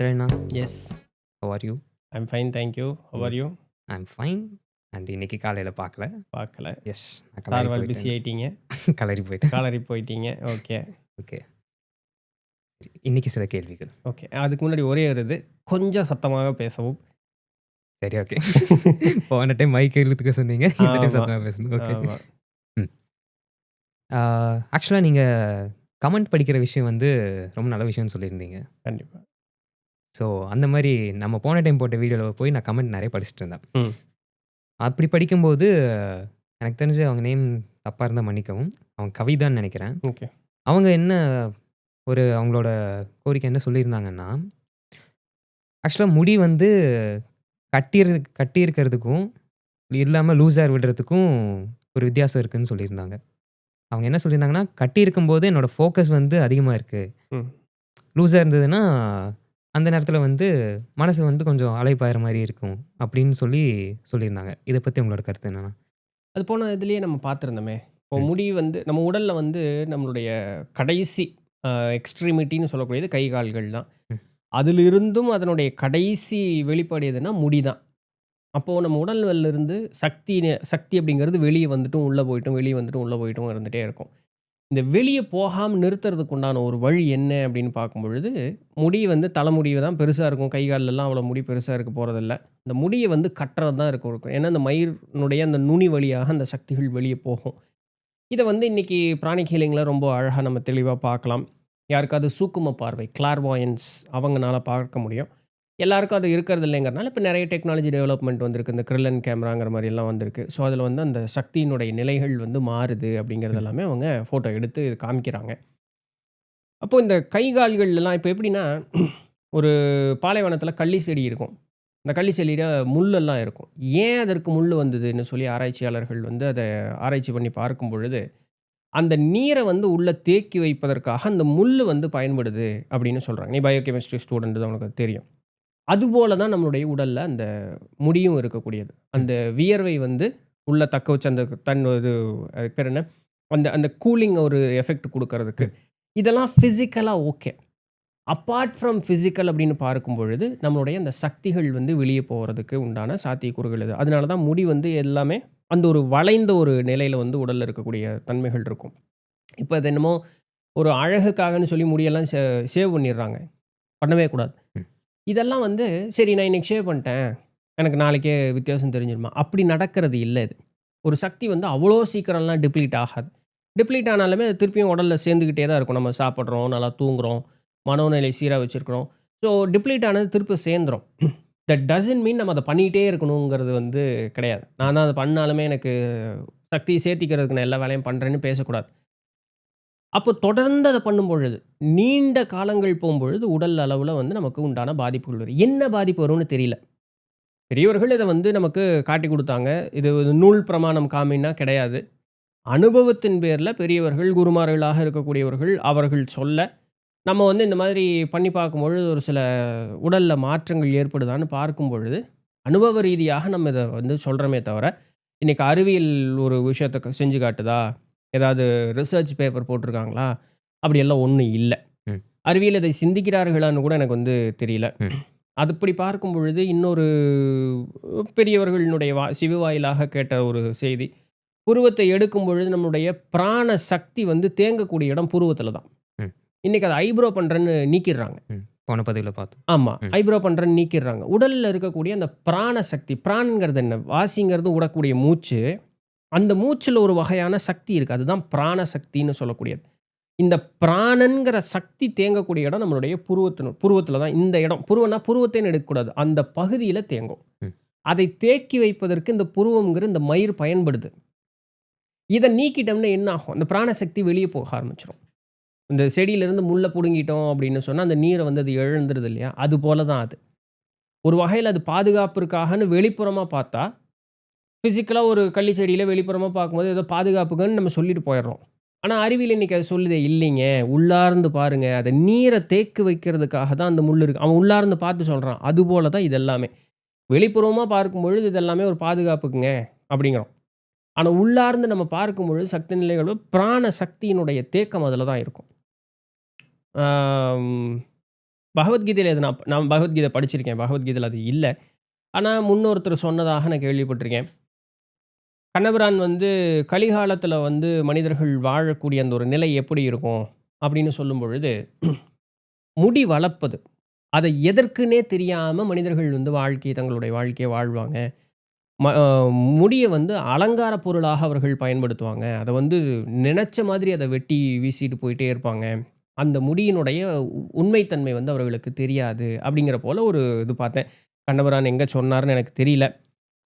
Mithralna, yes. how are you? I'm fine. Thank you. How hmm. Are you? I'm fine. And இன்னைக்கு காலையில பார்க்கல. பார்க்கல. S. நான் கலரி சார்வால் busy போயிட்டேன். ஆயிட்டீங்க. கலரி போயிட்டேன். காலரி போயிட்டீங்க. ஓகே. ஓகே. இன்னைக்கு சில கேள்விகள். ஓகே. அதுக்கு முன்னாடி ஒரே ஒரு இது. கொஞ்சம் சத்தமாக பேசவும். சரி, ஓகே. போன டைம் மைக் இழுத்துக்க சொன்னீங்க. இந்த டைம் ஆமா, சத்தமா பேசணும். ஓகே. ஆமா. ம். ஆக்சுவலா நீங்க கமெண்ட் படிக்கிற விஷயம் வந்து ரொம்ப நல்ல விஷயம்னு சொல்லியிருந்தீங்க. கண்டிப்பா. ஸோ, அந்த மாரி நம்ம போன டைம் போட்ட வீடியோல போய் நான் கமெண்ட் நெறைய படிச்சுட்டு இருந்தேன். ம். அப்படி படிக்கும்போது எனக்கு தெரிஞ்சு அவங்க நேம் தப்பா இருந்தா மன்னிக்கவும். அவங்க கவிதான்னு நெனைக்கிறேன். ஓகே. அவங்க என்ன அவங்களோட கோரிக்கை என்ன சொல்லியிருந்தாங்கன்னா, ஆக்சுவலா முடி வந்து கட்டியிருக்கிறதுக்கும், இல்லாம லூஸ் ஹேர் விடுறதுக்கும் ஒரு வித்தியாசம் இருக்குன்னு சொல்லியிருந்தாங்க. அவங்க என்ன சொல்லியிருந்தாங்கன்னா, கட்டியிருக்கும்போது என்னோட ஃபோக்கஸ் வந்து அதிகமா இருக்கு. ம். லூஸா இருந்ததுன்னா, அந்த நேரத்தில வந்து மனசு வந்து கொஞ்சம் அலைப்பாயுற மாரி இருக்கும். அப்படின்னு சொல்லியிருந்தாங்க. இத பத்தி உங்களோட கருத்து என்னன்னா? அது போன இதுலயே நம்ம பார்த்துருந்தோமே. இப்போ ம். முடி வந்து நம்ம உடல்ல வந்து நம்மளுடைய கடைசி எக்ஸ்ட்ரீமிட்டின்னு சொல்லக்கூடியது கை, கால்கள் தான். ம். அதிலிருந்தும் அதனுடைய கடைசி வெளிப்பாடு எதுன்னா முடி தான். அப்போ நம்ம உடல்ல இருந்து சக்தி அப்படிங்கிறது வெளிய வந்துட்டும், உள்ள போயிட்டும், வெளிய வந்துட்டும், உள்ள போயிட்டும் இருந்துட்டே இருக்கும். இந்த வெளிய போகாம நிறுத்துறதுக்கு உண்டான ஒரு வழி என்ன அப்படின்னு பார்க்கும்பொழுது, முடி வந்து தலைமுடி தான் பெருசா இருக்கும். கை, கால்லலாம் அவ்வளோ முடி பெருசா இருக்க போறதில்ல. இந்த முடிய வந்து கட்டுறது தான் இருக்கும். ஏன்னா, அந்த மயிரினுடைய அந்த நுனி வழியாக அந்த சக்திகள் வெளிய போகும். இத வந்து இன்னைக்கு பிராணிக் ஹீலிங்ல ரொம்ப அழகா நம்ம தெளிவா பார்க்கலாம். யாருக்காவது சூக்கும பார்வை, கிளார்வாயன்ஸ் அவங்கனால பார்க்க முடியும். எல்லாருக்கும் அது இருக்கிறது இல்லைங்கிறனால, இப்ப நெறைய டெக்னாலஜி டெவலப்மெண்ட் வந்திருக்கு. இந்த கிரில்லன் கேமராங்கிற மாரியெல்லாம் வந்திருக்கு. ஸோ, அதில வந்து அந்த சக்தியினுடைய நிலைகள் வந்து மாறுது அப்படிங்கிறது ம். எல்லாமே அவங்க ஃபோட்டோ எடுத்து காமிக்கிறாங்க. அப்போ இந்த கை, கால்கள்லாம் இப்ப எப்படின்னா, ஒரு பாலைவனத்தில கள்ளி செடி இருக்கும். அந்த கள்ளி செடியில முள்ளெல்லாம் இருக்கும். ஏன் அதற்கு முள்ளு வந்ததுன்னு சொல்லி ஆராய்ச்சியாளர்கள் வந்து அத ஆராய்ச்சி பண்ணி பார்க்கும் பொழுது, அந்த நீர வந்து உள்ள தேக்கி வைப்பதற்காக அந்த முள்ளு வந்து பயன்படுது அப்படின்னு சொல்றாங்க. நீ பயோகெமிஸ்ட்ரி ஸ்டூடண்ட் தான் உனக்கு அது தெரியும். அதுபோல தான் நம்மளுடைய உடல்ல அந்த முடியும் இருக்கக்கூடியது. ம். அந்த வியர்வை வந்து உள்ள தக்க வச்சு அந்த இது அதுக்கு பேர் என்ன? அந்த அந்த கூலிங் ஒரு எஃபெக்ட் குடுக்கறதுக்கு. ம். இதெல்லாம் பிசிக்கலா ஓகே. அப்பார்ட் ஃப்ரம் பிசிக்கல் அப்படின்னு பார்க்கும் பொழுது, நம்மளுடைய அந்த சக்திகள் வந்து வெளிய போறதுக்கு உண்டான சாத்தியக்கூறுகள் இது. அதனால தான் முடி வந்து எல்லாமே அந்த ஒரு வளைந்த ஒரு நிலையில வந்து உடல்ல இருக்கக்கூடிய தன்மைகள் இருக்கும். இப்ப அது என்னமோ ஒரு அழகுக்காகன்னு சொல்லி முடியெல்லாம் ஷேவ் பண்ணிடுறாங்க. பண்ணவே கூடாது. ம். இதெல்லாம் வந்து சரி நான் இன்னைக்கு ஷேவ் பண்ணிட்டேன். எனக்கு நாளைக்கே வித்தியாசம் தெரிஞ்சிருமா? அப்படி நடக்கிறது இல்ல இது. ஒரு சக்தி வந்து அவ்வளோ சீக்கிரம்லாம் டிப்ளீட் ஆகாது. டிப்ளீட் ஆனாலுமே அது திருப்பியும் உடல்ல சேர்ந்துக்கிட்டே தான் இருக்கும். நம்ம சாப்பிடுறோம், நல்லா தூங்குறோம், மனோநிலை சீரா வச்சிருக்கிறோம். ஸோ டிப்ளீட் ஆனது திருப்பி சேர்ந்துரும். தட் டசன்ட் மீன் நம்ம அத பண்ணிட்டே இருக்கணுங்கிறது வந்து கிடையாது. நான் தான் அத பண்ணாலுமே எனக்கு சக்திய சேர்த்திக்கிறதுக்கு நான் எல்லா வேலையும் பண்றேன்னு பேசக்கூடாது. அப்போ தொடர்ந்து அத பண்ணும்பொழுது, நீண்ட காலங்கள் போம்பொழுது உடல் அளவுல வந்து நமக்கு உண்டான பாதிப்புகள் வரும். என்ன பாதிப்பு வரும்னு தெரியல. பெரியவர்கள் இத வந்து நமக்கு காட்டிக் குடுத்தாங்க. இது ஒரு நூல் பிரமாணம் காமின்னா கிடையாது. அனுபவத்தின் பேர்ல பெரியவர்கள், குருமார்களாக இருக்கக்கூடியவர்கள், அவர்கள் சொல்ல, நம்ம வந்து இந்த மாதிரி பண்ணி பார்க்கும்பொழுது ஒரு சில உடல்ல மாற்றங்கள் ஏற்படுதான்னு பார்க்கும் பொழுது, அனுபவ ரீதியாக நம்ம இத வந்து சொல்றோமே தவிர, இன்னைக்கு அறிவியல் ஒரு விஷயத்த செஞ்சு காட்டுதா? ஏதாவது ரிசர்ச் பேப்பர் போட்டிருக்காங்களா? அப்படியெல்லாம் ஒண்ணும் இல்ல. ம். அறிவியல் இதை சிந்திக்கிறார்களான்னு கூட எனக்கு வந்து தெரியல. ம். அதுப்படி பார்க்கும் பொழுது இன்னொரு பெரியவர்களினுடைய சிவுவாயிலாக கேட்ட ஒரு செய்தி. புருவத்தை எடுக்கும் பொழுது நம்முடைய பிராண சக்தி வந்து தேங்கக்கூடிய இடம் புருவத்தில தான். ம். இன்னைக்கு அத ஐப்ரோ பண்றேன்னு நீக்கிர்றாங்க. ம். போன பதிவுல பார்த்தோம். ஆமா. ம். ஐப்ரோ பண்றேன்னு நீக்கிர்றாங்க. உடல்ல இருக்கக்கூடிய அந்த பிராண சக்தி, பிராண்ங்கிறது என்ன? வாசிங்கிறது விடக்கூடிய மூச்சு. அந்த மூச்சுல ஒரு வகையான சக்தி இருக்கு. அதுதான் பிராண சக்தின்னு சொல்லக்கூடியது. இந்த பிராணன்ங்கிற சக்தி தேங்கக்கூடிய இடம் நம்மளுடைய புருவத்தில தான் இந்த இடம். புருவம்னா புருவத்தைன்னு எடுக்கக்கூடாது. அந்த பகுதியில தேங்கும். ம். அதை தேக்கி வைப்பதற்கு இந்த புருவம்ங்கிற இந்த மயிர் பயன்படுது. இத நீக்கிட்டோம்னா என்ன ஆகும்? அந்த பிராண சக்தி வெளிய போக ஆரம்பிச்சுரும். இந்த செடியிலிருந்து முள்ள புடுங்கிட்டோம் அப்படின்னு சொன்னா, அந்த நீர வந்து அது இழந்துருது இல்லையா? அது போல தான் அது. ஒரு வகையில அது பாதுகாப்பிற்காகன்னு வெளிப்புறமா பார்த்தா, பிசிக்கலா ஒரு கள்ளி செடியில வெளிப்புறமா பார்க்கும்போது ஏதோ பாதுகாப்புக்குன்னு நம்ம சொல்லிட்டு போயிடுறோம். ஆனா அறிவியல் இன்னைக்கு அது சொல்லுதே இல்லைங்க. உள்ளார்ந்து பாருங்க. அத நீர தேக்கி வைக்கிறதுக்காக தான் அந்த முள்ளு இருக்கு. அவன் உள்ளார்ந்து பார்த்து சொல்றான். அதுபோல தான் இது எல்லாமே. வெளிப்புறமா பார்க்கும்பொழுது இது எல்லாமே ஒரு பாதுகாப்புக்குங்க அப்படிங்கிறோம். ஆனா உள்ளார்ந்து நம்ம பார்க்கும்பொழுது சக்தி நிலைகள் பிராண சக்தியினுடைய தேக்கம் அதில தான் இருக்கும். ஆம். பகவத்கீதையில இது நான் பகவத்கீதை படிச்சிருக்கேன். பகவத்கீதையில அது இல்ல. ஆனா முன்னொருத்தர் சொன்னதாக நான் கேள்விப்பட்டிருக்கேன். கண்ணபிரான் வந்து கலிகாலத்தில வந்து மனிதர்கள் வாழக்கூடிய அந்த ஒரு நிலை எப்படி இருக்கும்? அப்படின்னு சொல்லும் பொழுது, முடி வளர்ப்பது. அதை எதற்குன்னே தெரியாம மனிதர்கள் வந்து தங்களுடைய வாழ்க்கைய வாழ்வாங்க. ம அ முடிய வந்து அலங்கார பொருளாக அவர்கள் பயன்படுத்துவாங்க. அத வந்து நினைச்ச மாதிரி அத வெட்டி வீசிட்டு போயிட்டே இருப்பாங்க. அந்த முடியினுடைய உண்மைத்தன்மை வந்து அவர்களுக்கு தெரியாது. அப்படிங்கிற போல ஒரு இது பார்த்தேன். கண்ணபிரான் எங்க சொன்னார்ன்னு எனக்கு தெரியல.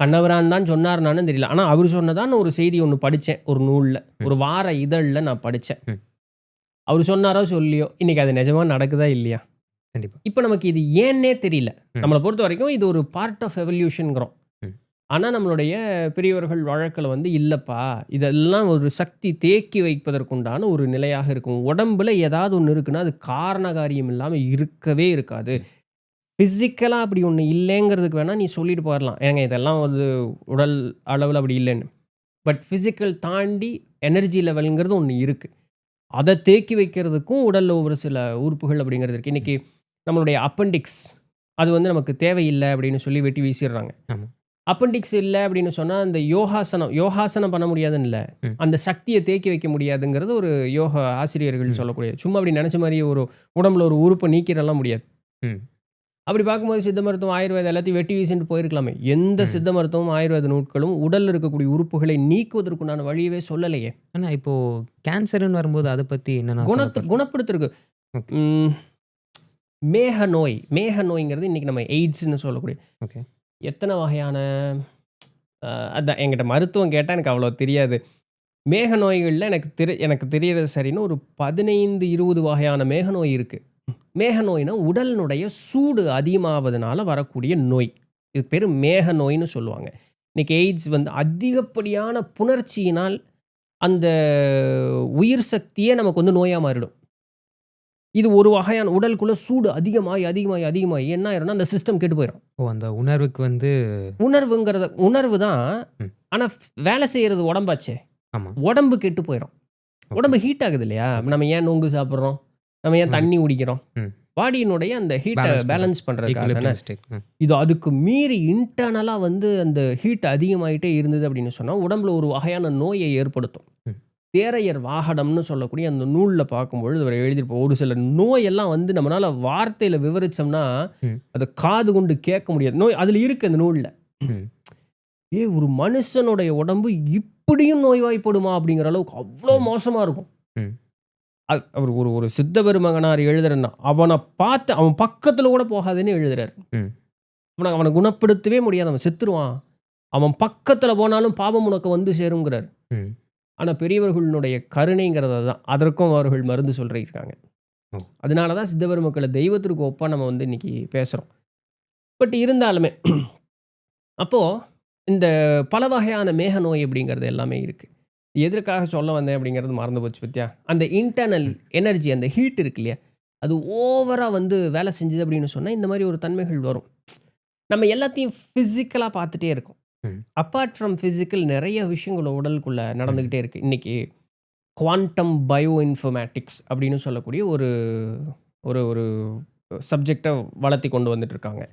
கண்ணபிரான் தான் சொன்னாருனான்னு தெரியல. ஆனா அவரு சொன்னதான்னு ஒரு செய்தி ஒண்ணு படிச்சேன். ஒரு நூல்ல. ம். ஒரு வார இதழ்ல நான் படிச்சேன். ம். அவரு சொன்னாரோ சொல்லியோ, இன்னைக்கு அது நிஜமா நடக்குதா இல்லையா? கண்டிப்பா. இப்ப நமக்கு இது ஏன்னே தெரியல. ம். நம்மள பொறுத்தவரைக்கும் இது ஒரு பார்ட் ஆஃப் எவல்யூஷன்ங்கிறோம். ம். ஆனா நம்மளுடைய பெரியவர்கள் வழக்குல வந்து இல்லப்பா, இதெல்லாம் ஒரு சக்தி தேக்கி வைப்பதற்குண்டான ஒரு நிலையாக இருக்கும். உடம்புல ஏதாவது ஒண்ணு இருக்குன்னா, அது காரண காரியம் இல்லாம இருக்கவே இருக்காது. ம். பிசிக்கலா அப்படி ஒண்ணு இல்லேங்கிறதுக்கு வேணா நீ சொல்லிட்டு போயிரலாம். ஏங்க இதெல்லாம் வந்து உடல் அளவுல அப்படி இல்லன்னு. பட் பிசிக்கல் தாண்டி எனர்ஜி லெவல்ங்கிறது ஒண்ணு இருக்கு. அத தேக்கி வைக்கிறதுக்கும் உடல்ல ஒரு சில உறுப்புகள் அப்படிங்கிறது இருக்கு. இன்னைக்கு நம்மளுடைய அப்பெண்டிக்ஸ் அது வந்து நமக்கு தேவையில்ல அப்படின்னு சொல்லி வெட்டி வீசிர்றாங்க. ஆமா. அப்பெண்டிக்ஸ் இல்ல அப்படின்னு சொன்னா, அந்த யோகாசனம் பண்ண முடியாதுன்னு இல்ல. ம். அந்த சக்திய தேக்கி வைக்க முடியாதுங்கிறது ஒரு யோகா ஆசிரியர்கள் ம். சொல்லக்கூடியது. சும்மா அப்படி நெனச்ச மாரி ஒரு உடம்புல ஒரு உறுப்ப நீக்கிரலாம் முடியாது. ம். அப்படி பார்க்கும்போது சித்த மருத்துவம், ஆயுர்வேதம் எல்லாத்தையும் வெட்டி வீசின்ட்டு போயிருக்கலாமே. எந்த ம். சித்த மருத்துவமும், ஆயுர்வேத நூட்களும் உடல்ல இருக்கக்கூடிய உறுப்புகளை நீக்குவதற்குண்டான வழியவே சொல்லலையே. ஆனா இப்போ கேன்சர்ன்னு வரும்போது அத பத்தி என்னண்ணா சொல்லப்படுது? குணப்படுத்துறதுக்கு ஓகே. ம் மேக நோய்ங்கிறது இன்னைக்கு நம்ம எய்ட்ஸ்ன்னு சொல்லக்கூடிய ஓகே. எத்தன வகையான அதான் என்கிட்ட மருத்துவம் கேட்டா எனக்கு அவ்வளோ தெரியாது. மேக நோய்கள்ல எனக்கு தெரியறது சரின்னு ஒரு 15, 20 வகையான மேக நோய் இருக்கு. மேக நோய்னா உடலினுடைய சூடு அதிகமாவதுனால வரக்கூடிய நோய். இதுக்கு பேரு மேக நோய்ன்னு சொல்லுவாங்க. இன்னைக்கு எய்ட்ஸ் வந்து அதிகப்படியான புணர்ச்சியினால் அந்த உயிர் சக்தியே நமக்கு வந்து நோயா மாறிடும். இது ஒரு வகையான உடலுக்குள்ள சூடு அதிகமாகி என்ன ஆயிரும்னா, அந்த சிஸ்டம் கெட்டு போயிரும். ஓ! அந்த உணர்வுக்கு வந்து உணர்வு தான். ம். ஆனா வேலை செய்றது உடம்பாச்சே. ஆமா. உடம்பு கெட்டு போயிரும். ஓகே. உடம்பு ஹீட் ஆகுது இல்லையா? ஓகே. நம்ம ஏன் நொங்கு சாப்பிடுறோம்? நம்ம ஏன் ம். தண்ணி குடிக்கிறோம்? ம். பாடியினுடைய அந்த ஹீட்ட பேலன்ஸ் பண்றது. பேலன்ஸ் பண்றதுக்காக தானே. Equilibrium state. இது அதுக்கு மீறி இன்டர்னலா வந்து அந்த ஹீட் அதிகமாயிட்டே இருந்தது அப்படின்னு சொன்னா, உடம்புல ஒரு வகையான நோயை ஏற்படுத்தும். ம். தேரையர் வாகடம்னு சொல்லக்கூடிய அந்த நூல்ல பார்க்கும்பொழுது அவர் எழுதியிருப்பார். ஒரு சில நோயெல்லாம் வந்து நம்மனால வார்த்தையில விவரிச்சோம்னா, ம். அத காது கொண்டு கேட்க முடியாது. நோய் அதுல இருக்கு அந்த நூல்ல. ம். ஒரு மனுஷனுடைய உடம்பு இப்படியும் நோய்வாய்ப்படுமா? அப்படிங்கிற அளவுக்கு அவ்ளோ ம். மோசமா இருக்கும். ம். அவர் ஒரு சித்த பெருமகனார் எழுதுறன்னா, அவன பார்த்து அவன் பக்கத்துல கூட போகாதேன்னு எழுதுறாரு. ம். அவன குணப்படுத்தவே முடியாது. அவன் செத்துருவான். அவன் பக்கத்துல போனாலும் பாவம் உனக்கு வந்து சேருங்கிறார். ம். ஆனா பெரியவர்களுடைய கருணைங்கிறது அதுதான். அதற்கும் அவர்கள் மருந்து சொல்லியிருக்காங்க. ஓ! அதனால தான் சித்த பெருமக்கள தெய்வத்திற்கு ஒப்பா நம்ம வந்து இன்னைக்கு பேசுறோம். பட் இருந்தாலுமே அப்போ இந்த பல வகையான மேக நோய் அப்படிங்கிறது எல்லாமே இருக்கு. எதற்காக சொல்ல வந்தேன் அப்படிங்கிறது மறந்து போச்சு பாத்தியா? அந்த இன்டர்னல் ம். எனர்ஜி அந்த ஹீட் இருக்கு இல்லையா? அது ஓவரா வந்து வேலை செஞ்சது அப்படின்னு சொன்னா, இந்த மாரி ஒரு தன்மைகள் வரும். நம்ம எல்லாத்தையும் பிசிக்கலா பார்த்துட்டே இருக்கோம். ம். அப்பார்ட் ஃப்ரம் பிசிக்கல் நெறைய விஷயங்கள் உடலுக்குள்ள ம். நடந்துகிட்டே இருக்கு. இன்னைக்கு குவாண்டம் பயோ இன்ஃபர்மேட்டிக்ஸ் அப்படின்னு சொல்லக்கூடிய ஒரு ஒரு ஒரு சப்ஜெக்ட்ட வளர்த்தி கொண்டு வந்துட்டு இருக்காங்க.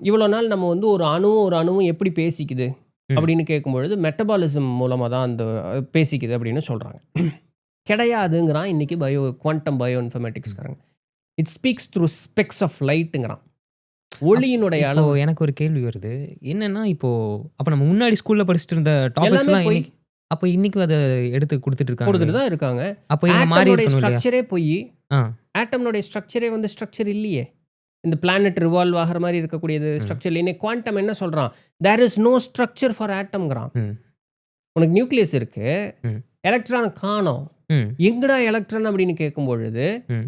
இவ்வளோ நாள் நம்ம வந்து ஒரு அணுவும் எப்படி பேசிக்குது ம். அப்படின்னு கேட்கும்பொழுது, மெட்டபாலிசம் மூலமா தான் அந்த பேசிக்குது அப்படின்னு சொல்றாங்க. கிடையாதுங்கிறான் இன்னைக்கு குவாண்டம் பயோ ம். இன்ஃபர்மேட்டிக்ஸ்காரங்க. It speaks through specs of லைட்ங்கிறான். அப் ஒளியினுடைய இப்போ அளவு எனக்கு ஒரு கேள்வி வருது. என்னன்னா, அப்ப நம்ம முன்னாடி ஸ்கூல்ல படிச்சுட்டு இருந்த எல்லாமே டாபிக்ஸ்லாம் பொய். இன்னைக்கும் அத எடுத்து குடுத்துட்டு இருக்காங்களே! கொடுத்துட்டு தான் இருக்காங்க. அப்ப இவங்க மாறி ஆட்டம்னுடைய இருக்கணும் இல்லையா? ஸ்ட்ரக்சரே பொய்யி. ஆ. ஆட்டம்னுடைய ஸ்ட்ரக்சரே வந்து ஸ்ட்ரக்சர் இல்லையே. இந்த பிளானெட் ரிவால்வ் ஆகுற மாரி இருக்கக்கூடியது ம். ஸ்ட்ரக்சர் இல்ல. இன்னைக்கு குவாண்டம் என்ன சொல்றான்? There is no structure for ஆட்டம்ங்கிறான். ம். உனக்கு நியூக்ளியஸ் இருக்கு. ம். எலக்ட்ரான் காணோம். ம். எங்கடா எலக்ட்ரான் அப்படின்னு கேட்கும்பொழுது, ம்.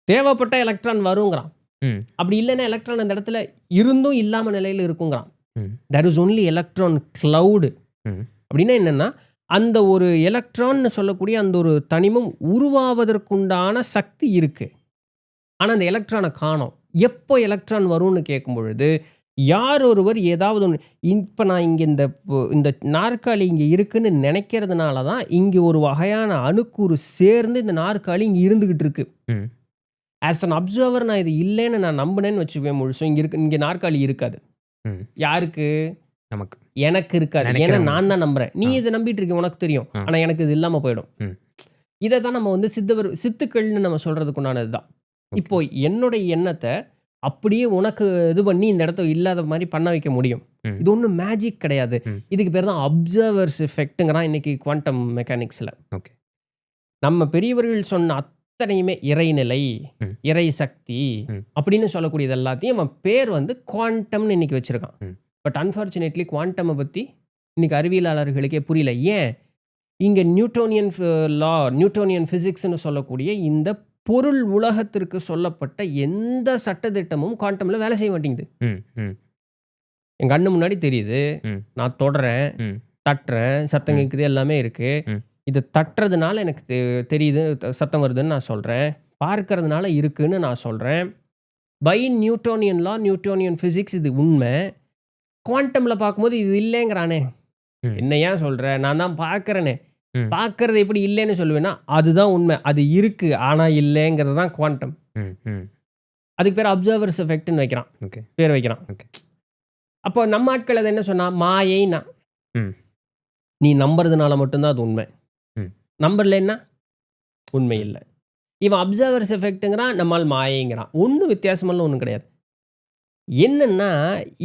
தேவைப்பட்ட எலக்ட்ரான் வருங்கிறான். ம். அப்படி இல்லன்னா எலக்ட்ரான் அந்த இடத்துல இருந்தும் இல்லாம நிலையில இருக்குங்கிறான். ம். There is only electron cloud. ம். அப்படின்னா என்னன்னா, அந்த ஒரு எலக்ட்ரான்னு சொல்லக்கூடிய அந்த ஒரு தனிமம் உருவாவதற்குண்டான சக்தி இருக்கு. ஆனா அந்த எலக்ட்ரான காணோம். எப்போ எலக்ட்ரான் வரும்னு கேட்கும்பொழுது, யார் ஒருவர் ஏதாவது ஒண்ணு இப்ப நான் இங்க இந்த நாற்காலி இங்க இருக்குன்னு நினைக்கிறதுனால தான், இங்க ஒரு வகையான அணுக்கூறு சேர்ந்து இந்த நாற்காலி இங்க இருந்துகிட்டு இருக்கு. ம். ஆஸ் அன் அப்சர்வர் நான் இது இல்லைன்னு நான் நம்பினேன்னு வச்சுக்குவேன் முழுசும். இங்கே நாற்காலி இருக்காது. ம். யாருக்கு? நமக்கு. எனக்கு இருக்காது. ஏன்னா நினைக்கிறவங்க. நான் தான் நம்புறேன். நீ ஆ. இதை நம்பிட்டு இருக்க, உனக்கு தெரியும். ஆ. ஆனா எனக்கு இது இல்லாம போயிடும். ம். இதை தான் நம்ம வந்து சித்துக்கள்னு நம்ம சொல்றதுக்குண்டானது தான். ஓகே. இப்போ என்னுடைய எண்ணத்தை அப்படியே உனக்கு இது பண்ணி இந்த இடத்த இல்லாத மாதிரி பண்ண வைக்க முடியும். ம். இது ஒன்றும் மேஜிக் கிடையாது. ம். இதுக்கு பேர் தான் அப்சர்வர்ஸ் எஃபெக்ட்டுங்கிறான் இன்னைக்கு குவாண்டம் மெக்கானிக்ஸில். ஓகே. நம்ம பெரியவர்கள் சொன்ன அத்தனையுமே இறைநிலை, ம். இறை சக்தி ம். அப்படின்னு சொல்லக்கூடியது எல்லாத்தையும் அவன் பேர் வந்து குவாண்டம்னு இன்னைக்கு வச்சிருக்கான். ம். பட் அன்ஃபார்ச்சுனேட்லி குவாண்டமை பற்றி இன்னைக்கு அறிவியலாளர்களுக்கே புரியல. ஏன்? இங்கே நியூட்டோனியன் ஃபிசிக்ஸ்னு சொல்லக்கூடிய இந்த பொருள் உலகத்திற்கு சொல்லப்பட்ட எந்த சட்டத்திட்டமும் குவாண்டமில் வேலை செய்ய மாட்டேங்குது. ம். ம். என் கண்ணு முன்னாடி தெரியுது, ம். நான் தொடுறேன், ம். தட்டுறேன், சத்தம் ம். கேட்குது, எல்லாமே இருக்கு. ம். இது தட்டுறதுனால எனக்கு தெரியுது, சத்தம் வருதுன்னு நான் சொல்கிறேன். பார்க்கறதுனால இருக்குன்னு நான் சொல்கிறேன். By Newtonian law, Newtonian physics இது உண்மை. குவாண்டமில் பார்க்கும்போது இது இல்லைங்கிறானே. ம். என்ன ஏன் சொல்கிற? நான் தான் பார்க்குறேனே. ம். பார்க்கறது எப்படி இல்லைன்னு சொல்லுவேன்னா, அதுதான் உண்மை. அது இருக்கு, ஆனால் இல்லைங்கிறது தான் குவாண்டம். ம். ம். அதுக்கு பேர் அப்சர்வர்ஸ் எஃபெக்ட்னு வைக்கிறான், ஓகே. பேர் வைக்கிறான். ஓகே. அப்போ நம்ம ஆட்கள் அதை என்ன சொன்னா, மாயைன்னா. ம். நீ நம்புறதுனால மட்டும்தான் அது உண்மை. ம். நம்பர்லைன்னா உண்மை இல்லை. இவன் அப்சர்வர்ஸ் எஃபெக்ட்டுங்கிறான், நம்மால் மாயைங்கிறான். ஒன்றும் வித்தியாசமெல்லாம் ஒன்றும் கிடையாது. என்னன்னா,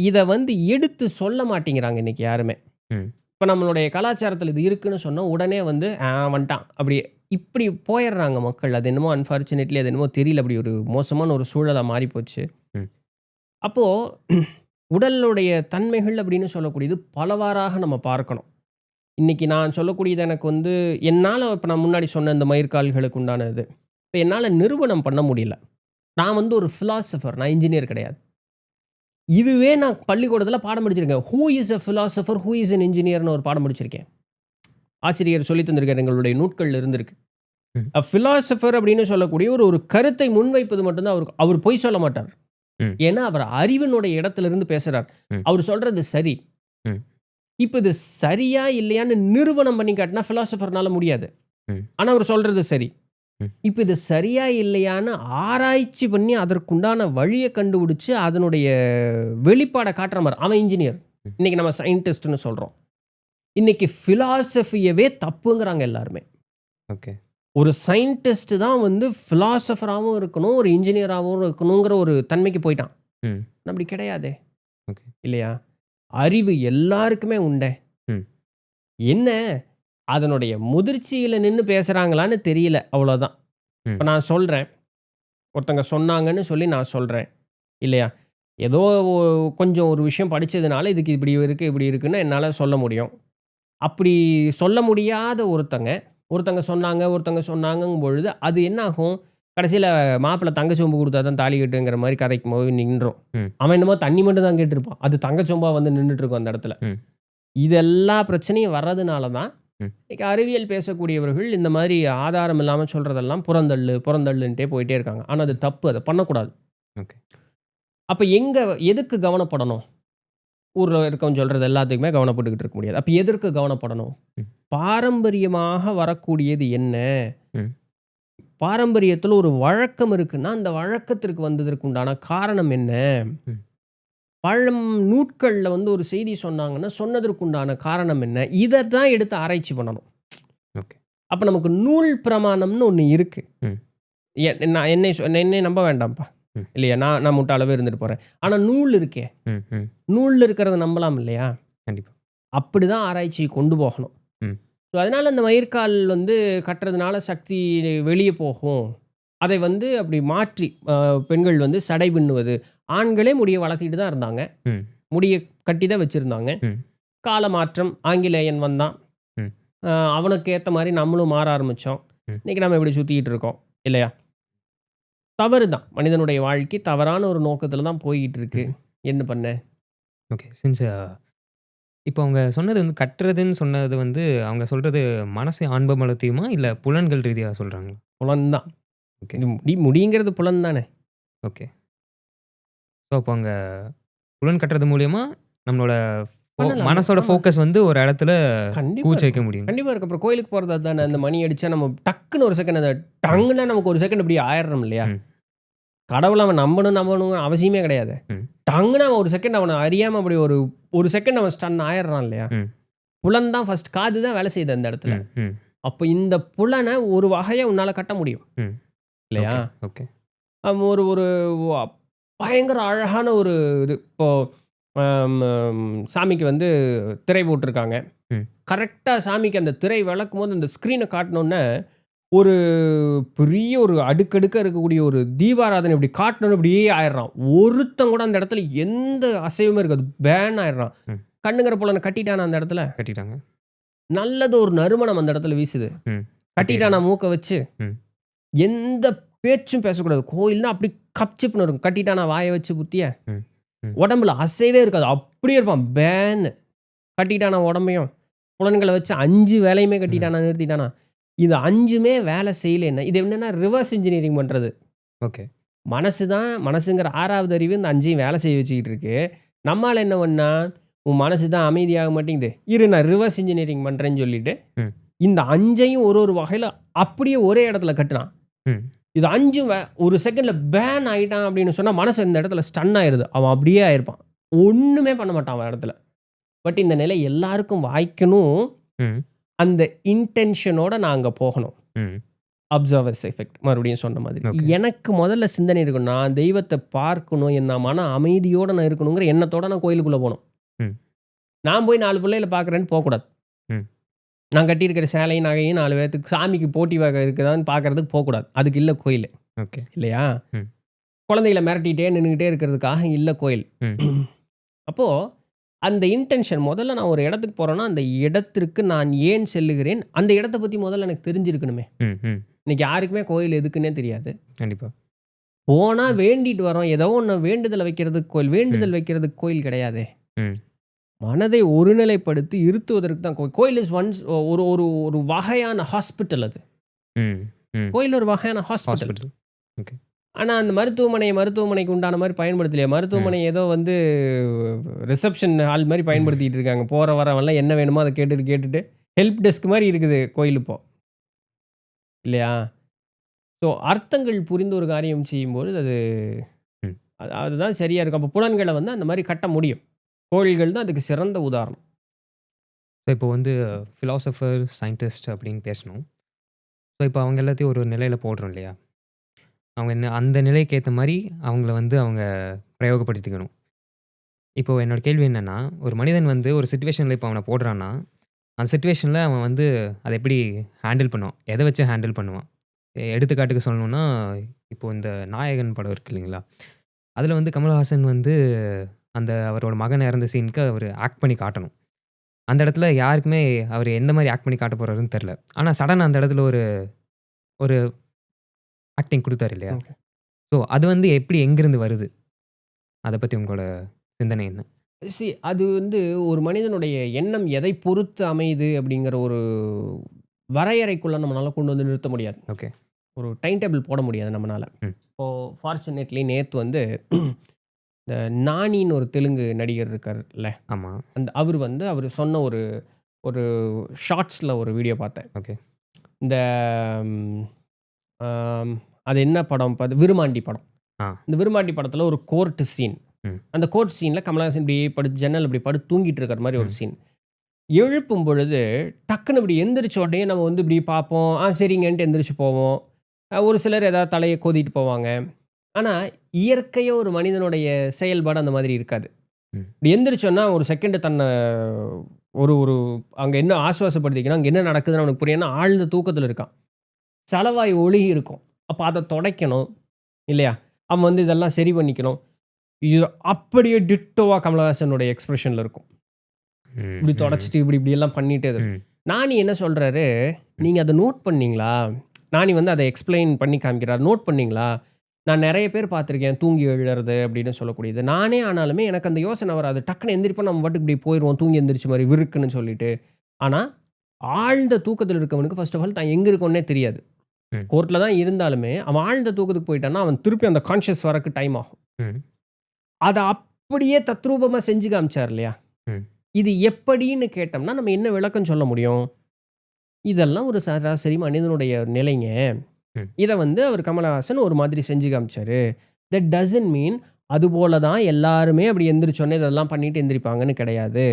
இதை வந்து எடுத்து சொல்ல மாட்டேங்கிறாங்க இன்னைக்கு யாருமே. ம். இப்போ நம்மளுடைய கலாச்சாரத்தில் இது இருக்குன்னு சொன்னால் உடனே வந்து வந்துட்டான் அப்படி இப்படி போயிடுறாங்க மக்கள். அது என்னமோ அன்ஃபார்ச்சுனேட்லி அது என்னமோ தெரியல, அப்படி ஒரு மோசமான ஒரு சூழலாக மாறி போச்சு. ம். அப்போது உடலுடைய தன்மைகள் அப்படின்னு சொல்லக்கூடியது பலவாறாக நம்ம பார்க்கணும். இன்றைக்கி நான் சொல்லக்கூடியது எனக்கு வந்து என்னால் இப்போ நான் முன்னாடி சொன்ன இந்த மயிர்கால்களுக்கு உண்டானது இப்போ என்னால் நிரூபணம் பண்ண முடியல. நான் வந்து ஒரு ஃபிலாசபர், நான் இன்ஜினியர் கிடையாது. இதுவே நான் பள்ளிக்கூடத்தில் பாடம் படிச்சிருக்கேன். Who is a philosopher, who is an இன்ஜினியர்னு ஒரு பாடம் படிச்சிருக்கேன். ஆசிரியர் சொல்லி தந்திருக்கார், எங்களுடைய நூட்களில் இருந்திருக்கு. ம். ஃபிலாசபர் அப்படின்னு சொல்லக்கூடிய ஒரு கருத்தை முன்வைப்பது மட்டும்தான் அவருக்கு. அவர் பொய் சொல்ல மாட்டார். ம். ஏன்னா அவர் அறிவினுடைய இடத்திலிருந்து பேசுகிறார். ம். அவர் சொல்கிறது சரி. ம். இப்போ இது சரியா இல்லையான்னு நிரூபணம் பண்ணி காட்டினா ஃபிலாசபர்னால முடியாது. ம். ஆனால் அவர் சொல்கிறது சரி. ம். இப்போ இது சரியா இல்லையான்னு ஆராய்ச்சி பண்ணி அதற்குண்டான வழியை கண்டுபிடிச்சு அதனுடைய வெளிப்பாடை காட்டுற மாதிரி அவன் இன்ஜினியர். ம். இன்னைக்கு நம்ம சயின்டிஸ்ட்னு சொல்கிறோம். இன்னைக்கு ஃபிலாசபியவே தப்புங்கிறாங்க எல்லாருமே. ஓகே. ஒரு சயின்டிஸ்ட் தான் வந்து ஃபிலாசபராகவும் இருக்கணும், ஒரு இன்ஜினியராகவும் இருக்கணுங்கிற ஒரு தன்மைக்கு போயிட்டான். ம். அப்படி கிடையாதே. ஓகே. இல்லையா? அறிவு எல்லாருக்குமே உண்டே. ம். என்ன அதனுடைய முதிர்ச்சியில் நின்று பேசுகிறாங்களான்னு தெரியல, அவ்வளோதான். ம். இப்போ நான் சொல்கிறேன், ஒருத்தங்க சொன்னாங்கன்னு சொல்லி நான் சொல்கிறேன் இல்லையா? ஏதோ கொஞ்சம் ஒரு விஷயம் படித்ததுனால இதுக்கு இப்படி இருக்குது இப்படி இருக்குன்னு என்னால் சொல்ல முடியும். அப்படி சொல்ல முடியாத ஒருத்தங்க சொன்னாங்கங்கும் பொழுது அது என்ன ஆகும்? கடைசியில் மாப்பிள்ளை தங்கச்சொம்பு கொடுத்தா தான் தாலி கட்டுங்கிற மாதிரி கதைக்கு போய் நின்றோம். ம். அவன் என்னமோ தண்ணி மட்டும் தான் கேட்டிருப்பான், அது தங்கச்சொம்பா வந்து நின்றுட்டு இருக்கும் அந்த இடத்துல. ம். இதெல்லா பிரச்சனையும் வர்றதுனால தான் ம். இன்னைக்கு அறிவியல் பேசக்கூடியவர்கள் இந்த மாதிரி ஆதாரம் இல்லாமல் சொல்கிறதெல்லாம் புறந்தள்ளுன்ட்டே போயிட்டே இருக்காங்க. ஆனால் அது தப்பு, அதை பண்ணக்கூடாது. ஓகே. அப்போ எதுக்கு கவனப்படணும்? ஊரில் இருக்கவன் சொல்கிறது எல்லாத்துக்குமே கவனப்பட்டுக்கிட்டு இருக்க முடியாது. அப்போ எதற்கு கவனப்படணும்? ம். பாரம்பரியமாக வரக்கூடியது என்ன? ம். பாரம்பரியத்தில் ஒரு வழக்கம் இருக்குன்னா அந்த வழக்கத்திற்கு வந்ததற்கு உண்டான காரணம் என்ன? ம். பழம் நூட்களில் வந்து ஒரு செய்தி சொன்னாங்கன்னா சொன்னதற்கு உண்டான காரணம் என்ன? இதை தான் எடுத்து ஆராய்ச்சி பண்ணணும். ஓகே. அப்போ நமக்கு நூல் பிரமாணம்னு ஒன்று இருக்குது. ம். நான் என்னை நம்ப வேண்டாம்ப்பா, ம். இல்லையா? நான் முட்டாளவே இருந்துட்டு போகிறேன். ஆனால் நூல் இருக்கே, ம். ம். நூலில் இருக்கிறத நம்பலாம் இல்லையா? கண்டிப்பா. அப்படி தான் ஆராய்ச்சியை கொண்டு போகணும். ம். ஸோ அதனால் அந்த மயிர்கால் வந்து கட்டுறதுனால சக்தி வெளியே போகும். அதை வந்து அப்படி மாற்றி பெண்கள் வந்து சடை பின்னுவது, ஆண்களே முடியை வளர்த்திட்டு தான் இருந்தாங்க. ம். முடியை கட்டி தான் வச்சுருந்தாங்க. ம். கால மாற்றம், ஆங்கிலேயன் வந்தான். ம். அவனுக்கு ஏற்ற மாதிரி நம்மளும் மாற ஆரம்பித்தோம். ம். இன்றைக்கி நம்ம இப்படி சுற்றிக்கிட்டு இருக்கோம் இல்லையா? தவறு தான், மனிதனுடைய வாழ்க்கை தவறான ஒரு நோக்கத்தில் தான் போய்கிட்டு இருக்கு. என்ன பண்ண? ஓகே. சின்ஸ் இப்போ அவங்க சொன்னது வந்து கட்டுறதுன்னு சொன்னது வந்து அவங்க சொல்கிறது மனசு ஆன்ம பலத்தையுமா இல்லை புலன்கள் ரீதியாக சொல்கிறாங்களா? புலன் தான். ஓகே. இது முடிங்கிறது புலன் தானே. ஓகே. ஸோ அப்போ அங்கே புலன் கட்டுறது மூலியமா நம்மளோட பண்ணலாம். மனசோட ஆமா. ஃபோக்கஸ் வந்து ஒரு இடத்துல கண்டிப்பாக கூச்ச வைக்க முடியும். கண்டிப்பாக இருக்கு. அப்புறம் கோயிலுக்கு போகிறது தானே. அந்த மணி அடித்தா நம்ம டக்குன்னு ஒரு செகண்ட், அந்த டங்குன்னா நமக்கு ஒரு செகண்ட் இப்படி ஆயிடுறோம் இல்லையா? ம். கடவுள அவன் நம்பணும்னு அவசியமே கிடையாது. ம். டங்குன்னு அவன் ஒரு செகண்ட் அவன அறியாம அப்படி ஒரு செகண்ட் அவன் ஸ்டன் ஆயிடுறான் இல்லையா? ம். புலன் தான் ஃபர்ஸ்ட் காது தான் வேலை செய்யுது அந்த இடத்துல. ம். ம். அப்போ இந்த புலன ஒரு வகையா உன்னால கட்ட முடியும். ம். இல்லையா? ஓகே. ஓகே. ஒரு ஒரு வ பயங்கர அழகான ஒரு இது. இப்போ அம் சாமிக்கு வந்து திரை போட்டிருக்காங்க. ம். கரெக்ட்டா சாமிக்கு அந்த திரை விளக்கும்போது அந்த ஸ்க்ரீன காட்டுனோனே, ஒரு பெரிய ஒரு அடுக்கடுக்கா இருக்கக்கூடிய ஒரு தீபாராதனை இப்படி காட்டுனோனே இப்படியே ஆயிடுறான். ஒருத்தன் கூட அந்த இடத்துல எந்த அசைவுமே இருக்காது. பேன் ஆயிடுறான். ம். கண்ணுங்கற புலன கட்டிட்டானா அந்த இடத்துல? கட்டிட்டாங்க. நல்லது ஒரு நறுமணம் அந்த இடத்துல வீசுது. ம். கட்டிட்டானா மூக்க வச்சு? ம். எந்த பேச்சும் பேசக்கூடாது. கோயில்னா அப்படி கப்சிப்னு இருக்கும். கட்டிட்டானா வாய வச்சு புத்திய? ம். ம். உடம்புல அசைவே இருக்காது. அப்படியே இருப்பான். பேன்னு. கட்டிட்டானா உடம்பையும்? புலன்கள வச்சு 5 வேலையுமே ம். கட்டிட்டானா, நிறுத்திட்டானா? இது 5மே வேலை செய்யலைன்னா, இது என்னன்னா ரிவர்ஸ் இன்ஜினியரிங் பண்றது. ஓகே. மனசுங்கிற 6வது அறிவு இந்த 5யும் வேலை செய்ய வச்சுக்கிட்டு இருக்கு. நம்மாள் என்ன பண்ணான், உன் மனசு தான் அமைதியாக மாட்டேங்குது. இரு நான் ரிவர்ஸ் இன்ஜினியரிங் பண்றேன்னு சொல்லிட்டு, ம். இந்த 5யும் ஒரு வகையில அப்படியே ஒரே இடத்துல கட்டுனான். ம். இது 5ம் ஒரு செகண்ட்ல பேன் ஆயிட்டான் அப்படின்னு சொன்னா, மனசு இந்த இடத்துல ஸ்டன் ஆயிருது. அவன் அப்படியே ஆயிருப்பான். ஒண்ணுமே பண்ண மாட்டான் அவன் இடத்துல. பட் இந்த நிலை எல்லாருக்கும் வாய்க்கணும். ம். அந்த இன்டென்ஷனோட நான் அங்க போகணும். ம். அப்சர்வர்ஸ் எஃபெக்ட் மறுபடியும் சொன்ன மாதிரி. ஓகே. எனக்கு முதல்ல சிந்தனை இருக்கணும். நான் தெய்வத்த பார்க்கணும். நான் மன அமைதியோட நான் இருக்கணுங்கிற எண்ணத்தோட நான் கோயிலுக்குள்ள போணும். ம். நான் போய் 4 பிள்ளைகள பார்க்குறேன்னு போக்கூடாது. ம். நான் கட்டியிருக்கிற சேலையும், நகையும் 4 பேத்துக்கு சாமிக்கு போட்டி வகை இருக்குதான்னு பார்க்கறதுக்கு போக்கூடாது. அதுக்கு இல்ல கோயிலு. ஓகே. இல்லையா? ம். குழந்தைகள மிரட்டிட்டே நின்னுகிட்டே இருக்கிறதுக்காக இல்ல கோயில். ம். அப்போ அந்த இன்டென்ஷன் முதல்ல நான் ஒரு இடத்துக்கு போறேன்னா, அந்த இடத்திற்கு நான் ஏன் செல்லுகிறேன்? அந்த இடத்த பத்தி முதல்ல எனக்கு தெரிஞ்சிருக்கணுமே. ம். ம். இன்னைக்கு யாருக்குமே கோயில் எதுக்குன்னே தெரியாது. கண்டிப்பா. போனா வேண்டிட்டு வரோம். ஏதோ ஒண்ணு வேண்டுதல வைக்கிறதுக்கு கோயில். ம். வேண்டுதல் வைக்கிறதுக்கு கோயில் கிடையாதே. ம். மனதை ஒருநிலைப்படுத்தி இருத்துவதற்கு தான் கோயில். கோயில் இஸ் ஒன்ஸ் ஒரு ஒரு ஒரு வகையான ஹாஸ்பிட்டல் அது. ம். ம். கோயில் ஒரு வகையான ஹாஸ்பிட்டல். ஹாஸ்பிட்டல். ஓகே. ஆனா அந்த மருத்துவமனைக்கு உண்டான மாரி பயன்படுத்தலையா? ம். மருத்துவமனை ஏதோ வந்து ரிசப்ஷன் ஹால் மாரி பயன்படுத்திட்டு இருக்காங்க. போற வரவன்லாம் என்ன வேணுமோ அத கேட்டுட்டு ஹெல்ப் டெஸ்க் மாரி இருக்குது கோயில் இப்போ. இல்லையா? ஸோ அர்த்தங்கள் புரிந்து ஒரு காரியம் செய்யும்பொழுது ம். அதுதான் சரியா இருக்கும். அப்போ புலன்கள வந்து அந்த மாரி கட்ட முடியும். கோயில்கள் தான் அதுக்கு சிறந்த உதாரணம். இப்போ வந்து பிலாசபர், சயின்டிஸ்ட் அப்படின்னு பேசணும். ஸோ இப்போ அவங்க எல்லாத்தையும் ஒரு நிலையில போடுறோம் இல்லையா? அவங்க அந்த நிலைக்கு ஏத்த மாரி அவங்கள வந்து அவங்க பிரயோகப்படுத்திக்கணும். இப்போ என்னோட கேள்வி என்னன்னா, ஒரு மனிதன் வந்து ஒரு சிச்சுவேஷன்ல இப்போ அவன போடுறான்னா, அந்த சிச்சுவேஷன்ல அவன் வந்து அத எப்படி ஹேண்டில் பண்ணுவான்? எத வச்சு ஹேண்டில் பண்ணுவான்? எடுத்துக்காட்டுக்கு சொல்லணும்னா, இப்போ இந்த நாயகன் படம் இருக்கு இல்லைங்களா? அதில வந்து கமலஹாசன் வந்து அந்த அவரோட மகன் இறந்த சீனுக்கு அவரு ஆக்ட் பண்ணி காட்டணும். அந்த இடத்துல யாருக்குமே அவரு எந்த மாரி ஆக்ட் பண்ணி காட்டப் போறாருன்னு தெரியல. ஆனா சடனா அந்த இடத்துல ஒரு ஒரு ஆக்டிங் குடுத்தாரு இல்லையா? ஓகே. ஸோ அது வந்து எப்படி எங்கிருந்து வருது? அத பத்தி உங்களோட சிந்தனை என்ன? அது வந்து ஒரு மனிதனுடைய எண்ணம் எதை பொறுத்து அமையுது அப்படிங்கிற ஒரு வரையறைக்குள்ள நம்மளால கொண்டு வந்து நிறுத்த முடியாது. ஓகே. ஒரு டைம் டேபிள் போட முடியாது நம்மனால. ம். இப்போ ஃபார்ச்சுனேட்லி நேத்து வந்து இந்த நானின்னு ஒரு தெலுங்கு நடிகர் இருக்கார்ல. ஆமா. அவரு சொன்ன ஒரு ஒரு ஷார்ட்ஸ்ல ஒரு வீடியோ பார்த்தேன். ஓகே. இந்த ம், ஆம், அது என்ன படம்? விருமாண்டி படம். ஆ. இந்த விருமாண்டி படத்துல ஒரு கோர்ட் சீன். ம். அந்த கோர்ட் சீன்ல கமலஹாசன் இப்படி படுத்து ஜன்னல் இப்படி படுத்து தூங்கிட்டு இருக்கிற மாரி ஒரு ம். சீன். எழுப்பும் பொழுது டக்குன்னு இப்படி எந்திரிச்ச உடனே நம்ம வந்து இப்படி பார்ப்போம். சரிங்கன்ட்டு எந்திரிச்சு போவோம். ஒரு சிலர் ஏதாவது தலைய கோதிட்டு போவாங்க. ஆனா, இயற்கையா ஒரு மனிதனுடைய செயல்பாடு அந்த மாதிரி இருக்காது. ம். இப்படி எந்திரிச்சோன்னா ஒரு செகண்ட் தன்னை ஒரு ஒரு அங்க என்ன ஆசுவாசப்படுத்திக்கணும், அங்க என்ன நடக்குதுன்னு அவனுக்கு புரியும். ஏன்னா ஆழ்ந்த தூக்கத்துல இருக்கான். சலவாய் ஒழுகி இருக்கும். அப்ப அத தொடைக்கணும். இல்லையா? அவன் வந்து இதெல்லாம் சரி பண்ணிக்கணும். இது அப்படியே டிட்டோவா கமலஹாசனுடைய எக்ஸ்பிரஷன்ல இருக்கும். ம். இப்படி ம். தொடச்சிட்டு இப்படி இப்படியெல்லாம் பண்ணிட்டு அது. ம். நானி என்ன சொல்றாரு, நீங்க அத நோட் பண்ணீங்களா? நானி வந்து அத எக்ஸ்ப்ளைன் பண்ணி காமிக்கிறார். நோட் பண்ணீங்களா? நான் நெறைய பேர் பார்த்துருக்கேன் தூங்கி எழுறது அப்படின்னு சொல்லக்கூடியது. நானே ஆனாலுமே எனக்கு அந்த யோசனை வராது. டக்குனு எந்திரிப்போம் நம்ம பாட்டுக்கு இப்படி போயிருவோம். தூங்கி எந்திரிச்ச மாரி விருக்குன்னு சொல்லிட்டு. ஆனா, ஆழ்ந்த தூக்கத்துல இருக்கவனுக்கு ஃபர்ஸ்ட் ஆஃப் ஆல் தான் எங்க இருக்கோன்னே தெரியாது. ம். கோர்ட்ல தான் இருந்தாலுமே, அவன் ஆழ்ந்த தூக்கத்துக்கு போயிட்டான்னா, அவன் திருப்பி அந்த கான்ஷியஸ் வரக்கு டைம் ஆகும். ம். அத அப்படியே தத்ரூபமா செஞ்சு காமிச்சார் இல்லையா? ம். இது எப்படின்னு கேட்டோம்னா, நம்ம என்ன விளக்கம் சொல்ல முடியும்? இதெல்லாம் ஒரு சராசரி மனிதனுடைய நிலைங்க. ம். இத வந்து அவர் கமலஹாசன் ஒரு மாதிரி செஞ்சு காமிச்சாரு. தட் டசன்ட் மீன் அதுபோல தான் எல்லாருமே அப்படி எந்திரிச்சோன்னே இதெல்லாம் பண்ணிட்டு எந்திரிப்பாங்கன்னு கிடையாது.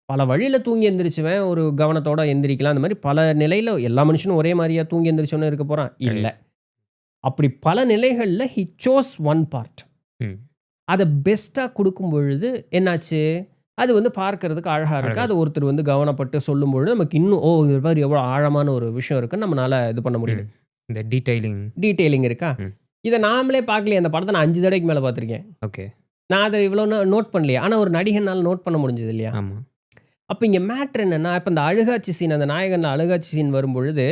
பல வழியில தூங்கி எந்திரிச்சவன் ஒரு கவனத்தோட எந்திரிக்கலாம். அந்த மாரி பல நிலையில எல்லா மனுஷனும் ஒரே மாரியா தூங்கி எந்திரிச்சோனே இருக்க போறான்? இல்ல. கிடையாது. அப்படி பல நிலைகள்ல ஹி சோஸ் ஒன் பார்ட். ம். அத பெஸ்ட்டா குடுக்கும் பொழுது என்னாச்சு? அது வந்து பார்க்கறதுக்கு அழகா இருக்கு. அழகா அது ஒருத்தர் வந்து கவனப்பட்டு சொல்லும்பொழுது, நமக்கு இன்னும் இது பாரு எவ்வளோ ஆழமான ஒரு விஷயம் இருக்குன்னு நம்மனால இது பண்ண முடியுது. ம். இந்த டீட்டெயிலிங். டீட்டெயிலிங் இருக்கா? ம். இத நாமளே பார்க்கலையே. அந்த படத்த நான் 5 தடவைக்கு மேல பார்த்துருக்கேன். ஓகே. நான் அத இவ்வளோ நோட் பண்ணலையே. ஆனா ஒரு நடிகனால நோட் பண்ண முடிஞ்சது இல்லையா? ஆமா. அப்ப இங்க மேட்டர் என்னன்னா, இப்ப இந்த அழுகாட்சி சீன் அந்த நாயகன்ல அழுகாட்சி சீன் வரும்பொழுது,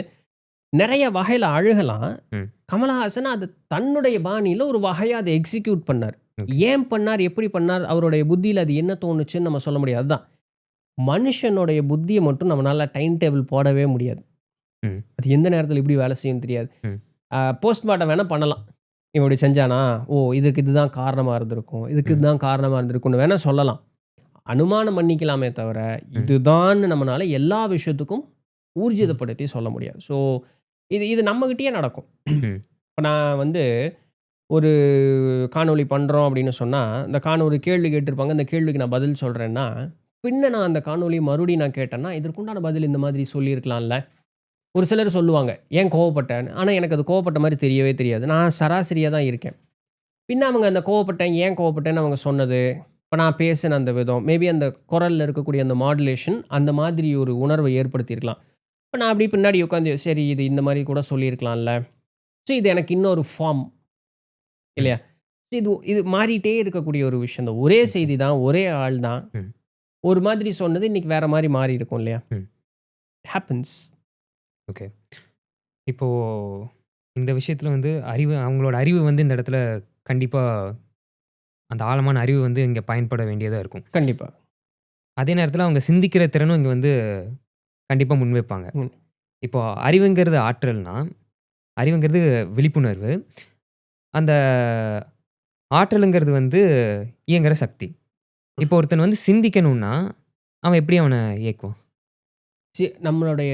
நெறைய வகையில அழுகலாம். ம். கமலஹாசன் அது தன்னுடைய பாணியில ஒரு வகையா அத எக்ஸிக்யூட் பண்ணார். ஓகே. ஏன் பண்ணார்? எப்படி பண்ணார்? அவருடைய புத்தியில அது என்ன தோணுச்சுன்னு நம்ம சொல்ல முடியாது. அதுதான். மனுஷனுடைய புத்திய மட்டும் நம்மனால டைம் டேபிள் போடவே முடியாது. ம். அது எந்த நேரத்தில எப்படி வேலை செய்யும்னு தெரியாது. ம். போஸ்ட்மார்ட்டம் வேணா பண்ணலாம். இவன் இப்படி செஞ்சானா? ஓ! இதுக்கு இதுதான் காரணமா இருந்திருக்கும். இதுக்கு ம். இதுதான் காரணமா இருந்திருக்கும்னு வேணா சொல்லலாம். அனுமானம் பண்ணிக்கலாமே தவிர, ம். இதுதான்னு நம்மனால எல்லா விஷயத்துக்கும் ம். ஊர்ஜிதப்படுத்தி சொல்ல முடியாது. ஸோ இது நம்மகிட்டயே நடக்கும். ம். இப்ப நான் வந்து ஒரு காணொளி பண்றோம் அப்படின்னு சொன்னா, இந்த ஒரு கேள்வி கேட்டிருப்பாங்க. அந்த கேள்விக்கு நான் பதில் சொல்றேன்னா, பின்ன நான் அந்த காணொளிய மறுபடியும் நான் கேட்டேன்னா, இதற்குண்டான பதில் இந்த மாதிரி சொல்லியிருக்கலாம்ல. ஒரு சிலர் சொல்லுவாங்க, "ஏன் கோவப்பட்டன்னு?" ஆனா எனக்கு அது கோவப்பட்ட மாரி தெரியவே தெரியாது. நான் சராசரியா தான் இருக்கேன். பின்ன அவங்க அந்த கோவப்பட்டேன், ஏன் கோவப்பட்டேன்னு அவங்க சொன்னது, இப்ப நான் பேசின அந்த விதம், மேபி அந்த குரல்ல இருக்கக்கூடிய அந்த மாடுலேஷன் அந்த மாதிரி ஒரு உணர்வை ஏற்படுத்தியிருக்கலாம். இப்ப நான் அப்படியே பின்னாடி உட்காந்து, சரி இது இந்த மாரி கூட சொல்லியிருக்கலாம்ல. ஸோ இது எனக்கு இன்னொரு ஃபார்ம் ம். இல்லையா? இது இது மாறிட்டே இருக்கக்கூடிய ஒரு விஷயம் தான். ஒரே ஓகே. செய்தி தான், ஒரே ஆள் தான். ம். ஒரு மாதிரி சொன்னது இன்னைக்கு வேற மாரி மாறி இருக்கும் இல்லையா? ம். ஹேப்பன்ஸ். ஓகே. இப்போ இந்த விஷயத்துல வந்து அவங்களோட அறிவு வந்து இந்த இடத்துல கண்டிப்பா அந்த ஆழமான அறிவு வந்து இங்க பயன்பட வேண்டியதா இருக்கும். கண்டிப்பா. அதே நேரத்துல அவங்க சிந்திக்கிற திறனும் இங்க வந்து கண்டிப்பா முன்வைப்பாங்க. ம். இப்போ அறிவுங்கிறது ஆற்றல்னா, அறிவுங்கிறது விழிப்புணர்வு. அந்த ஆற்றலுங்கிறது வந்து இயங்குற சக்தி. இப்போ ஒருத்தன் வந்து சிந்திக்கணும்னா, அவன் எப்படி அவன இயக்குவான்? நம்மளுடைய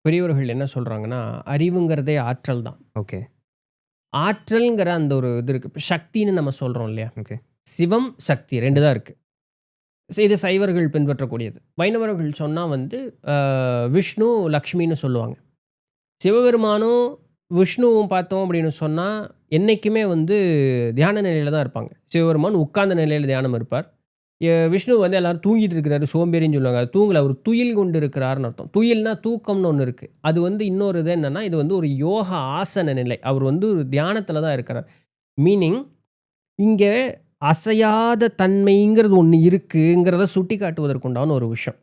பெரியவர்கள் என்ன சொல்றாங்கன்னா, அறிவுங்கிறதே ஆற்றல் தான். ஓகே, ஆற்றல்ங்கிற அந்த ஒரு இது இருக்கு. இப்ப சக்தின்னு நம்ம சொல்றோம் இல்லையா? ஓகே. சிவம், சக்தி 2 ம், தான் இருக்கு. இது சைவர்கள் பின்பற்றக்கூடியது. வைணவர்கள் சொன்னா வந்து அ விஷ்ணு, லக்ஷ்மின்னு சொல்லுவாங்க. சிவபெருமானும், விஷ்ணுவும் பார்த்தோம் அப்படின்னு சொன்னா, என்னைக்குமே வந்து தியான நிலையில தான் இருப்பாங்க. சிவபெருமான் உட்கார்ந்த நிலையில தியானம் இருப்பார். விஷ்ணு வந்து எல்லாரும் தூங்கிட்டு இருக்கிறாரு, சோம்பேறின்னு சொல்லுவாங்க. அது தூங்கல. அவரு துயில் கொண்டு இருக்கிறார்ன்னு அர்த்தம். துயில்னா தூக்கம்னு ஒண்ணு இருக்கு. அது வந்து இன்னொரு இது என்னன்னா, இது வந்து ஒரு யோக ஆசன நிலை. அவர் வந்து ஒரு தியானத்தில தான் இருக்கிறார். மீனிங் இங்க அசையாத தன்மைங்கிறது ஒண்ணு இருக்குங்கிறத சுட்டிக்காட்டுவதற்குண்டான ஒரு விஷயம்.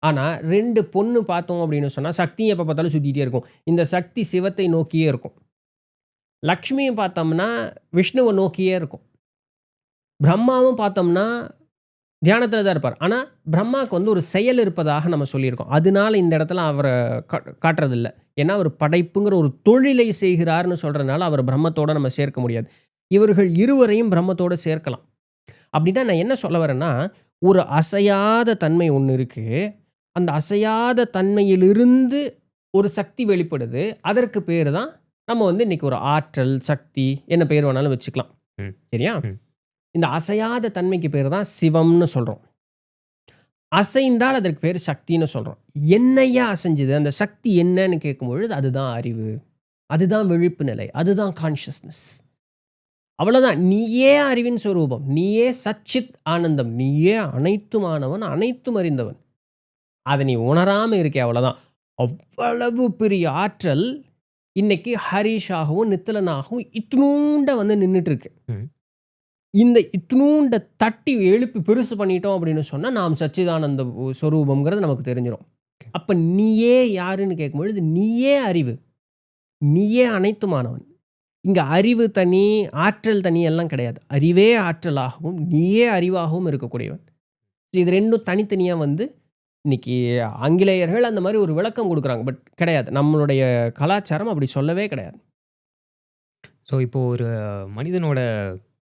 ஆனா 2 பொண்ணு பார்த்தோம் அப்படின்னு சொன்னா, சக்தியும் எப்ப பார்த்தாலும் சுத்திட்டே இருக்கும். இந்த சக்தி சிவத்தை நோக்கியே இருக்கும். லக்ஷ்மியும் பார்த்தோம்னா, விஷ்ணுவ நோக்கியே இருக்கும். பிரம்மாவும் பார்த்தோம்னா, தியானத்தில தான் இருப்பார். ஆனா, பிரம்மாவுக்கு வந்து ஒரு செயல் இருப்பதாக நம்ம சொல்லியிருக்கோம். அதனால இந்த இடத்துல அவர காட்டுறதில்ல. ஏன்னா, அவர் படைப்புங்கிற ஒரு தொழிலை செய்கிறார்ன்னு சொல்றனால, அவர பிரம்மத்தோட நம்ம சேர்க்க முடியாது. இவர்கள் இருவரையும் பிரம்மத்தோட சேர்க்கலாம். அப்படின்னா நான் என்ன சொல்ல வரேன்னா, ஒரு அசையாத தன்மை ஒண்ணு இருக்கு. அந்த அசையாத தன்மையிலிருந்து ஒரு சக்தி வெளிப்படுது. அதற்கு பேரு தான் நம்ம வந்து இன்னைக்கு ஒரு ஆற்றல், சக்தி என்ன பேர் வேணாலும் வச்சுக்கலாம். ம், சரியா? ம். இந்த அசையாத தன்மைக்கு பேரு தான் சிவம்னு சொல்றோம். அசைந்தால் அதற்கு பேரு சக்தின்னு சொல்றோம். என்னய்யா அசைஞ்சது? அந்த சக்தி என்னன்னு கேட்கும்பொழுது, அதுதான் அறிவு. அதுதான் விழிப்பு நிலை. அதுதான் கான்ஷியஸ்னஸ். அவ்வளவுதான். நீயே அறிவின் சொரூபம். நீயே சச்சித் ஆனந்தம். நீயே அனைத்துமானவன், அனைத்தும் அறிந்தவன். அத நீ உணராம இருக்க அவ்வளதான். அவ்வளவு பெரிய ஆற்றல் இன்னைக்கு ஹரிஷாகவும், நித்திலனாகவும் இத்துணூண்ட வந்து நின்னுட்டு இருக்கு. ம். இந்த இத்துணூண்ட தட்டி எழுப்பி பெருசு பண்ணிட்டோம் அப்படின்னு சொன்னா, நாம் சச்சிதானந்த சொரூபம்ங்கிறது நமக்கு தெரிஞ்சிரும். ஓகே. அப்ப நீயே யாருன்னு கேட்கும்பொழுது, நீயே அறிவு. நீயே அனைத்துமானவன். இங்க அறிவு தனி, ஆற்றல் தனி எல்லாம் கிடையாது. அறிவே ஆற்றலாகவும், நீயே அறிவாகவும் இருக்கக்கூடியவன். இது 2ம் தனித்தனியா வந்து இன்னைக்கு ஆங்கிலேயர்கள் அந்த மாரி ஒரு விளக்கம் குடுக்குறாங்க. பட் கிடையாது. நம்மளுடைய கலாச்சாரம் அப்படி சொல்லவே கிடையாது. ஸோ இப்போ ஒரு மனிதனோட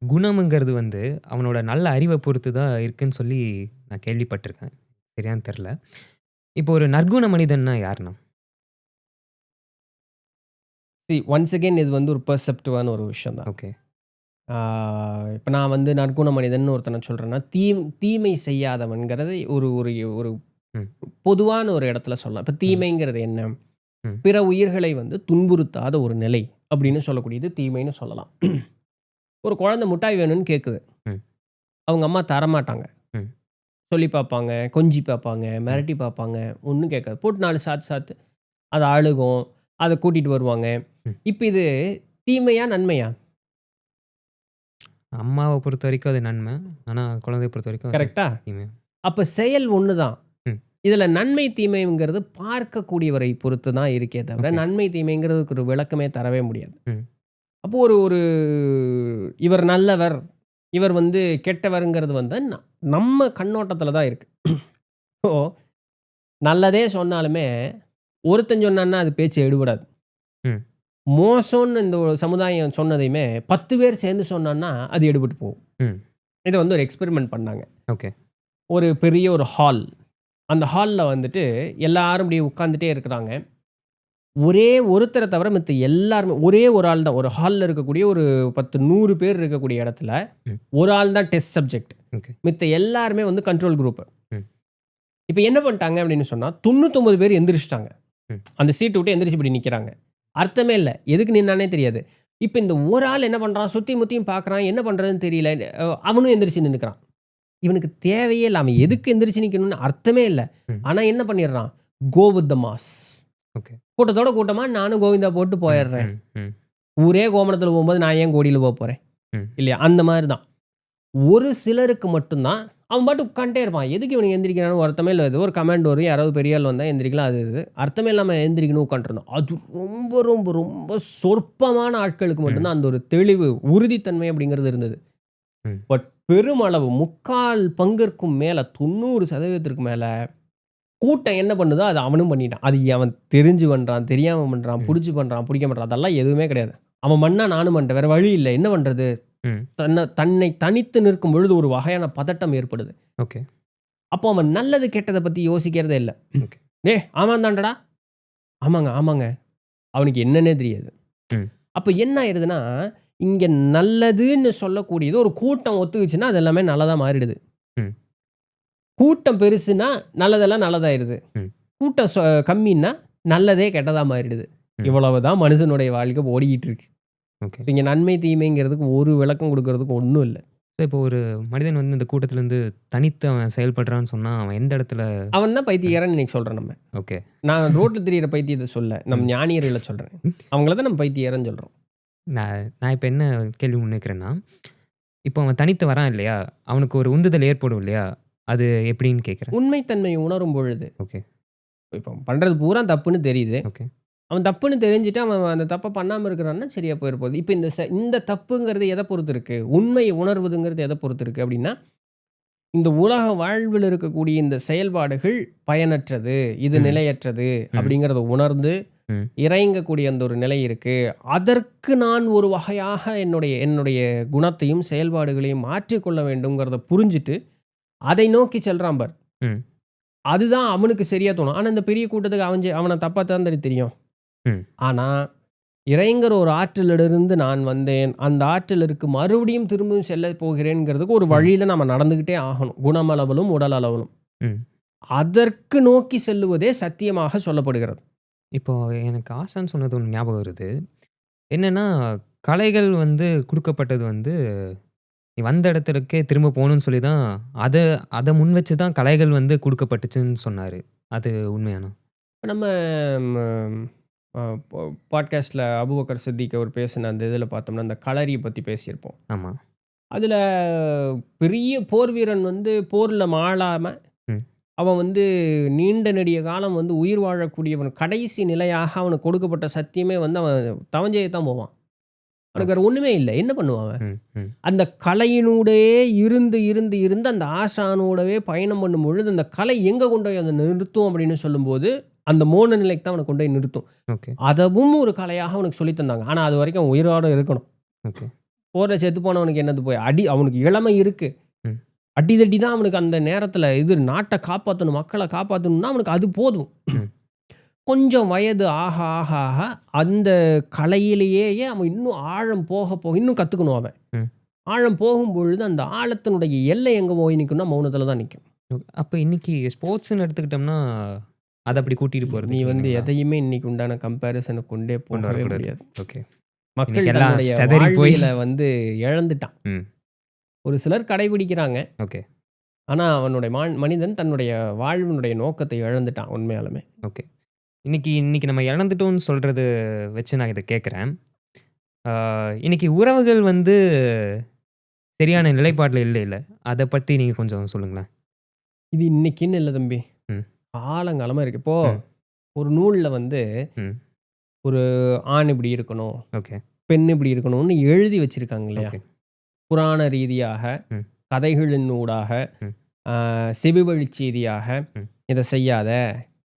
குணம்ங்கிறது வந்து அவனோட நல்ல அறிவ பொறுத்து தான் இருக்குன்னு சொல்லி நான் கேள்விப்பட்டிருக்கேன். சரியான்னு தெரியல. இப்போ ஒரு நற்குண மனிதன்னா யாருண்ணா? ஒன்ஸ் அகைன் இது வந்து ஒரு பெர்செப்டிவான ஒரு விஷயம் தான். ஓகே. இப்போ நான் வந்து நற்குண மனிதன் ஒருத்தனை சொல்கிறேன்னா, தீமை செய்யாதவன்கிறது ஒரு ஒரு ஒரு ம். பொதுவான ஒரு இடத்துல சொல்லலாம். இப்போ ம். தீமைங்கிறது என்ன? ம். பிற உயிர்களை வந்து துன்புறுத்தாத ஒரு நிலை அப்படின்னு சொல்லக்கூடியது தீமைன்னு சொல்லலாம். ஒரு குழந்தை முட்டாய் வேணும்னு கேட்குது. ம். அவங்க அம்மா தரமாட்டாங்க. ம். சொல்லி பார்ப்பாங்க, கொஞ்சி பார்ப்பாங்க, ம். மிரட்டி பார்ப்பாங்க. ஒண்ணும் கேட்காது. போட்டு 4 சாத்து சாத்து அது அழுகும். அத கூட்டிட்டு வருவாங்க. ம். இப்ப இது தீமையா? நன்மையா? அம்மாவ பொறுத்தவரைக்கும் அது நன்மை. ஆனா குழந்தைய பொறுத்தவரைக்கும் அது கரெக்ட்டா? தீமை. அப்ப செயல் ஒண்ணு தான். ம். இதுல நன்மை, தீமைங்கிறது பார்க்கக்கூடியவரை பொறுத்து தான் இருக்கே தவிர, ஓகே. நன்மை, தீமைங்கிறதுக்கு ஒரு விளக்கமே தரவே முடியாது. ம். அப்போ ஒரு ஒரு இவர் நல்லவர், இவர் வந்து கெட்டவர்ங்கிறது வந்து நம்ம கண்ணோட்டத்துல தான் இருக்கு. இப்போ நல்லதே சொன்னாலுமே, ஒருத்தன் சொன்னான்னா அது பேச்சு எடுபடாது. ம். மோசம்னு இந்த ஒரு சமுதாயம் சொன்னதையுமே 10 பேர் சேர்ந்து சொன்னான்னா, அது எடுபட்டு போகும். ம். இத வந்து ஒரு எக்ஸ்பெரிமெண்ட் பண்ணாங்க. ஓகே. ஒரு பெரிய ஒரு ஹால். அந்த ஹால்ல வந்துட்டு எல்லாரும் இப்படி உட்கார்ந்துட்டே இருக்கிறாங்க. ஒரே ஒருத்தர தவிர மித்த எல்லாருமே ஒரே ஒரு ஆள் தான். ஒரு ஹால்ல இருக்கக்கூடிய ஒரு 10, 100 பேர் இருக்கக்கூடிய இடத்துல, ம். ஒரு ஆள் தான் டெஸ்ட் சப்ஜெக்ட். ஓகே. மித்த எல்லாருமே வந்து கண்ட்ரோல் குரூப். ம். இப்ப என்ன பண்ணிட்டாங்க அப்படின்னு சொன்னா, 99 பேர் எந்திரிச்சுட்டாங்க. ம். அந்த சீட்ட விட்டு எந்திரிச்சு இப்படி நிக்கிறாங்க. அர்த்தமே இல்ல. எதுக்கு நின்னானே தெரியாது. இப்ப இந்த ஒரு ஆள் என்ன பண்றான், சுத்தி முத்தியும் பார்க்குறான். என்ன பண்றதுன்னு தெரியல. அவனும் எந்திரிச்சு நின்னுக்கிறான். இவனுக்கு தேவையே இல்ல. அவன் எதுக்கு எந்திரிச்சு நிக்கணும்னு அர்த்தமே இல்ல. ம். ஆனா என்ன பண்ணிடுறான், go with the mass. Okay. கூட்டத்தோட கூட்டமா நானும் கோவிந்தா போட்டு ம். போயிடுறேன். ம். ம். ஊரே கோமணத்துல போகும்போது நான் ஏன் கோடியில போறேன்? ம். இல்லையா? அந்த மாரி தான். ஒரு சிலருக்கு மட்டும் தான் அவன் பாட்டுக்கு உட்காந்துட்டே இருப்பான். எதுக்கு இவனுங்க எந்திரிக்கிறான்னு அர்த்தமே இல்ல. ஏதோ ஒரு கமெண்ட் வரும். யாராவது பெரிய ஆள் வந்தா எந்திரிக்கலாம். அது இது. அர்த்தமே இல்லாம எந்திரிக்கணும் உட்காந்துருந்தோம். அது ரொம்ப ரொம்ப ரொம்ப சொற்பமான ஆட்களுக்கு மட்டும் ம். தான் அந்த ஒரு தெளிவு, உறுதித்தன்மை அப்படிங்கிறது இருந்தது. ம். பட் பெருமளவு 3/4 பங்கிற்கும் மேல 90% மேல கூட்டம் என்ன பண்ணுதோ அது அவனும் பண்ணிட்டான். அது அவன் தெரிஞ்சு பண்றான், தெரியாம பண்றான், ம். புடிச்சு பண்றான், புடிக்க மாட்றான். அதெல்லாம் எதுவுமே கிடையாது. அவன் பண்ணா நானும் பண்ணிட்டேன். வேற வழி இல்ல. என்ன பண்றது? ம். தன்னை தனித்து நிற்கும் பொழுது ஒரு வகையான பதட்டம் ஏற்படுது. ஓகே. அப்போ அவன் நல்லது கெட்டத பத்தி யோசிக்கிறதே இல்ல. ஓகே. "டேய் ஆமாம் தான்டா." "ஆமாங்க, ஆமாங்க." அவனுக்கு என்னன்னே தெரியாது. ம். அப்ப என்ன ஆயிருதுன்னா, இங்க நல்லதுன்னு சொல்லக்கூடியது ஒரு கூட்டம் ஒத்துக்குச்சுன்னா, அது எல்லாமே நல்லதா மாறிடுது. ம். கூட்டம் பெருசுன்னா, நல்லதெல்லாம் நல்லதாயிருது. ம். கூட்டம் கம்மின்னா, நல்லதே கெட்டதா மாறிடுது. ம். இவ்வளவுதான் மனுஷனுடைய வாழ்க்கை ஓடிக்கிட்டு இருக்கு. ஓகே. இங்க நன்மை, தீமைங்கிறதுக்கு ஒரு விளக்கம் குடுக்கறதுக்கு ஒண்ணும் இல்ல. இப்போ ஒரு மனிதன் வந்து இந்த கூட்டத்திலேருந்து தனித்து அவன் செயல்படுறான்னு சொன்னா, அவன் எந்த இடத்துல அவன் தான் பைத்தியக்காரன்னு இன்னைக்கு சொல்றோம் நம்ம. ஓகே. நான் ரோட்ல திரியிற பைத்தியத்த சொல்லல. நம்ம ம். ஞானியர்கள சொல்றேன். ம். அவங்கள தான் நம்ம பைத்தியக்காரன்னு சொல்றோம். நான் இப்ப என்ன கேள்வி முன்வைக்கிறேன்னா, இப்போ அவன் தனித்து வரான் இல்லையா? அவனுக்கு ஒரு உந்துதல் ஏற்படும் இல்லையா? அது எப்படின்னு கேட்கிறேன். உண்மைத்தன்மையை உணரும் பொழுது, ஓகே. இப்ப பண்றது பூரா தப்புன்னு தெரியுது. ஓகே. அவன் தப்புன்னு தெரிஞ்சுட்டு அவன் அந்த தப்ப பண்ணாம இருக்கிறான்னா சரியா போயிற போகுது. இப்ப இந்த தப்புங்கிறது எத பொறுத்து இருக்கு? உண்மையை உணர்வதுங்கிறது எத பொறுத்து இருக்கு அப்படின்னா, இந்த உலக வாழ்வில் இருக்கக்கூடிய இந்த செயல்பாடுகள் பயனற்றது, இது ம். நிலையற்றது ம். அப்படிங்கிறத உணர்ந்து ம். இறைங்கக்கூடிய அந்த ஒரு நிலை இருக்கு. அதற்கு நான் ஒரு வகையாக என்னுடைய குணத்தையும், செயல்பாடுகளையும் மாற்றிக்கொள்ள வேண்டும்ங்கிறத புரிஞ்சுட்டு, அதை நோக்கி செல்றான் பார். ம். அதுதான் அவனுக்கு சரியா தோணும். ஆனா இந்த பெரிய கூட்டத்துக்கு அவன தப்பா தான் தெரியும். ம். ஆனா, இறைங்கிற ஒரு ஆற்றலிலிருந்து நான் வந்தேன். அந்த ஆற்றலிற்கு மறுபடியும் திரும்பவும் செல்லப் போகிறேன்ங்கிறதுக்கு ஒரு ம். வழியில நம்ம நடந்துகிட்டே ஆகணும். குணமளவிலும், உடல் அளவிலும். ம். அதற்கு நோக்கி செல்லுவதே சத்தியமாக சொல்லப்படுகிறது. இப்போ எனக்கு ஆசான் சொன்னது ஒண்ணு ஞாபகம் வருது. என்னன்னா, கலைகள் வந்து குடுக்கப்பட்டது வந்து, நீ வந்த இடத்திற்கே திரும்ப போணும்னு சொல்லி தான், அத அத முன் வச்சு தான் கலைகள் வந்து குடுக்கப்பட்டுச்சுன்னு சொன்னாரு. அது உண்மையானா? இப்ப நம்ம ம் அ பாட்காஸ்ட்ல அபூபக்கர் சித்திக் அவர் பேசின அந்த இதில பார்த்தோம்னா, அந்த களரிய பத்தி பேசியிருப்போம். ஆமா. அதில பெரிய போர் வீரன் வந்து போர்ல மாளாம, ம். அவன் வந்து நீண்ட நெடிய காலம் வந்து உயிர் வாழக்கூடியவன். கடைசி நிலையாக அவனுக்கு கொடுக்கப்பட்ட சத்தியமே வந்து அவன் தவஞ்செய்ய தான் போவான். அவனுக்கு வேற ஓகே. ஒண்ணுமே இல்ல. என்ன பண்ணுவான் அவன்? ம். ம். அந்த கலையினூடயே இருந்து அந்த ஆசானோடவே பயணம் பண்ணும்பொழுது, அந்த கலை எங்க கொண்டு போய் அத நிறுத்தும் அப்படின்னு சொல்லும்போது, அந்த மோன நிலைக்கு தான் அவன கொண்டு போய் நிறுத்தும். ஓகே. அதவும் ஒரு கலையாக அவனுக்கு சொல்லி தந்தாங்க. ஆனா அதுவரைக்கும் அவன் உயிரோட இருக்கணும். ஓகே. போர்ல செத்து போனவனுக்கு என்னது போய் அவனுக்கு இளமை இருக்கு. ம். அடி தட்டி தான் அவனுக்கு அந்த நேரத்துல நாட்ட காப்பாத்தணும், மக்கள காப்பாத்தணும்னா அவனுக்கு அது போதும். ம். கொஞ்சம் வயது ஆக அந்த கலையிலேயே அவன் இன்னும் ஆழம் போக இன்னும் கத்துக்கணும் அவன். ம். ஆழம் போகும்பொழுது அந்த ஆழத்தினுடைய எல்லை எங்க போய் நிக்கும்னா, மௌனத்தில தான் நிக்கும். அப்ப இன்னைக்கு ஸ்போர்ட்ஸ்ன்னு எடுத்துக்கிட்டோம்னா, அத அப்படி கூட்டிட்டு போறதுக்கு நீ வந்து இல்லைங்களா? எதையுமே இன்னைக்கு உண்டான கம்பேரிசனுக்கு கொண்டே கொண்டு போகவே வரக்கூடாது. முடியாது. ஓகே. மக்கள் இன்னைக்கு எல்லாம் தன்னுடைய சிதறி போய் வாழ்வியல வந்து இழந்துட்டான். ம். ஒரு சிலர் கடைபிடிக்கிறாங்க. ஓகே, ஆனா, அவனுடைய மனிதன் தன்னுடைய வாழ்வினுடைய நோக்கத்தை இழந்துட்டான் உண்மையாலுமே. ஓகே. இன்னைக்கு இன்னைக்கு நம்ம இழந்துட்டோம்னு சொல்றது வச்சு நான் இத கேட்கிறேன். ஆ இன்னைக்கு உறவுகள் வந்து சரியான நிலைப்பாட்டுல இல்லைல்ல. அத பத்தி நீங்க கொஞ்சம் சொல்லுங்களேன். இது இன்னைக்குன்னு இல்ல தம்பி. ம். காலங்காலமா இருக்கு. இப்போ ம். ஒரு நூல்ல வந்து ம். ஒரு ஆண் இப்படி இருக்கணும், ஓகே, பெண் இப்படி இருக்கணும்னு எழுதி வச்சிருக்காங்க இல்லையா? ஓகே. புராண ரீதியாக, ம். கதைகளின் ஊடாக, ம். செவிவழிச் செய்தியாக, ம். இத செய்யாத,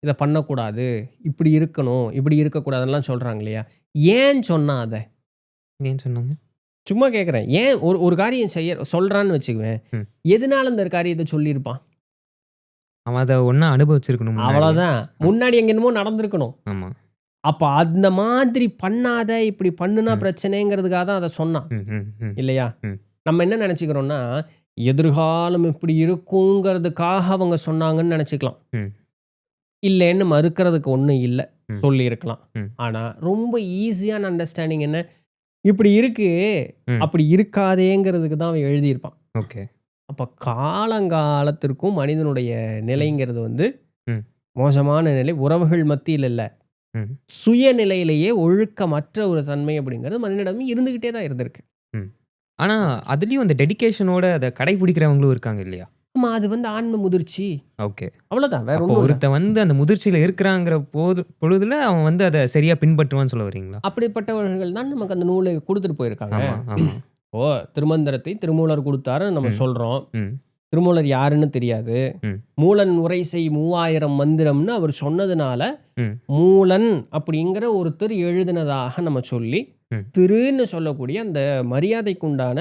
இத பண்ணக்கூடாது, இப்படி இருக்கணும், இப்படி இருக்கக்கூடாதுன்னுலாம் சொல்றாங்க இல்லையா? ஏன் சொன்னான் அத? ஏன் சொன்னாங்க? சும்மா கேட்குறேன். ஏன் ஒரு ஒரு காரியம் சொல்றான்னு வச்சுக்குவேன். ம். எதனால இந்த காரியத்த சொல்லியிருப்பான்? அவன் அத ஒண்ணா அனுபவிச்சிருக்கணும் முன்னாடியே. அவ்வளோதான். முன்னாடி எங்க என்னமோ நடந்திருக்கணும். ஆமா. அப்ப அந்த மாதிரி பண்ணாத, இப்படி பண்ணுனா ம். பிரச்சனைங்கிறதுக்காக தான் அத சொன்னான். ம். ம். ம். இல்லையா? ம். நம்ம என்ன நெனச்சுக்கிறோம்னா, எதிர்காலம் இப்படி இருக்குங்கிறதுக்காக அவங்க சொன்னாங்கன்னு நெனச்சுக்கலாம். ம். இல்லேன்னு மறுக்கிறதுக்கு ஒண்ணும் இல்ல. ம். சொல்லியிருக்கலாம். ம். ஆனா, ரொம்ப ஈஸியான அண்டர்ஸ்டாண்டிங் என்ன? இப்படி இருக்கு, ம். அப்படி இருக்காதேங்கிறதுக்கு தான் அவன் எழுதியிருப்பான். ஓகே. அப்ப காலங்காலத்திற்கும் மனிதனுடைய ம். நிலைங்கிறது வந்து ம். மோசமான நிலை. உறவுகள் மத்தியில இல்ல. ம். சுயநிலையிலேயே ஒழுக்கமற்ற ஒரு தன்மை அப்படிங்கிறது மனிதனிடம் இருந்துகிட்டே தான் இருந்திருக்கு. ம். ஆனா, அதுலயும் அந்த டெடிகேஷனோட அத கடைபிடிக்கிறவங்களும் இருக்காங்க இல்லையா? ஆமா, அது வந்து ஆன்ம முதிர்ச்சி. ஓகே. அவ்வளோதான். வேற அப்போ ஒண்ணும் இல்ல. ஒருத்தன் வந்து அந்த முதிர்ச்சியில இருக்கிறாங்கிற பொழுதுல அவன் வந்து அத சரியா பின்பற்றுவான்னு சொல்ல வரீங்களா? அப்படிப்பட்டவர்கள் தான் நமக்கு அந்த நூலை குடுத்துட்டு போயிருக்காங்க. ஆமா, ஆமா. இப்போ திருமந்திரத்தை திருமூலர் குடுத்தாருன்னு நம்ம ம். சொல்றோம். ம். திருமூலர் யாருன்னு தெரியாது. ம். மூலன் உரை செய் 3000 மந்திரம்னு அவர் சொன்னதுனால, ம். மூலன் அப்படிங்கிற ஒருத்தர் எழுதினதாக நம்ம சொல்லி, ம். திருன்னு சொல்லக்கூடிய அந்த மரியாதைக்குண்டான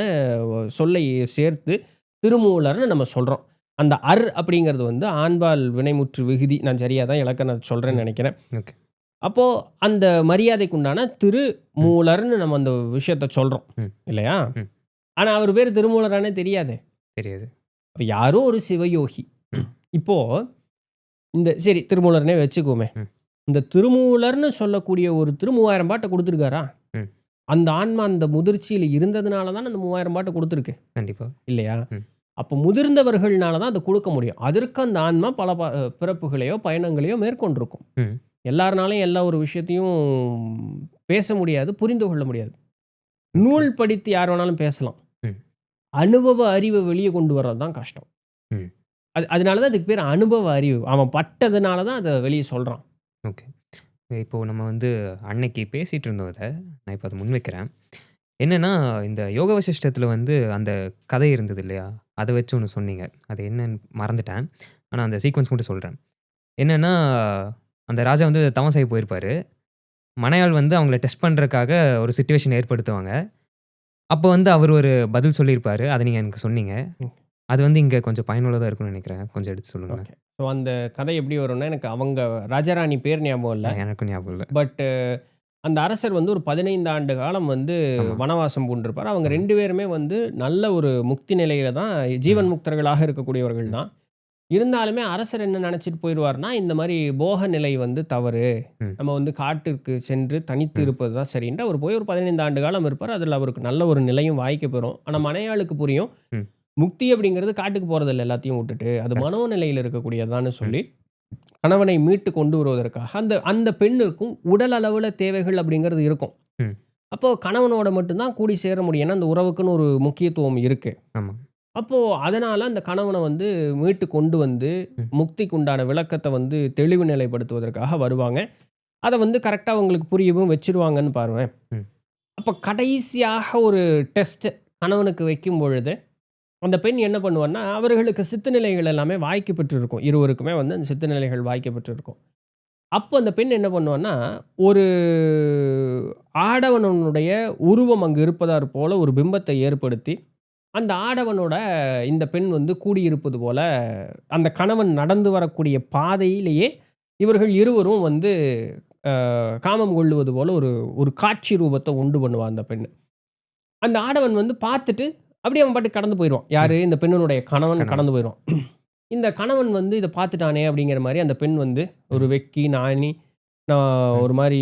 சொல்லை சேர்த்து திருமூலர்ன்னு நம்ம சொல்றோம். அந்த அப்படிங்கிறது வந்து ஆண்பால் வினைமுற்று விகுதி. நான் சரியா தான் இலக்கணம் சொல்றேன்னு ம். நெனைக்கிறேன். ஓகே. அப்போ அந்த மரியாதைக்குண்டான ம். திருமூலர்ன்னு நம்ம அந்த விஷயத்த சொல்றோம். ம். இல்லையா? ம். ஆனா அவர் பேரு திருமூலரான்னே தெரியாதே. தெரியாது. அப்ப யாரோ ஒரு சிவயோகி. ம். இப்போ இந்த சரி திருமூலர்னே வச்சுக்குவோமே. ம். இந்த திருமூலர்ன்னு சொல்லக்கூடிய ஒருத்தர் 3000 பாட்ட குடுத்துருக்காரா? ம். அந்த ஆன்மா அந்த முதிர்ச்சியில இருந்ததுனால தான் அந்த 3000 பாட்ட குடுத்துருக்கு. கண்டிப்பா. இல்லையா? ம். அப்ப முதிர்ந்தவர்கள்னால தான் அத குடுக்க முடியும். அதற்கு அந்த ஆன்மா பல பிறப்புகளையோ, பயணங்களையோ மேற்கொண்டிருக்கும். ம். எல்லார்னாலயும் எல்லா ஒரு விஷயத்தையும் பேச முடியாது, புரிந்து கொள்ள முடியாது. ஓகே. நூல் படித்து யார் வேணாலும் பேசலாம். ம். அனுபவ அறிவ வெளிய கொண்டு வர்றது தான் கஷ்டம். ம். அதனால தான் அதுக்கு பேரு அனுபவ அறிவு. அவன் பட்டதுனால தான் அத வெளிய சொல்றான். ஓகே. இப்போ நம்ம வந்து அன்னைக்கு பேசிட்டு இருந்தோம் இத. நான் இப்ப அத முன்வைக்கிறேன். என்னன்னா, இந்த யோக வசிஷ்டத்தில வந்து அந்த கதை இருந்தது இல்லையா? அத வச்சு ஒண்ணு சொன்னீங்க. அது என்னன்னு மறந்துட்டேன். ஆனா அந்த சீக்வென்ஸ் மட்டும் சொல்றேன். என்னன்னா, அந்த ராஜா வந்து தவம் செய்ய போயிருப்பாரு. மனையாள் வந்து அவங்கள டெஸ்ட் பண்றதுக்காக ஒரு சிட்யூவேஷன் ஏற்படுத்துவாங்க. அப்போ வந்து அவரு ஒரு பதில் சொல்லியிருப்பாரு. அத நீங்க எனக்கு சொன்னீங்க. ம். அது வந்து இங்க கொஞ்சம் பயனுள்ளதா இருக்கும்னு நெனைக்கிறேன். கொஞ்சம் எடுத்து சொல்லுங்களேன். ஓகே. ஸோ அந்த கதை எப்படி வரும்னா, எனக்கு அவங்க ராஜாராணி பேர் ஞாபகம் இல்ல. எனக்கும் ஞாபகம் இல்ல. பட் அந்த அரசர் வந்து ஒரு 15 ஆண்டு காலம் வந்து ஆமா. வனவாசம் பூண்டிருப்பார். அவங்க ஆமா. 2 பேருமே வந்து நல்ல ஒரு முக்தி நிலையில தான் ஜீவன் ம். முக்தர்களாக இருக்கக்கூடியவர்கள் ம். தான். இருந்தாலுமே அரசர் என்ன நெனச்சிட்டு போயிருவார்னா, இந்த மாரி போக நிலை வந்து தவறு. ம். நம்ம வந்து காட்டிற்கு சென்று தனித்து ம். இருப்பது தான் சரின்ட்டு அவர் போய் ஒரு 15 ஆண்டு காலம் இருப்பார். அதில அவருக்கு நல்ல ஒரு நிலையும் வாய்க்கப்பெறும். ஆனா மனையாளுக்கு புரியும். ம். முக்தி அப்படிங்கிறது காட்டுக்கு போறதில்ல எல்லாத்தையும் வுட்டுட்டு. அது கரெக்ட். மனோநிலையில இருக்கக்கூடியதான்னு ம். சொல்லி, கணவனை மீட்டு கொண்டு வருவதற்காக அந்த அந்த பெண்ணிற்கும் உடல் அளவுல தேவைகள் அப்படிங்கிறது இருக்கும். ம். அப்போ கணவனோட மட்டும் தான் கூடி சேர முடியும். ஏன்னா, அந்த உறவுக்குன்னு ஒரு முக்கியத்துவம் இருக்கு. ஆமா. அப்போ அதனால அந்த கணவன வந்து மீட்டு கொண்டு வந்து ம். முக்திக்கு உண்டான விளக்கத்த வந்து தெளிவு நிலைப்படுத்துவதற்காக வருவாங்க. அத வந்து கரெக்ட்டா அவங்களுக்கு புரியவும் வச்சுருவாங்கன்னு பாருங்களேன். ம். அப்ப கடைசியாக ஒரு டெஸ்ட் கணவனுக்கு வைக்கும் பொழுது, அந்த பெண் என்ன பண்ணுவான்னா, அவர்களுக்கு சித்து நிலைகள் எல்லாமே வாய்க்க பெற்றிருக்கும். இருவருக்குமே வந்து அந்த சித்து நிலைகள் வாய்க்க பெற்றிருக்கும். அப்போ அந்த பெண் என்ன பண்ணுவான்னா, ஒரு ஆடவனுடைய உருவம் அங்கு இருப்பதாற் போல ஒரு பிம்பத்தை ஏற்படுத்தி, அந்த ஆடவனோட இந்த பெண் வந்து கூடியிருப்பது போல, அந்த கணவன் நடந்து வரக்கூடிய பாதையிலேயே இவர்கள் இருவரும் வந்து காமம் கொள்ளுவது போல ஒரு ஒரு காட்சி ரூபத்த உண்டு பண்ணுவா அந்த பெண்ணு. அந்த ஆடவன் வந்து பார்த்துட்டு, அப்படியே அவன் பாட்டுக்கு கடந்து போயிருவான். யாரு? இந்த பெண்ணினுடைய கணவன் கணவன். கடந்து போயிருவான். இந்த கணவன் வந்து இத பார்த்துட்டானே அப்படிங்கிற மாரி அந்த பெண் வந்து ஒரு வெட்கி, நாணி, நான் ம். ஒரு மாரி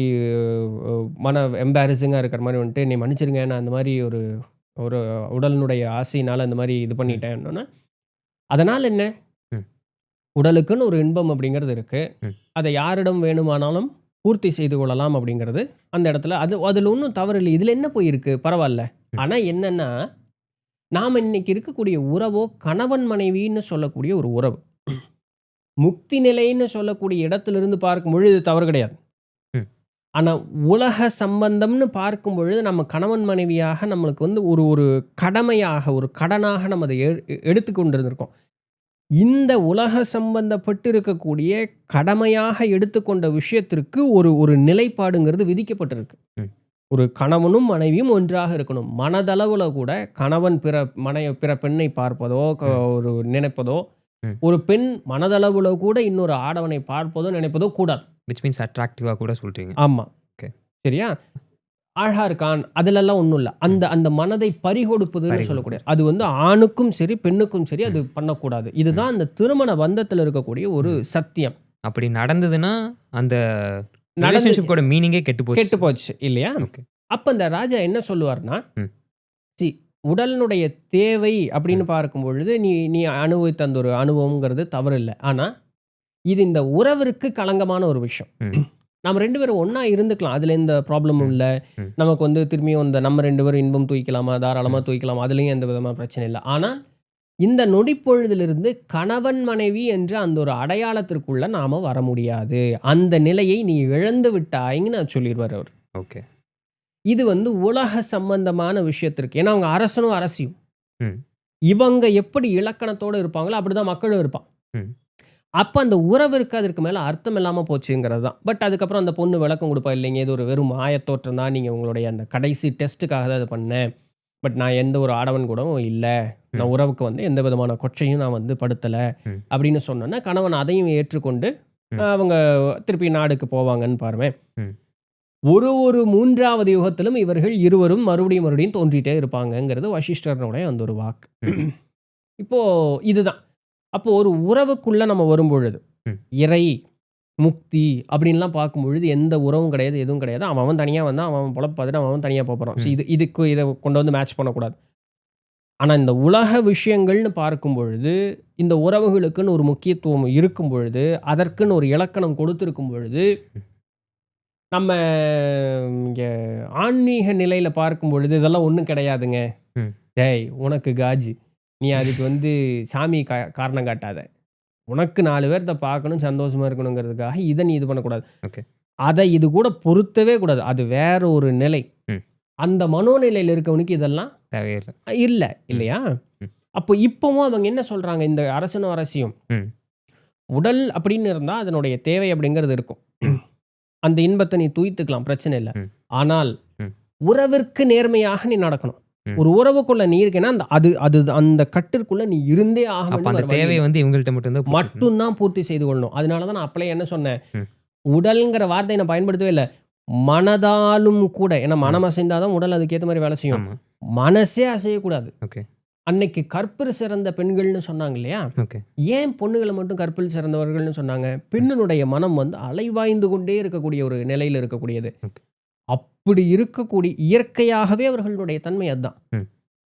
மன எம்பாரஸிங்கா இருக்கிற மாரி வந்துட்டு, "என்னைய மன்னிச்சிடுங்க. நான் அந்த மாரி ஒரு ஒரு உடலினுடைய ஆசையினால அந்த மாரி இது ம். பண்ணிட்டேன்னோன." அதனால என்ன? ம். உடலுக்குன்னு ஒரு இன்பம் அப்படிங்கிறது இருக்கு. ம். அதை யாரிடம் வேணுமானாலும் பூர்த்தி செய்து கொள்ளலாம் அப்படிங்கிறது அந்த இடத்துல அதில ஒண்ணும் தவறு இல்ல. இதில என்ன போய் இருக்கு? பரவால்ல. ம். ஆனா என்னன்னா, நாம இன்னைக்கு இருக்கக்கூடிய உறவோ, கணவன் மனைவின்னு சொல்லக்கூடிய ஒரு உறவு. முக்தி நிலைன்னு சொல்லக்கூடிய இடத்திலிருந்து பார்க்கும்பொழுது இது தவறு கிடையாது. ம். ஆனா உலக சம்பந்தம்னு பார்க்கும்பொழுது நம்ம கணவன் மனைவியாக நம்மளுக்கு வந்து ஒரு ஒரு கடமையாக, ஒரு கடனாக நம்ம அத எடுத்துக் கொண்டிருந்திருக்கோம். இந்த உலக சம்பந்தப்பட்டு இருக்கக்கூடிய கடமையாக எடுத்துக்கொண்ட விஷயத்திற்கு ஒரு ஒரு நிலைப்பாடுங்கிறது விதிக்கப்பட்டிருக்கு. ம். ஒரு கணவனும் மனைவியும் ஒன்றாக இருக்கணும். மனதளவுல கூட கணவன் பிற பெண்ணை பார்ப்பதோ, ம். ஒரு நினைப்பதோ, ம். ஒரு பெண் மனதளவுல கூட இன்னொரு ஆடவனை பார்ப்பதோ, நினைப்பதோ கூடாது. விச் மீன்ஸ் அட்ராக்டிவா கூட சொல்றீங்க. ஆமா. ஓகே. சரியா? அழகா இருக்கான். அதிலெல்லாம் ஒண்ணும் இல்ல. ம். அந்த அந்த மனதை பறிகொடுப்பதுன்னு சொல்லக்கூடிய பறிகொடுப்பது. அது வந்து ஆணுக்கும் சரி, பெண்ணுக்கும் சரி அது ம். பண்ணக்கூடாது. ம். இதுதான் அந்த திருமண பந்தத்தில இருக்கக்கூடிய ஒரு ம். சத்தியம். அப்படி நடந்ததுன்னா, அந்த நடந்து ரிலேஷன்ஷிப்போட மீனிங்கே கெட்டு கெட்டு போச்சு. போச்சு இல்லையா? ஓகே. அப்ப அந்த ராஜா என்ன சொல்லுவார்ன்னா, ம். சி உடலினுடைய தேவை அப்படின்னு ம். பார்க்கும்பொழுது, நீ நீ அனுபவித்த அந்த ஒரு அனுபவம்ங்கிறது தவறில்ல. ஆனா, இது இந்த உறவிற்கு களங்கமான ஒரு விஷயம். ம். நம்ம 2 பேரும் ஒண்ணா இருந்துக்கலாம். அதுல எந்த ப்ராப்ளமும் ம். இல்ல. ம். நமக்கு வந்து திரும்பியும் இந்த நம்ம 2 பேரும் இன்பம் தூய்க்கலாமா, தாராளமா ம். தூய்க்கலாம். அதுலயும் எந்த விதமான பிரச்சனை இல்ல. ஆனா, இந்த நொடிப்பொழுதிலிருந்து கணவன், மனைவி என்ற அந்த ஒரு அடையாளத்திற்குள்ள நாம வர முடியாது. அந்த நிலையை நீ இழந்து விட்டாய்ன்னு சொல்லிருவாரு அவரு. ஓகே. இது வந்து உலக சம்பந்தமான விஷயத்திற்கு. ஏன்னா, அவங்க அரசனும், அரசியும். ம். இவங்க எப்படி இலக்கணத்தோட இருப்பாங்களோ, அப்படிதான் மக்களும் இருப்பான். ம். அப்ப அந்த உறவிற்கு அதற்கு மேல அர்த்தம் இல்லாம போச்சுங்கிறது தான். பட் அதுக்கப்புறம் அந்த பொண்ணு விளக்கம் குடுப்பா, "இல்லைங்க இது ஒரு வெறும் மாயத்தோற்றம் தான். நீங்க உங்களுடைய அந்த கடைசி டெஸ்ட்டுக்காக தான் இத பண்ணேன். பட் நான் எந்த ஒரு ஆடவன் கூடவும் இல்ல. நான் ம். உறவுக்கு வந்து எந்த விதமான கொச்சையும் நான் வந்து படுத்தல." ம். அப்படின்னு சொன்னோனே, கணவன் அதையும் ஏற்றுக்கொண்டு, ம். அவங்க திருப்பி நாடுக்கு போவாங்கன்னு பாருவேன். ம். ஒரு 3வது யுகத்திலும் இவர்கள் இருவரும் மறுபடியும் தோன்றிட்டே இருப்பாங்கங்கிறது வசிஷ்டரனுடைய அந்த ஒரு வாக்கு. ம். இப்போ இதுதான். அப்போ ஒரு உறவுக்குள்ள நம்ம வரும்பொழுது, ம். இறை, முக்தி அப்படின்லாம் பார்க்கும்பொழுது எந்த உறவும் கிடையாது, எதுவும் கிடையாது. அவன் தனியா வந்தான், அவன் பொழப்பு பார்த்துட்டு அவன் தனியா போப்போறான். ம். இதுக்கு இத கொண்டு வந்து மேட்ச் பண்ணக்கூடாது. ஆனா இந்த உலக விஷயங்கள்னு பார்க்கும்பொழுது, இந்த உறவுகளுக்குன்னு ஒரு முக்கியத்துவம் இருக்கும் பொழுது, அதற்குன்னு ஒரு இலக்கணம் கொடுத்திருக்கும் பொழுது, ம். நம்ம இங்க ஆன்மீக நிலையில பார்க்கும் பொழுது, இதெல்லாம் ஒண்ணும் கிடையாதுங்க. ம். டேய்! உனக்கு காஜி. நீ அதுக்கு வந்து சாமி காரணம் காட்டாத. உனக்கு 4 பேர்த்த பார்க்கணும், சந்தோஷமா இருக்கணுங்கிறதுக்காக இத நீ இது பண்ணக்கூடாது. ஓகே. அத இது கூட பொருத்தவே கூடாது. அது வேற ஒரு நிலை. ம். அந்த மனோநிலையில இருக்கவனுக்கு இதெல்லாம் தேவையே இல்ல. இல்ல. ம். இல்லையா? ம். அப்போ இப்பவும் அவங்க என்ன சொல்றாங்க, இந்த அரசனும், அரசியும். ம். உடல் அப்படின்னு இருந்தா அதனுடைய தேவை அப்படிங்கிறது இருக்கும். ம். அந்த இன்பத்த நீ தூய்த்துக்கலாம். பிரச்சனை இல்ல. ம். ஆனால் ம். உறவிற்கு நேர்மையாக நீ நடக்கணும். ம். ஒரு உறவுக்குள்ள நீ இருக்கேன்னா, அது அந்த கட்டிற்குள்ள நீ இருந்தே ஆக அப்ப வேண்டும். அந்த வேற வழி தேவைய இல்ல. வந்து இவங்கள்ட்ட மட்டும் தான் பூர்த்தி பண்ணணும். மட்டும் தான் பூர்த்தி செய்து கொள்ளணும். அதனால தான் நான் அப்பலே என்ன சொன்னேன், ம். உடல்ங்கிற வார்த்தைய நான் பயன்படுத்தவே இல்ல. மனதாலும் கூட. ஏன்னா ம். மனம் அசைந்தா தான் உடல் அதுக்கேத்த மாரி வேலை செய்யும். ஆமா. மனசே அசையக்கூடாது. ஓகே. அன்னைக்கு கற்பில் சிறந்த பெண்கள்னு சொன்னாங்க இல்லையா? ஓகே. ஏன் பொண்ணுகள மட்டும் கற்பில் சிறந்தவர்கள்னு சொன்னாங்க? பெண்ணினுடைய மனம் வந்து அலைவாய்ந்து கொண்டே இருக்கக்கூடிய ஒரு நிலையில இருக்கக்கூடியது. ஓகே. அப்படி இருக்கக்கூடிய இயற்கையாகவே அவர்களுடைய தன்மை அதான். ம்.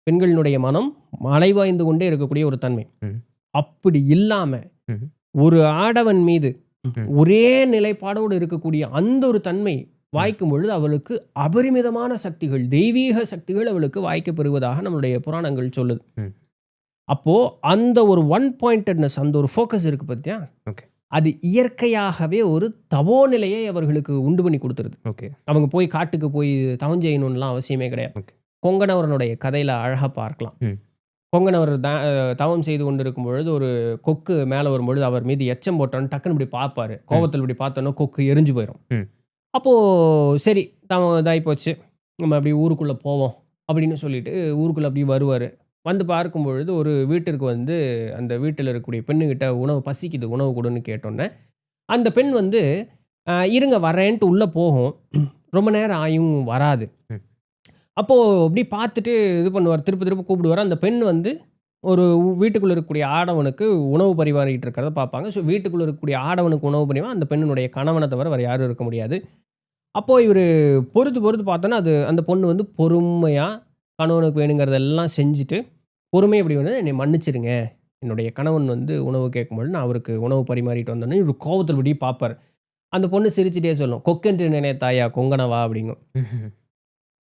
பெண்களினுடைய மனம் அலைவாய்ந்து கொண்டே இருக்கக்கூடிய ஒரு தன்மை. ம். அப்படி இல்லாம ம். ஒரு ஆடவன் மீது ம். ஒரே நிலைப்பாடோடு இருக்கக்கூடிய அந்த ஒரு தன்மை ம். வாய்க்கும் பொழுது அவளுக்கு அபரிமிதமான சக்திகள், தெய்வீக சக்திகள் அவளுக்கு வாய்க்கப் பெறுவதாக நம்முடைய புராணங்கள் சொல்லுது. ம். அப்போ அந்த ஒரு ஒன் பாயிண்டட்னஸ் அந்த ஒரு ஃபோக்கஸ் இருக்கு பாத்தியா? ஓகே. அது இயற்கையாகவே ஒரு தவோ நிலையை அவர்களுக்கு உண்டு பண்ணி குடுத்துருது. ஓகே. அவங்க போய் காட்டுக்கு போய் தவம் செய்யணும்லாம் அவசியமே கிடையாது. ஓகே. கொங்கணவரனுடைய கதையில அழகா பார்க்கலாம். ம். கொங்கணவர் தவம் செய்து கொண்டிருக்கும் பொழுது ஒரு கொக்கு மேல வரும்பொழுது அவர் மீது எச்சம் போட்டோன்னு டக்குன்னு இப்படி பார்ப்பாரு. ம். கோவத்துல இப்படி பார்த்தோன்னா கொக்கு எரிஞ்சு போயிரும். ம். அப்போ சரி இதாகி போச்சு. நம்ம அப்படியே ஊருக்குள்ள போவோம் அப்படின்னு சொல்லிட்டு ஊருக்குள்ள அப்படியே வருவாரு. வந்து பார்க்கும் பொழுது ஒரு வீட்டிற்கு வந்து அந்த வீட்டில இருக்கக்கூடிய பெண்ணுகிட்ட உணவு பசிக்குது, உணவு குடுன்னு கேட்டோன்னே, அந்த பெண் வந்து இருங்க வரேன்ட்டு உள்ள போகும். ரொம்ப நேரம் ஆயும் வராது. ம். அப்போ அப்படி பார்த்துட்டு இது பண்ணுவார். திருப்ப திருப்ப கூப்பிடுவாரு. அந்த பெண் வந்து ஒரு வீட்டுக்குள்ள இருக்கக்கூடிய ஆடவனுக்கு உணவு பரிமாறிட்டு இருக்கிறத பார்ப்பாங்க. ஸோ வீட்டுக்குள்ள இருக்கக்கூடிய ஆடவனுக்கு உணவு பரிமாற அந்த பெண்ணினுடைய கணவன தவிர வேற யாரும் இருக்க முடியாது. அப்போ இவரு பொறுத்து பொறுத்து பார்த்தோன்னா, அது அந்த பொண்ணு வந்து பொறுமையா கணவனுக்கு வேணுங்கிறதெல்லாம் செஞ்சுட்டு, பொறுமையா இப்படி வந்து என்னை மன்னிச்சிடுங்க. என்னுடைய கணவன் வந்து உணவு கேட்கும்பொழுது நான் அவருக்கு உணவு பரிமாறிட்டு வந்தோனே, இவரு கோவத்துல இப்படி பார்ப்பாரு. அந்த பொண்ணு சிரிச்சுட்டே சொல்லும். "கொக்கென்று நினைத்தாயா கொங்கணவா" அப்படிங்கும். ம்ஹ்ம்.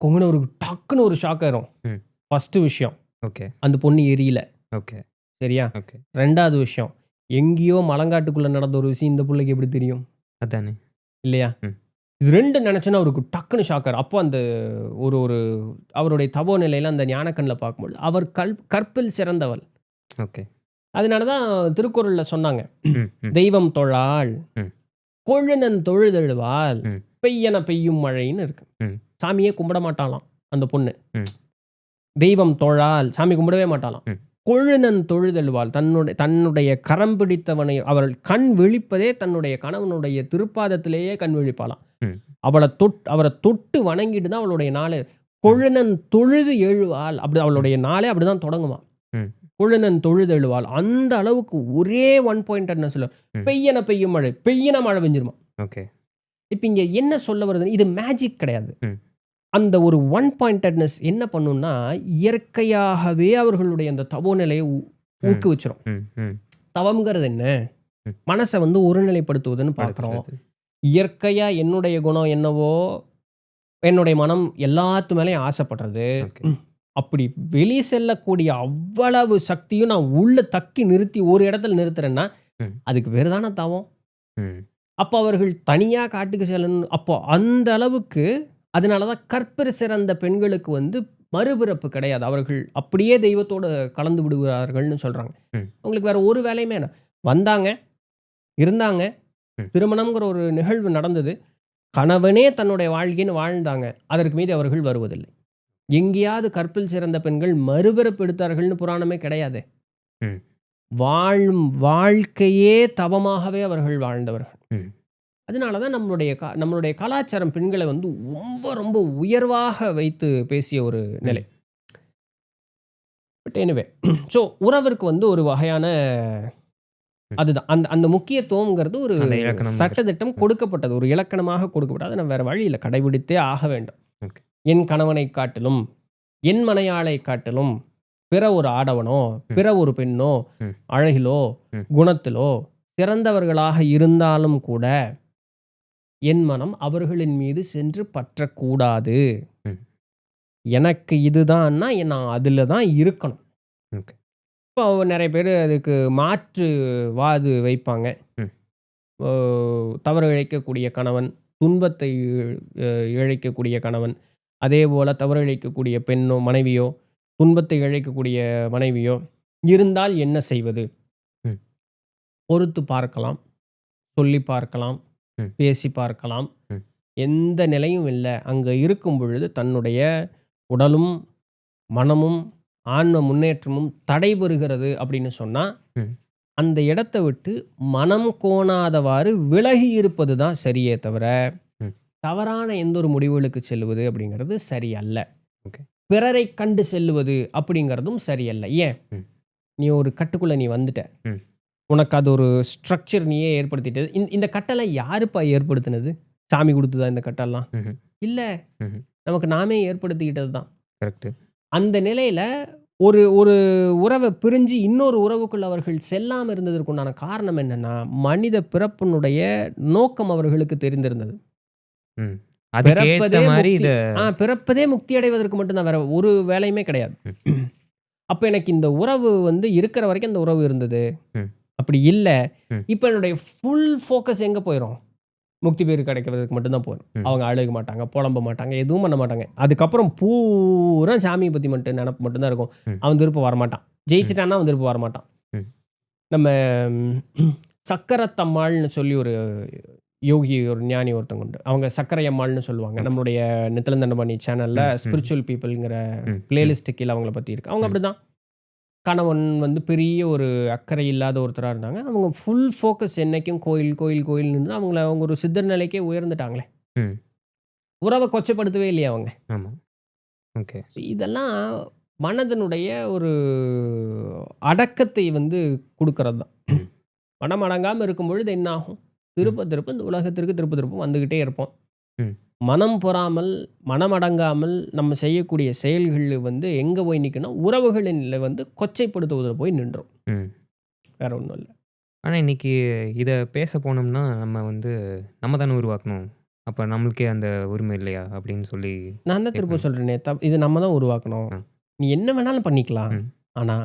கொங்கணவருக்கு டக்குன்னு ஒரு ஷாக் ஆயிரும். ம். ஃபர்ஸ்ட்டு விஷயம், ஓகே. அந்த பொண்ணு எரியல. ஓகே. சரியா? ஓகே. 2வது விஷயம், எங்கேயோ மலங்காட்டுக்குள்ள நடந்த ஒரு விஷயம் இந்த புள்ளைக்கு எப்படி தெரியும்? அதானே. இல்லையா? ம். இது 2 நெனச்சோனே அவருக்கு டக்குன்னு ஷாக் ஆயிரும். அப்போ அந்த ஒரு ஒரு அவருடைய தபோ நிலையில அந்த ஞானக்கண்ல பார்க்கும்பொழுது, அவர் கற்பில் சிறந்தவள். ஓகே. அதனால தான் திருக்குறள்ல சொன்னாங்க. ம். ம். தெய்வம் தொழாள், ம். கொழுநன் தொழுதெழுவாள், ம். பெய்யென பெய்யும் மழைன்னு இருக்கு. ம். சாமியே கும்பிட மாட்டாளாம் அந்த பொண்ணு. ம். தெய்வம் தொழாள், சாமி கும்பிடவே மாட்டாளாம். ம். கொழுநன் தொழுதெழுவாள், தன்னுடைய கரம் பிடித்தவனை அவள் கண் விழிப்பதே தன்னுடைய கணவனுடைய திருப்பாதத்திலேயே கண் விழிப்பாளாம். ம். அவரை தொட்டு வணங்கிட்டு தான் அவளுடைய நாளே. கொழுநன் தொழுது எழுவாள், அப்படி அவளுடைய நாளே அப்படிதான் தொடங்குமாம். ம். கொழுநன் தொழுதெழுவாள். அந்த அளவுக்கு ஒரே ஒன் பாயிண்டட்னஸ் சொல்ல, ம். பெய்யன பெய்யும் மழை, பெய்யன மழை பெஞ்சிருமா. ஓகே. இப்ப இங்க என்ன சொல்ல வருதுன்னு, இது மேஜிக் கிடையாது. ம். அந்த ஒரு ஒன் பாயிண்டட்னஸ் என்ன பண்ணும்னா, இயற்கையாகவே அவர்களுடைய அந்த தபோ நிலையை ம். ஊக்குவிச்சிரும். ம். ம். தவம்ங்கிறது என்ன? ம். மனச வந்து ஒருநிலைப்படுத்துவதுன்னு பார்க்குறோம். படுத்துறது. இயற்கையா என்னுடைய குணம் என்னவோ, என்னுடைய மனம் எல்லாத்து மேலயும் ஆசைப்படுறது. ஓகே. அப்படி வெளி செல்லக்கூடிய அவ்வளவு சக்தியும் நான் உள்ள தக்கி நிறுத்தி ஒரு இடத்துல நிறுத்துறேன்னா, ம். அதுக்கு பேரு தான தவம். ம். அப்போ அவர்கள் தனியா காட்டுக்கு செல்லணும். அப்போ அந்த அளவுக்கு அதனால தான் கற்பிற் சிறந்த பெண்களுக்கு வந்து மறுபிறப்பு கிடையாது. அவர்கள் அப்படியே தெய்வத்தோட கலந்து விடுகிறார்கள்னு சொல்றாங்க. ம். அவங்களுக்கு வேற ஒரு வேலையுமே இல்ல. வந்தாங்க, இருந்தாங்க, ம். திருமணம்ங்கிற ஒரு நிகழ்வு நடந்தது. கணவனே தன்னுடைய வாழ்க்கைன்னு வாழ்ந்தாங்க. அதற்கு மீது அவர்கள் வருவதில்லை. எங்கேயாவது கற்பில் சிறந்த பெண்கள் மறுபிறப்பு எடுத்தார்கள்னு புராணமே கிடையாதே. ம். வாழும் வாழ்க்கையே தவமாகவே அவர்கள் வாழ்ந்தவர்கள். ம். அதனால தான் நம்மளுடைய கலாச்சாரம் பெண்களை வந்து ரொம்ப ரொம்ப உயர்வாக வைத்து பேசிய ஒரு நிலை. ம். பட் எனிவே ஸோ உறவிற்கு வந்து ஒரு வகையான ம். அதுதான். அந்த அந்த முக்கியத்துவம்ங்கிறது ஒரு அந்த இலக்கணம். சட்டதிட்டம் ம். கொடுக்கப்பட்டது. ஒரு இலக்கணமாக கொடுக்கப்பட்டது. அதை நம்ம வேற வழி இல்ல. கடைபிடித்தே ஆக வேண்டும். ஓகே. என் கணவனை காட்டிலும், என் மனையாளை காட்டிலும், பிற ஒரு ஆடவனோ, ம். பிற ஒரு பெண்ணோ, ம். அழகிலோ, ம். குணத்திலோ சிறந்தவர்களாக இருந்தாலும் கூட, என் மனம் அவர்களின் மீது சென்று பற்றக்கூடாது. ம். எனக்கு இதுதான்னா, நான் அதில தான் இருக்கணும். ஓகே. இப்போ நெறைய பேரு அதுக்கு மாற்று வாது வைப்பாங்க. ம். ஓ தவறு இழைக்கக்கூடிய கணவன், துன்பத்தை இழைக்கக்கூடிய கணவன், அதேபோல தவறு இழைக்கக்கூடிய பெண்ணோ, மனைவியோ, துன்பத்தை இழைக்கக்கூடிய மனைவியோ இருந்தால் என்ன செய்வது? ம். பொறுத்து பார்க்கலாம், சொல்லி பார்க்கலாம், ம். பேசி பார்க்கலாம். ம். எந்த நிலையும் இல்ல. அங்க இருக்கும் பொழுது தன்னுடைய உடலும், மனமும், ஆன்ம முன்னேற்றமும் தடைபெறுகிறது அப்படின்னு சொன்னா, ம். அந்த இடத்த விட்டு மனம் கோணாதவாறு விலகி இருப்பது தான் சரியே தவிர, ம். தவறான எந்த ஒரு முடிவுகளுக்கு செல்லுவது அப்படிங்கிறது சரியல்ல. ஓகே. பிறரை கண்டு செல்லுவது அப்படிங்கிறதும் சரியல்ல. ஏன்? ம். நீ ஒரு கட்டுக்குள்ள நீ வந்துட்ட. ம். உனக்கு அது ஒரு ஸ்ட்ரக்சர் நீயே ஏற்படுத்திட்டது. இந்த கட்டெல்லாம் யாருப்பா ஏற்படுத்தினது? சாமி குடுத்ததா இந்த கட்டெல்லாம்? ம்ஹ்ம். இல்ல. ம்ஹ்ம். நமக்கு நாமே ஏற்படுத்திக்கிட்டது தான். கரெக்ட்டு. அந்த நிலையில ஒரு ஒரு உறவ பிரிஞ்சு இன்னொரு உறவுக்குள்ள அவர்கள் செல்லாம இருந்ததற்கு உண்டான காரணம் என்னன்னா, மனித பிறப்பினுடைய நோக்கம் அவர்களுக்கு தெரிந்திருந்தது. ம். அதுக்கு ஏத்த பிறப்பதே மாரி முக்தி இத பிறப்பதே முக்தி அடைவதற்கு மட்டும் தான். வேற ஒரு வேலையுமே கிடையாது. ம். அப்ப எனக்கு இந்த உறவு வந்து இருக்கிற வரைக்கும் அந்த உறவு இருந்தது. ம். அப்படி இல்ல. ம். இப்ப என்னுடைய ஃபுல் ஃபோக்கஸ் எங்க போயிரும்? முக்தி பேறு கிடைக்கிறதுக்கு மட்டும் தான் போயிரும். ம். அவங்க அழுக மாட்டாங்க, புலம்ப மாட்டாங்க, எதுவும் பண்ண மாட்டாங்க. அதுக்கப்புறம் பூரா சாமிய பத்தி மட்டும் நெனப்பு மட்டும் தான் இருக்கும். ம். அவன் திருப்ப வரமாட்டான். ம். ஜெயிச்சுட்டான்னா அவன் திருப்ப வரமாட்டான். ம். நம்ம சக்கரத்தம்மாள்னு சொல்லி ஒரு யோகி, ஒரு ஞானி ஒருத்தவங்க உண்டு. அவங்க சக்கரை அம்மாள்னு சொல்லுவாங்க. ஓகே. நம்மளுடைய நித்திலந்தண்டபாணி சேனல்ல ம். ம். ஸ்பிரிச்சுவல் பீப்பிள்ங்கிற ம். ம். பிளேலிஸ்ட் கீழ அவங்கள பத்தி இருக்கு. அவங்க ம். அப்படிதான். கணவன் வந்து பெரிய ஒரு அக்கறை இல்லாத ஒருத்தரா இருந்தாங்க. அவங்க ஃபுல் ஃபோக்கஸ் என்னைக்கும் கோயில், கோயில், கோயில்ன்னு இருந்து அவங்க ஒரு சித்தர் நிலைக்கே உயர்ந்துட்டாங்களே. ம். உறவ கொச்சைப்படுத்தவே இல்லையே அவங்க. ஆமா. ஓகே. இதெல்லாம் மனதனுடைய ஒரு அடக்கத்தை வந்து குடுக்கறது தான். ம். மனம் அடங்காம இருக்கும் பொழுது என்ன ஆகும்? ம். திருப்ப திருப்ப இந்த உலகத்திற்கு திருப்ப திருப்ப வந்துகிட்டே இருப்போம். ம். மனம் பொறாமல், மனம் அடங்காமல் நம்ம செய்யக்கூடிய செயல்கள் வந்து எங்க போய் நிக்கும்னா, உறவுகளின்ல வந்து கொச்சைப்படுத்துவதில போய் நின்றும். ம். வேற ஒண்ணும் இல்ல. ஆனா இன்னைக்கு இத பேச போனோம்னா, நம்ம வந்து நம்ம தானே உருவாக்கணும். அப்ப நம்மளுக்கே அந்த உரிமை இல்லையா? அப்படின்னு சொல்லி நான் தான் திரும்ப கேட்பாங்க. சொல்றேனே, இது நம்ம தான் உருவாக்கணும். ஆ. நீ என்ன வேணாலும் பண்ணிக்கலாம். ம். ஆனா,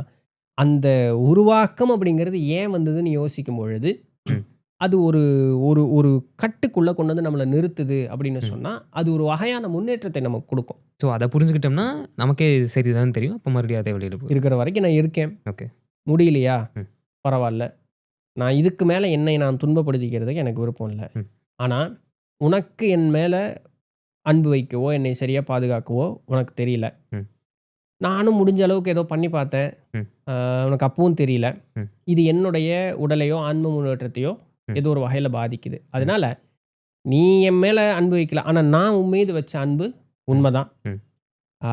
அந்த உருவாக்கம் அப்படிங்கிறது ஏன் வந்ததுன்னு யோசிக்கும் பொழுது, ம். அது ஒரு ஒரு ஒரு கட்டுக்குள்ள கொண்டு வந்து நம்மள நிறுத்துது அப்படின்னு ம். சொன்னா, அது ஒரு வகையான முன்னேற்றத்தை நமக்கு குடுக்கும். ஸோ அத புரிஞ்சுக்கிட்டோம்னா, நமக்கே இது சரிதான்னு தெரியும். அப்ப மறுபடியும் அதே வழியில போகும். இருக்கிற வரைக்கும் நான் இருக்கேன். ஓகே. முடியலையா? ம். பரவால்ல. நான் இதுக்கு மேல என்னை நான் துன்பப்படுத்திக்கிறதுக்கு எனக்கு விருப்பம் இல்ல. ம். ஆனா, உனக்கு என் மேல அன்பு வைக்கவோ, என்னை சரியா பாதுகாக்கவோ உனக்கு தெரியல. ம். நானும் முடிஞ்ச அளவுக்கு ஏதோ பண்ணி பார்த்தேன். ம். உனக்கு அப்பவும் தெரியல. ம். இது என்னுடைய உடலையோ, ஆன்ம முன்னேற்றத்தையோ ம். ஏதோ ஒரு வகையில பாதிக்குது. ம். அதனால நீ என் மேல அன்பு வைக்கல. ஆனா நான் உன் மீது வச்ச அன்பு ம். உண்மதான். ம். ஆ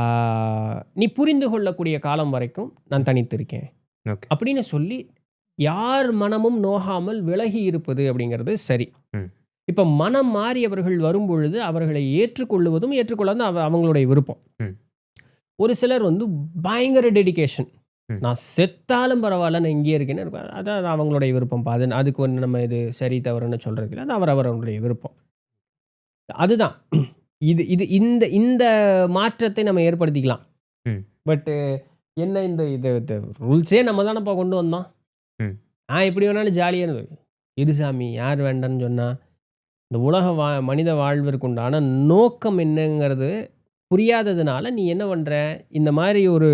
நீ புரிந்து கொள்ளக்கூடிய காலம் வரைக்கும் நான் தனித்திருக்கேன். ஓகே. அப்படின்னு சொல்லி யார் மனமும் நோகாமல் விலகி இருப்பது அப்படிங்கிறது சரி. ம். இப்ப மனம் மாறியவர்கள் வரும்பொழுது அவர்களை ஏற்றுக்கொள்ளுவதும், ஏற்றுக்கொள்ளாததும் அவங்களுடைய விருப்பம். ம். ஒரு சிலர் வந்து பயங்கர டெடிகேஷன். ம். நான் செத்தாலும் பரவால்ல, நான் இங்கேயே இருக்கேன்னு இருப்பேன். அது அவங்களுடைய விருப்பம்ப்பா. அதுக்கு வந்து நம்ம இது சரி, தவறுன்னு சொல்றதுக்கு இல்ல. அது அவரவருடைய விருப்பம். அதுதான். இது இது இந்த இந்த மாற்றத்தை நம்ம ஏற்படுத்திக்கலாம். ம். பட் என்ன இந்த இது ரூல்ஸே நம்ம தானப்பா கொண்டு வந்தோம். ம். நான் எப்படி வேணாலும் ஜாலியா இரு சாமி, யார் வேண்டான்னு சொன்னா? இந்த உலக மனித வாழ்விற்கு உண்டான நோக்கம் என்னங்கிறது புரியாததுனால, நீ என்ன பண்ற? இந்த மாரி ஒரு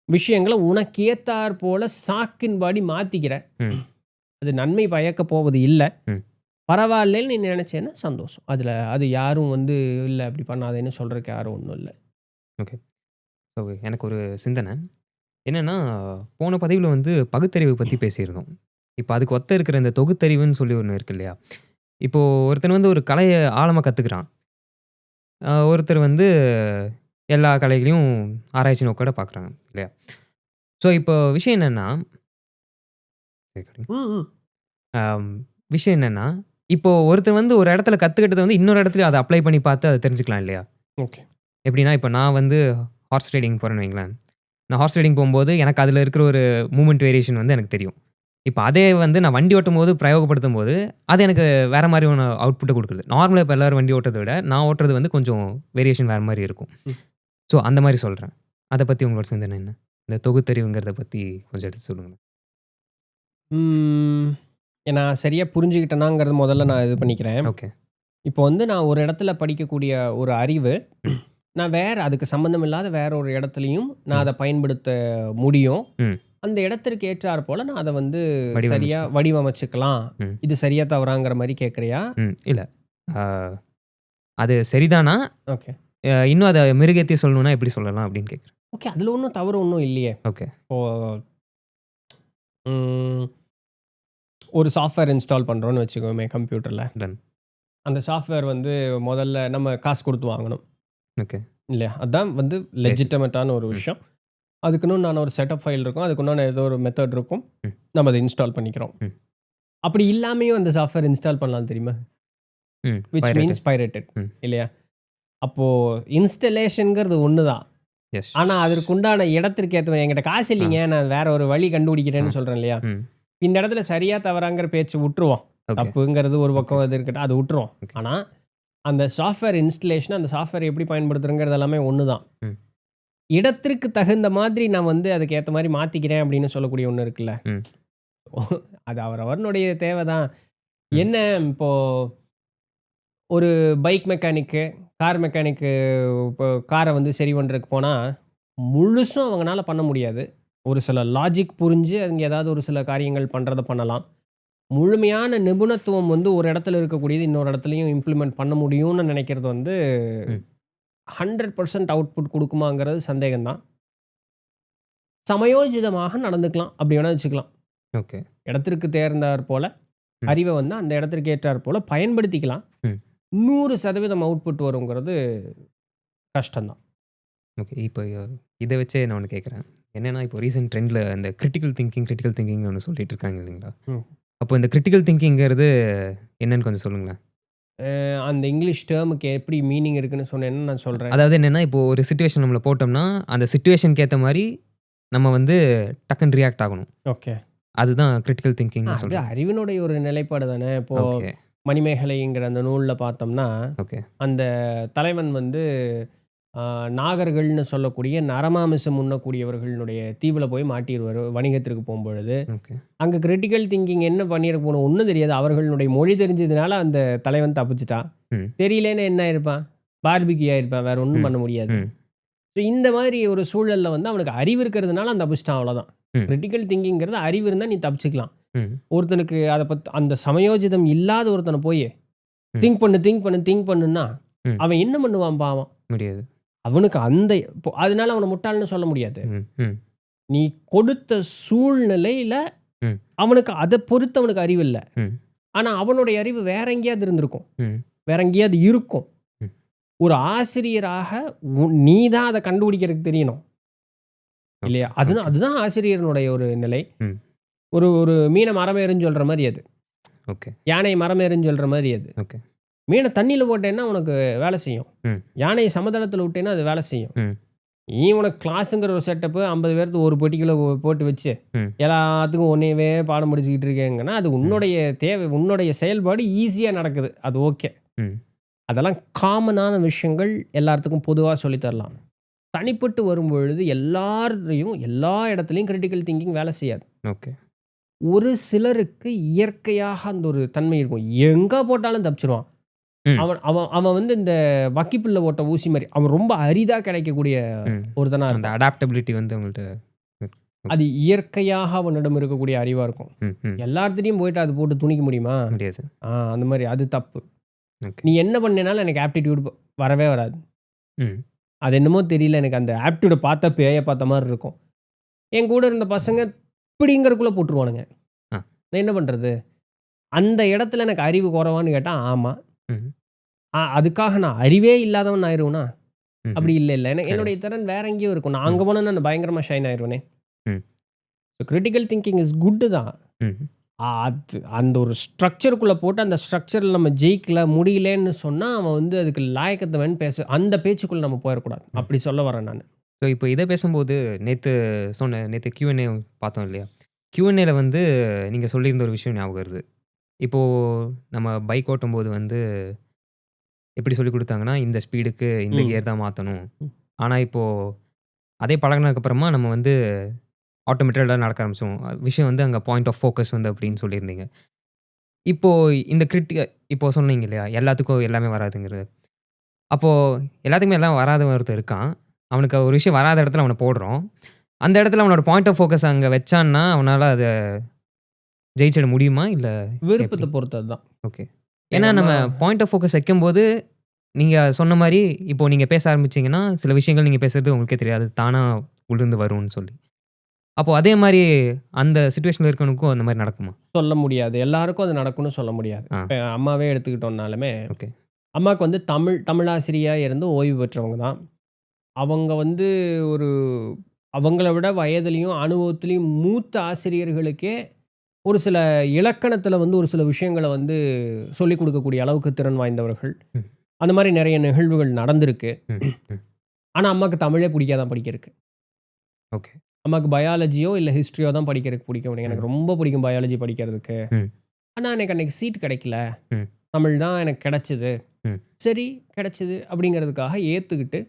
விஷயங்கள உனக்கு ஏத்தாற் போல சாக்கின்பாடி மாத்திக்கிற. ம். அது நன்மை பயக்கப் போவது இல்ல. ம். பரவாயில்லைன்னு நீ நெனச்சேன்னா சந்தோஷம். அது யாரும் வந்து இல்ல அப்படி பண்ணாதேன்னு சொல்றதுக்கு யாரும் ஒண்ணும் இல்ல. ஓகே. ஸோ எனக்கு ஒரு சிந்தனை. என்னன்னா, போன பதிவுல வந்து பகுத்தறிவு பத்தி பேசியிருந்தோம். இப்ப அதுக்கு ஒத்த இருக்கிற இந்த தொகுத்தறிவுன்னு சொல்லி ஒண்ணு இருக்கு இல்லையா? இப்போ ஒருத்தன் வந்து ஒரு கலைய ஆழமா கத்துக்கிறான். ஒருத்தர் வந்து எல்லா கலைகளையும் ஆராய்ச்சி நோக்கோட பார்க்குறாங்க இல்லையா? ஸோ இப்போ விஷயம் என்னன்னா ம், ம். அம் விஷயம் என்னன்னா, இப்போ ஒருத்தன் வந்து ஒரு இடத்துல கத்துக்கிட்டத வந்து இன்னொரு இடத்துலயும் அத அப்ளை பண்ணி பார்த்து அத தெரிஞ்சுக்கலாம் இல்லையா? ஓகே. எப்படின்னா, இப்ப நான் வந்து ஹார்ஸ் ரைடிங் போறேன்னு வைங்களேன். நான் ஹார்ஸ் ரைடிங் போம்போது எனக்கு அதுல இருக்கிற ஒரு மூவ்மெண்ட் வேரியேஷன் வந்து எனக்கு தெரியும். இப்ப அதே வந்து நான் வண்டி ஓட்டும்போது பிரயோகப்படுத்தும்போது, அது எனக்கு வேற மாரியான அவுட்புட்ட குடுக்குது. நார்மலா இப்ப எல்லாரும் வண்டி ஓட்டுறத விட, நான் ஓட்டுறது வந்து கொஞ்சம் வேரியேஷன் வேற மாரி இருக்கும். ம். ஸோ அந்த மாரி சொல்றேன். அத பத்தி உங்களோட சிந்தனை என்ன? இந்த தொகுத்தறிவுங்கிறத பத்தி கொஞ்சம் எடுத்து சொல்லுங்க. ம். நான் சரியா புரிஞ்சுகிட்டேனாங்கிறது முதல்ல நான் இது பண்ணிக்கிறேன். ஓகே. இப்போ வந்து நான் ஒரு இடத்துல படிக்கக்கூடிய ஒரு அறிவு, ம். நான் அதுக்கு சம்மந்தம் இல்லாத வேற ஒரு இடத்துலயும் நான் ம். அத பயன்படுத்த முடியும். ம். அந்த இடத்திற்கு ஏற்றார் போல நான் அத வந்து சரியா வடிவமைச்சுக்கலாம். வடிவமைச்சுக்கலாம். ம். இது சரியா தவறாங்கிற மாரி கேட்குறியா? இல்ல. ஆ அது சரிதானா? ஓகே. இன்னும் அத மெருகேத்தி சொல்லணும்னா எப்படி சொல்லலாம் அப்படின்னு கேட்கிறேன். ஓகே. அதுல ஒண்ணும் தவறு ஒண்ணும் இல்லையே! ஓகே. இப்போ ம் ஒரு சாஃப்ட்வேர் இன்ஸ்டால் பண்றோம்னு வச்சுக்கோமே கம்ப்யூட்டர்ல. டன். அந்த சாஃப்ட்வேர் வந்து முதல்ல நம்ம காசு குடுத்து வாங்கணும். ஓகே. இல்லையா? அதான் வந்து லெஜிட்டிமேட்டான ஒரு ம். விஷயம். அதுக்குன்னு உண்டான ஒரு செட்டப் ஃபைல் இருக்கும். அதுக்குண்டான ஏதோ ஒரு மெத்தட் இருக்கும். ம். நம்ம அத இன்ஸ்டால் பண்ணிக்கிறோம். ம். அப்படி இல்லாமயும் அந்த சாஃப்ட்வேர் இன்ஸ்டால் பண்ணலாம் தெரியுமா? ம். Which pirated. மீன்ஸ் பைரேட்டட் ம். இல்லையா? அப்போ இன்ஸ்டலேஷன்ங்கிறது ஒண்ணு தான். எஸ். ஆனா அதற்குண்டான இடத்திற்கு ஏத்த மாரி என்கிட்ட காசு இல்லைங்க. நான் வேற ஒரு வழி கண்டுபிடிக்கிறேன்னு சொல்றேன் இல்லையா? ம். இந்த இடத்துல சரியா தவறாங்கிற பேச்சு விட்டுருவோம். ஓகே. தப்புங்கிறது ஒரு பக்கம் இது இருக்கட்டும். அது விட்டுருவோம். ஓகே. ஆனா அந்த சாஃப்ட்வேர் இன்ஸ்டலேஷன் அந்த சாஃப்ட்வேர் எப்படி பயன்படுத்துறோங்கிறது எல்லாமே ஒண்ணு தான். ம். இடத்திற்கு தகுந்த மாதிரி நான் வந்து அதுக்கு ஏத்த மாரி மாத்திக்கிறேன் அப்படின்னு சொல்லக்கூடிய ஒண்ணு இருக்குல்ல. ம். அது அவரவருடைய தேவை தான். ம். என்ன இப்போ ஒரு பைக் மெக்கானிக்கு, கார் மெக்கானிக்கு இப்போ கார வந்து சரி பண்றதுக்கு போனா, முழுசும் அவங்கனால பண்ண முடியாது. ஒரு சில லாஜிக் புரிஞ்சு அங்க ஏதாவது ஒரு சில காரியங்கள் பண்றத பண்ணலாம். முழுமையான நிபுணத்துவம் வந்து ஒரு இடத்துல இருக்கக்கூடியது இன்னொரு இடத்துலயும் இம்ப்ளிமெண்ட் பண்ண முடியும்னு நினைக்கிறது வந்து ம். 100% அவுட்புட் குடுக்குமாங்கிறது சந்தேகம் தான். சமயோஜிதமாக நடந்துக்கலாம். அப்படி வேணா வச்சுக்கலாம். ஓகே. இடத்திற்கு தேர்ந்தாற் போல ம். அறிவ வந்து அந்த இடத்திற்கு ஏற்றாற் போல பயன்படுத்திக்கலாம். ம். 100% அவுட்புட் வருங்கிறது கஷ்டம் தான். ஓகே. இப்போ இத வச்சே நான் ஒண்ணு கேட்குறேன். என்னன்னா, இப்போ ரீசென்ட் ட்ரெண்ட்ல இந்த கிரிட்டிக்கல் திங்கிங்ன்னு ஒண்ணு சொல்லிட்டு இருக்காங்க இல்லைங்களா? ம். அப்போ இந்த கிரிட்டிக்கல் திங்கிங்கிறது என்னன்னு கொஞ்சம் சொல்லுங்களேன்? அந்த இங்கிலீஷ் டேர்முக்கு எப்படி மீனிங் இருக்குன்னு சொன்னேன்னா நான் சொல்றேன். அதாவது என்னன்னா, இப்போ ஒரு சிச்சுவேஷன் நம்மள போட்டோம்னா, அந்த சிச்சுவேஷனுக்கு ஏத்த மாரி நம்ம வந்து டக்குன்னு ரியாக்ட் ஆகணும். ஓகே. அதுதான் கிரிட்டிக்கல் திங்கிங்ன்னு அது சொல்றேன். அறிவினுடைய ஒரு நிலைப்பாடு தானே. இப்போ ஓகே, மணிமேகலைங்கிற அந்த நூல்ல பார்த்தோம்னா, ஓகே, அந்த தலைவன் வந்து நாகர்கள்னு சொல்லக்கூடிய நரமாமிசம் உண்ணக்கூடியவர்களுடைய தீவுல போய் மாட்டிருவாரு வணிகத்திற்கு போம்பொழுது. ஓகே. அங்க கிரிட்டிக்கல் திங்கிங் என்ன பண்ணியிருக்க போணும் ஒண்ணும் தெரியாது. அவர்களுடைய மொழி தெரிஞ்சதுனால அந்த தலைவன் தப்பிச்சுட்டான். ம், தெரியலன்னு என்ன ஆயிருப்பான்? பார்பிக்யூ ஆயிருப்பான். வேற ஒண்ணும் ம், பண்ண முடியாது. ம், ஸோ இந்த மாதிரி ஒரு சூழல்ல வந்து அவனுக்கு அறிவு இருக்கிறதுனால அவன் தப்பிச்சுட்டான் அவ்வளோதான். ம், கிரிட்டிக்கல் திங்கிங்கிறது அறிவு இருந்தா நீ தப்பிச்சுக்கலாம். ம், ஒருத்தனுக்கு அத அந்த சமயோஜிதம் இல்லாத ஒருத்தன போய் ம், திங்க் பண்ணுன்னா, ம். அவன் என்ன பண்ணுவான் பாவம்? முடியாது. அவனுக்கு அந்த இப்போ அதனால அவன முட்டாள்ன்னு சொல்ல முடியாது. ம், ம், நீ கொடுத்த சூழ்நிலையில ம், அவனுக்கு அத பொறுத்து அவனுக்கு அறிவு இல்ல. ம், ஆனா அவனுடைய அறிவு வேற எங்கேயாவது இருந்திருக்கும். ம், வேற எங்கேயாவது இருக்கும். ம். ஒரு ஆசிரியராக நீ தான் அத கண்டுபிடிக்கிறதுக்கு தெரியணும். இல்லையா? Okay, okay. அதுதான் ஆசிரியரினுடைய ஒரு நிலை. ம், ஒரு ஒரு மீன மரம் ஏறுன்னு சொல்ற மாரி அது. ஓகே, யானை மரம் ஏறுன்னு சொல்ற மாரி அது. ஓகே. மீன தண்ணீல போட்டேன்னா உனக்கு வேலை செய்யும். ம், யானைய சமதளத்தில விட்டேன்னா அது வேலை செய்யும். ம், நீ உனக்கு கிளாஸுங்கிற ஒரு செட்டப்பு 50 பேருக்கு ஒரு பெட்டிக்குள்ள போட்டு வச்சு, ம், எல்லாத்துக்கும் ஒன்னையவே பாடம் படிச்சுக்கிட்டு இருக்கேங்கன்னா, அது ம், உன்னுடைய தேவை உன்னுடைய செயல்பாடு ஈஸியா நடக்குது. அது ஓகே. ம். அதெல்லாம் காமனான விஷயங்கள் எல்லாத்துக்கும் பொதுவா சொல்லி தரலாம். தனிப்பட்டு வரும்பொழுது எல்லாரையும் எல்லா இடத்துலயும் கிரிட்டிக்கல் திங்கிங் வேலை செய்யாது. ஓகே. ஒரு சிலருக்கு இயற்கையாக அந்த ஒரு தன்மை இருக்கும். எங்க போட்டாலும் தப்பிச்சுருவான். ம், அவன் அவன் அவன் வந்து இந்த வக்கிப்புல்ல போட்ட ஊசி மாரி. அவன் ரொம்ப அரிதா கிடைக்கக்கூடிய ம். ஒருத்தனா அந்த இருப்பான். அடாப்டபிலிட்டி வந்து உங்கள்ட்ட இருக்கு. அது இயற்கையாக அவனிடம் இருக்கக்கூடிய அறிவா இருக்கும். ம், ம். எல்லார்த்துட்டயும் போயிட்டு அது போட்டு துணிக்க முடியுமா? முடியாது. அந்த மாரி அது தப்பு. ஓகே. நீ என்ன பண்ணேனாலும் எனக்கு ஆப்டிட்யூட் வரவே வராது. ம், அது என்னமோ தெரியல. எனக்கு அந்த ஆப்டிட்யூட பார்த்தா பேய பார்த்த மாரி இருக்கும். என் கூட இருந்த பசங்க இப்படிங்கிறக்குள்ள போட்டுருவானுங்க. ஆ. நான் என்ன பண்றது? அந்த இடத்துல எனக்கு அறிவு குறைவான்னு கேட்டா, ஆமா. ம், அதுக்காக நான் அறிவே இல்லாதவன் ஆயிருவேனா? ம்ஹ்ம். அப்படி இல்ல. கிடையாது. என்னுடைய திறன் வேற எங்கேயோ இருக்கும். நான் ம், அங்க போனேன்னா நான் பயங்கரமா ஷைன் ஆயிருவேனே. ம், கிரிட்டிக்கல் திங்கிங் இஸ் குட் தான். ம், அது அந்த ஒரு ஸ்ட்ரக்சருக்குள்ள போட்டு அந்த ஸ்ட்ரக்சர்ல நம்ம ஜெயிக்கல, முடியலன்னு சொன்னா, அவன் வந்து அதுக்கு லாயக்கத்தவன் அந்த பேச்சுக்குள்ள நம்ம போயிறக்கூடாது. ம். அப்படி சொல்ல வரேன் நானு. ஸோ இப்போ இத பேசும்போது நேத்து Q&A பார்த்தோம் இல்லையா? Q&Aல வந்து நீங்க சொல்லியிருந்த ஒரு விஷயம் ஞாபகம் வருது. இப்போ நம்ம பைக் ஓட்டும்போது வந்து எப்படி சொல்லிக் குடுத்தாங்கன்னா, இந்த ஸ்பீடுக்கு இந்த ம். கியர் தான் மாத்தணும். ம். ஆனா இப்போ அதே பழகுனதுக்கு அப்புறமா நம்ம வந்து ஆட்டோமேட்டடா நடக்க ஆரம்பிச்சுரும். விஷயம் வந்து அங்க பாயிண்ட் ஆஃப் ஃபோக்கஸ் வந்து அப்படின்னு சொல்லியிருந்தீங்க. இப்போ இந்த இப்போ சொன்னீங்க இல்லையா? எல்லாத்துக்கும் எல்லாமே வராதுங்கிறது. அப்போ எல்லாத்துக்குமே எல்லாம் வராதவன் ஒருத்தன் இருக்கான். அவனுக்கு ஒரு விஷயம் வராத இடத்துல அவன போடுறோம். அந்த இடத்துல அவனோட பாயிண்ட் ஆஃப் ஃபோக்கஸ் அங்க வச்சான்னா, அவனால அத ஜெயிச்சிட முடியுமா? இல்ல எப்படி? விருப்பத்த பொறுத்தது தான். ஓகே. எங்க ஏன்னா அம்மா நம்ம பாயிண்ட் ஆஃப் ஃபோக்கஸ் வைக்கும்போது, நீங்க சொன்ன மாரி, இப்போ நீங்க பேச ஆரம்பிச்சீங்கன்னா, சில விஷயங்கள் நீங்க பேசுறது உங்களுக்கே தெரியாது. தானா உதிர்ந்து வரும்னு சொல்லி. அப்போ அதே மாரி அந்த சிச்சுவேஷன்ல இருக்கவனுக்கும் அந்த மாரி நடக்குமா? சொல்ல முடியாது. எல்லாருக்கும் அது நடக்கும்னு சொல்ல முடியாது. ஆ. இப்ப அம்மாவே எடுத்துக்கிட்டோம்னாலுமே, ஓகே. அம்மாவுக்கு வந்து தமிழாசிரியா இருந்து ஓய்வு பெற்றவங்க தான். அவங்க வந்து ஒரு அவங்கள விட வயதிலயும், அனுபவத்திலயும் மூத்த ஆசிரியர்களுக்கே ஒரு சில இலக்கணத்தில வந்து ஒரு சில விஷயங்கள வந்து சொல்லிக் குடுக்கக்கூடிய அளவுக்கு திறன் வாய்ந்தவர்கள். ம். அந்த மாரி நெறைய நிகழ்வுகள் நடந்திருக்கு. ம். ம். ஆனா, அம்மாக்கு தமிழே பிடிக்காதான் படிக்கிறதுக்கு. ஓகே. அம்மாக்கு பயாலஜியோ, இல்ல ஹிஸ்ட்ரியோ தான் படிக்கிறதுக்கு பிடிக்கும். எனக்கு ம். ரொம்ப பிடிக்கும் பயாலஜி படிக்கிறதுக்கு. ம். ஆனா, எனக்கு அன்னைக்கு சீட் கிடைக்கல. ம். தமிழ் தான் எனக்கு கிடைச்சது. ம். சரி கிடைச்சது அப்படிங்கிறதுக்காக ஏத்துக்கிட்டு,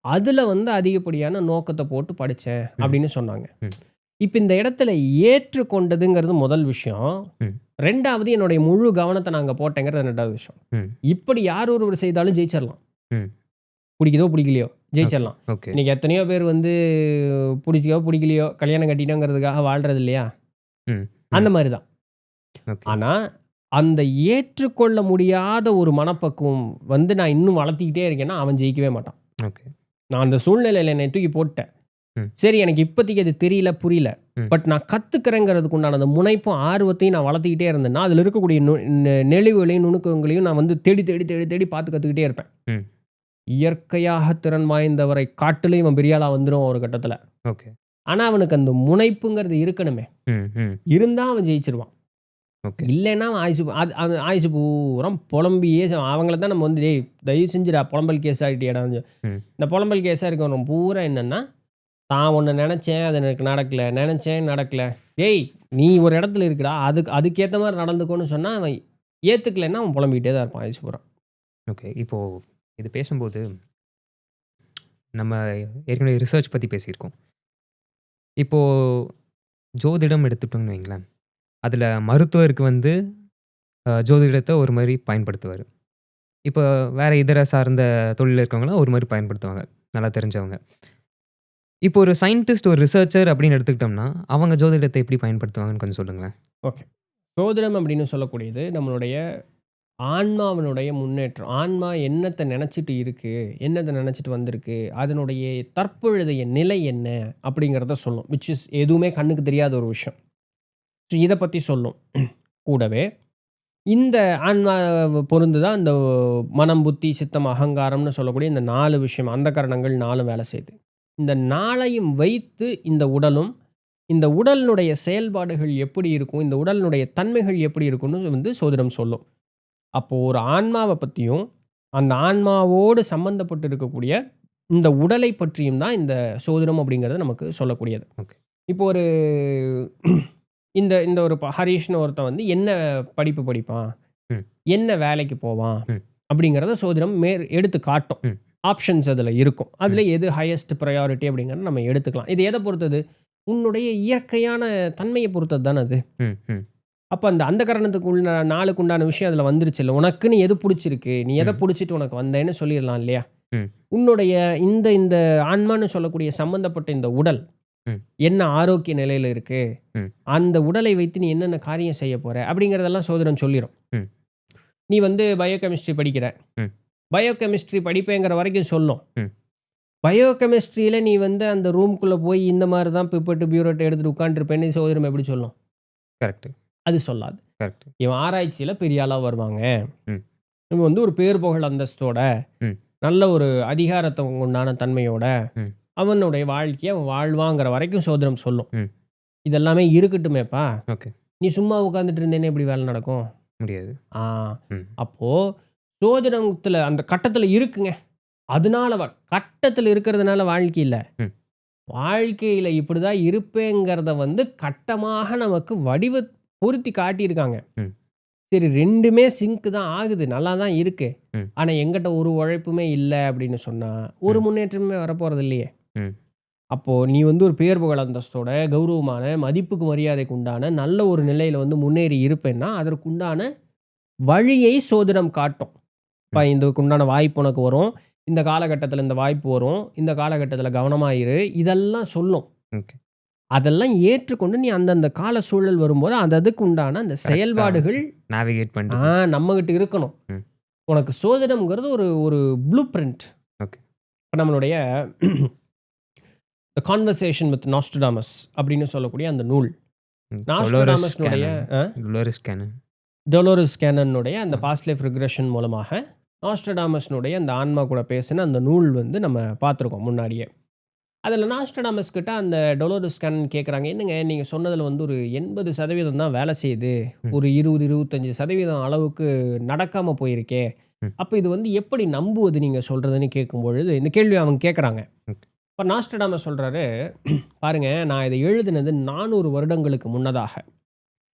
அதுல வந்து அதிகப்படியான நோக்கத்த போட்டு படிச்சேன் ம். அப்படின்னு சொன்னாங்க. ம். இப்ப இந்த இடத்துல ஏற்றுக்கொண்டதுங்கிறது முதல் விஷயம். ம். 2வது என்னுடைய முழு கவனத்த நான் அங்க போட்டேங்கிறது 2வது விஷயம். ம். இப்படி யார் ஒருவர் செய்தாலும் ஜெயிச்சிரலாம். ம். பிடிக்குதோ பிடிக்கலையோ ஓகே. ஜெயிச்சிரலாம். ஓகே. இன்னைக்கு எத்தனையோ பேர் வந்து பிடிச்சியோ பிடிக்கலையோ கல்யாணம் கட்டிட்டோங்கிறதுக்காக வாழ்றது இல்லையா? ம். அந்த ம். மாரி தான். ஓகே. ஆனா, அந்த ஏற்றுக்கொள்ள முடியாத ஒரு மனப்பக்குவம் வந்து நான் இன்னும் வளர்த்திக்கிட்டே இருக்கேன்னா, அவன் ஜெயிக்கவே மாட்டான். ஓகே. நான் அந்த சூழ்நிலையில என்னை தூக்கி போட்டுட்டேன். ம். சரி எனக்கு இப்போதைக்கு அது தெரியல, புரியல. ம். பட் நான் கத்துக்கிறேங்கிறதுக்கு உண்டான அந்த முனைப்பும், ஆர்வத்தையும் நான் வளர்த்துக்கிட்டே இருந்தேன்னா, அதில இருக்கக்கூடிய நெளிவுகளையும், நுணுக்கங்களையும் நான் வந்து தேடி, தேடி, தேடி, தேடி பார்த்து கத்துக்கிட்டே இருப்பேன். ம். இயற்கையாக திறன் வாய்ந்தவரை காட்டிலும் இவன் பெரிய ஆளா வந்துருவான் ஒரு கட்டத்துல. ஓகே. ஆனா, அவனுக்கு அந்த முனைப்புங்கிறது இருக்கணுமே. ம், ம். இருந்தா அவன் ஜெயிச்சிருவான். ஓகே. இல்லைன்னா அவன் அவன் ஆயுசு பூரா புலம்பியே அவங்கள தான் நம்ம வந்து, "டேய் தயவு செஞ்சுடா புலம்பல் கேஸ் ஆகிட்டியடா." ம். இந்த புலம்பல் கேஸாக இருக்கிறவன் பூரா என்னன்னா, தான் ஒன்று நினச்சேன் அது எனக்கு நடக்கல, நினச்சேன் நடக்கல. டேய் நீ ஒரு இடத்துல இருக்குடா, அதுக்கேற்ற மாதிரி நடந்துக்கோன்னு சொன்னால் அவன் ஏற்றுக்கலைன்னா அவன் புலம்பிக்கிட்டே தான் இருப்பான் ஆயுசு பூரா. ஓகே. இப்போ இது பேசும்போது நம்ம ஏற்கனவே ரிசர்ச் பத்தி பேசியிருக்கோம். இப்போ ஜோதிடம் எடுத்துட்டோம்னு வைங்களேன். அதுல மருத்துவருக்கு வந்து ஜோதிடத்த ஒரு மாரி பயன்படுத்துவாரு. இப்போ வேற இதர சார்ந்த தொழில்ல இருக்கவங்கலாம் ஒரு மாரி பயன்படுத்துவாங்க. நல்லா தெரிஞ்சவங்க. இப்போ ஒரு சயின்டிஸ்ட், ஒரு ரிசர்ச்சர் அப்படின்னு எடுத்துக்கிட்டோம்னா, அவங்க ஜோதிடத்த எப்படி பயன்படுத்துவாங்கன்னு கொஞ்சம் சொல்லுங்களேன்? ஓகே. சோதிடம் அப்படின்னு சொல்லக்கூடியது நம்மளுடைய ஆன்மாவினுடைய முன்னேற்றம். ஆன்மா என்னத்தை நினச்சிட்டு இருக்கு, என்னத்தை நினச்சிட்டு வந்திருக்கு, அதனுடைய தற்பொழுதைய நிலை என்ன அப்படிங்கிறத சொல்லும். விச் இஸ் எதுவுமே கண்ணுக்கு தெரியாத ஒரு விஷயம். ஸோ இதை பற்றி சொல்லும். கூடவே இந்த ஆன்மா பொருந்து தான் இந்த மனம், புத்தி, சித்தம், அகங்காரம்னு சொல்லக்கூடிய இந்த 4 விஷயம், அந்த கரணங்கள் 4 வேலை செய்யுது. இந்த 4யும் வைத்து இந்த உடலும், இந்த உடலினுடைய செயல்பாடுகள் எப்படி இருக்கும், இந்த உடலினுடைய தன்மைகள் எப்படி இருக்கும்னு வந்து சோதிடம் சொல்லும். அப்போ ஒரு ஆன்மாவை பற்றியும், அந்த ஆன்மாவோடு சம்பந்தப்பட்டு இருக்கக்கூடிய இந்த உடலை பற்றியும் தான் இந்த சோதிடம் அப்படிங்கிறது நமக்கு சொல்லக்கூடியது. ஓகே. இப்போ ஒரு இந்த இந்த ஒரு ஹரீஷ்னு ஒருத்தன் வந்து என்ன படிப்பு படிப்பான், ம். என்ன வேலைக்கு போவான் ம். அப்படிங்கிறத சோதிடம் எடுத்து காட்டும். ம். ஆப்ஷன்ஸ் அதில் இருக்கும். அதில் எது ஹையஸ்ட் ப்ரையாரிட்டி அப்படிங்கிறத நம்ம எடுத்துக்கலாம். இது எதை பொறுத்தது? உன்னுடைய இயற்கையான தன்மையை பொறுத்தது தானே அது. ம், ம். அப்போ அந்த கரணத்துக்கு உள்ள நாளுக்கு உண்டான விஷயம் அதில் வந்துருச்சு இல்லை. உனக்குன்னு எது பிடிச்சிருக்கு, நீ எதை பிடிச்சிட்டு உனக்கு வந்தேன்னு சொல்லிடலாம் இல்லையா. ம். உன்னுடைய இந்த இந்த ஆன்மான்னு சொல்லக்கூடிய சம்பந்தப்பட்ட இந்த உடல் ம். என்ன ஆரோக்கிய நிலையில் இருக்கு, ம். அந்த உடலை வைத்து நீ என்னென்ன காரியம் செய்ய போற அப்படிங்கிறதெல்லாம் சோதிடம் சொல்லிடும். ம். நீ வந்து பயோகெமிஸ்ட்ரி படிக்கிற, ம். பயோகெமிஸ்ட்ரி படிப்பேங்கிற வரைக்கும் சொல்லும். ம். பயோகெமிஸ்ட்ரியில் நீ வந்து அந்த ரூம்குள்ளே போய் இந்த மாதிரி தான் பிப்பட்டு பியூரட்டை எடுத்துகிட்டு உட்காந்துருப்பேன்னு சோதிடம் எப்படி சொல்லும்? கரெக்ட். அது சொல்லாது. கரெக்ட். இவன் ஆராய்ச்சியில் பெரிய ஆளாக வருவாங்க, ம். இவன் வந்து ஒரு பேர் புகழ் அந்தஸ்தோட, ம். நல்ல ஒரு அதிகாரத்தை உண்டான தன்மையோட ம். அவனுடைய வாழ்க்கையை அவன் வாழ்வாங்கிற வரைக்கும் சோதிடம் சொல்லும். ம். இதெல்லாமே இருக்கட்டுமேப்பா, ஓகே. நீ சும்மா உட்காந்துட்டு இருந்தேன்னு எப்படி வேலை நடக்கும்? முடியாது. ம். அப்போது சோதிடத்தில் அந்த கட்டத்தில் இருக்குங்க. அதனால கட்டத்தில் இருக்கிறதுனால வாழ்க்கை இல்லை. ம். வாழ்க்கையில் இப்படி தான் இருப்பேங்கிறத வந்து கட்டமாக நமக்கு பொருத்தி காட்டியிருக்காங்க. ம். சரி 2மே சிங்க் தான் ஆகுது, நல்லா தான் இருக்கு. ம். ஆனால் எங்கிட்ட ஒரு உழைப்புமே இல்லை அப்படின்னு சொன்னால் ஒரு ம். முன்னேற்றமே வரப்போகிறது இல்லையே. ம். அப்போது நீ வந்து ஒரு பேர் புகழ் அந்தஸ்தோட கௌரவமான மதிப்புக்கு மரியாதைக்கு உண்டான நல்ல ஒரு நிலையில் வந்து முன்னேறி இருப்பேன்னா அதற்கு உண்டான வழியை சோதிடம் காட்டும். இப்போ இதுக்கு உண்டான வாய்ப்பு உனக்கு வரும், இந்த காலகட்டத்தில் இந்த வாய்ப்பு வரும், இந்த காலகட்டத்தில் கவனமாக இரு, இதெல்லாம் சொல்லும். ஓகே. அதெல்லாம் ஏற்றுக்கொண்டு நீ அந்தந்த கால சூழல் வரும்போது அதுக்கு உண்டான அந்த செயல்பாடுகள் நேவிகேட் பண்ணி நம்மகிட்ட இருக்கணும். ம். உனக்கு சோதிடம்ங்கிறது ஒரு ஒரு ப்ளூ பிரிண்ட். ஓகே. இப்போ நம்மளுடைய த கான்வர்சேஷன் வித் நாஸ்ட்ரடாமஸ் அப்படின்னு சொல்லக்கூடிய அந்த நூல், நாஸ்ட்ரடாமஸ்னுடைய டொலோரஸ் கேனனுடைய அந்த பாஸ்ட் லைஃப் ரிக்ரெஷன் மூலமாக நாஸ்ட்ரடாமஸ்னுடைய அந்த ஆன்மா கூட பேசின அந்த நூல் வந்து நம்ம பார்த்துருக்கோம் முன்னாடியே. அதில் நாஸ்ட்ரடாமஸ் கிட்ட அந்த டொலோரஸ் கேனன் கேட்குறாங்க, என்னங்க நீங்கள் சொன்னதில் வந்து ஒரு 80% தான் வேலை செய்யுது, ஒரு 20-25% அளவுக்கு நடக்காமல் போயிருக்கே, அப்போ இது வந்து எப்படி நம்புவது நீங்கள் சொல்கிறதுன்னு கேட்கும்பொழுது இந்த கேள்வி அவங்க கேட்குறாங்க. இப்போ நாஸ்ட்ரடாமஸ் சொல்கிறாரு, பாருங்க நான் இதை எழுதினது 400 வருடங்களுக்கு முன்னதாக,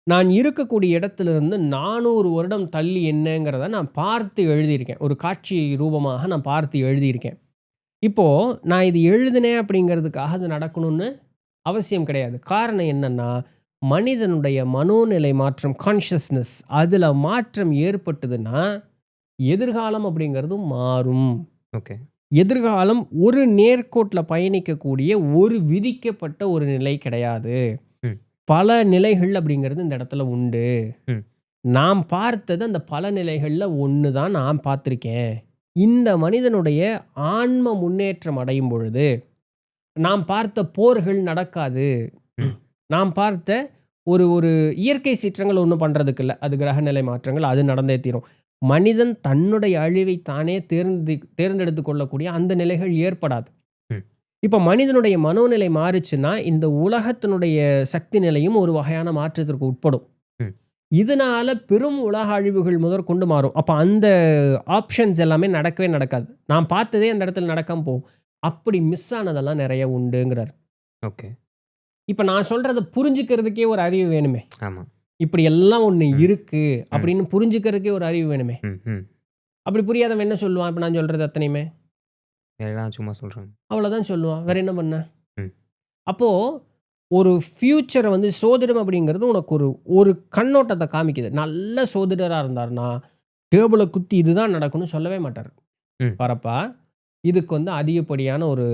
நான் இருக்கக்கூடிய இடத்துலேருந்து 400 வருடம் தள்ளி என்னங்கிறத நான் பார்த்து எழுதியிருக்கேன். ஒரு காட்சி ரூபமாக நான் பார்த்து எழுதியிருக்கேன். இப்போது நான் இது எழுதினேன் அப்படிங்கிறதுக்காக அது நடக்கணும்னு அவசியம் கிடையாது. காரணம் என்னென்னா, மனிதனுடைய மனோநிலை மாற்றம், கான்ஷியஸ்னஸ், அதில் மாற்றம் ஏற்பட்டதுன்னா எதிர்காலம் அப்படிங்கிறதும் மாறும். ஓகே. எதிர்காலம் ஒரு நேர்கோட்டில் பயணிக்கக்கூடிய ஒரு விதிக்கப்பட்ட ஒரு நிலை கிடையாது. பல நிலைகள் அப்படிங்கிறது இந்த இடத்துல உண்டு. நாம் பார்த்தது அந்த பல நிலைகளில் ஒன்று தான் நான் பார்த்துருக்கேன். இந்த மனிதனுடைய ஆன்ம முன்னேற்றம் அடையும் பொழுது நாம் பார்த்த போர்கள் நடக்காது. நாம் பார்த்த ஒரு ஒரு இயற்கை சீற்றங்கள் ஒன்றும் பண்ணுறதுக்கு இல்லை, அது கிரகநிலை மாற்றங்கள், அது நடந்தே தீரும். மனிதன் தன்னுடைய அழிவை தானே தேர்ந்தெடுத்துக் கொள்ளக்கூடிய அந்த நிலைகள் ஏற்படாது. ம். இப்ப மனிதனுடைய மனோநிலை மாறுச்சுன்னா, இந்த உலகத்தினுடைய சக்தி நிலையும் ஒரு வகையான மாற்றத்திற்கு உட்படும். ம். இதனால பெரும் உலக அழிவுகள் முதற்கொண்டு மாறும். அப்ப அந்த ஆப்ஷன்ஸ் எல்லாமே நடக்கவே நடக்காது. நான் பார்த்ததே அந்த இடத்துல நடக்காம போகும். அப்படி மிஸ் ஆனதெல்லாம் நெறைய உண்டுங்கிறார். ஓகே. இப்ப நான் சொல்றத புரிஞ்சுக்கிறதுக்கே ஒரு அறிவு வேணுமே. ஆமா. இப்படி எல்லாம் ஒண்ணு ம். இருக்கு அப்படின்னு புரிஞ்சுக்கிறதுக்கே ஒரு அறிவு வேணுமே. ம். ம். அப்படி புரியாதவன் என்ன சொல்லுவான்? இப்ப நான் சொல்றது அத்தனையுமே. எல்லாம் சும்மா சொல்றாங்க. அவ்வளோதான் சொல்லுவான். வேற என்ன பண்ண? ம். அப்போ ஒரு ஃபியூச்சர வந்து சோதிடம் அப்படிங்கிறது உனக்கு ஒரு ஒரு கண்ணோட்டத்த காமிக்குது. நல்ல சோதிடரா இருந்தாருன்னா, டேபிள குத்தி இதுதான் நடக்கும்னு சொல்லவே மாட்டாரு. ம். "பாரப்பா, இதுக்கு வந்து அதிகப்படியான ஒரு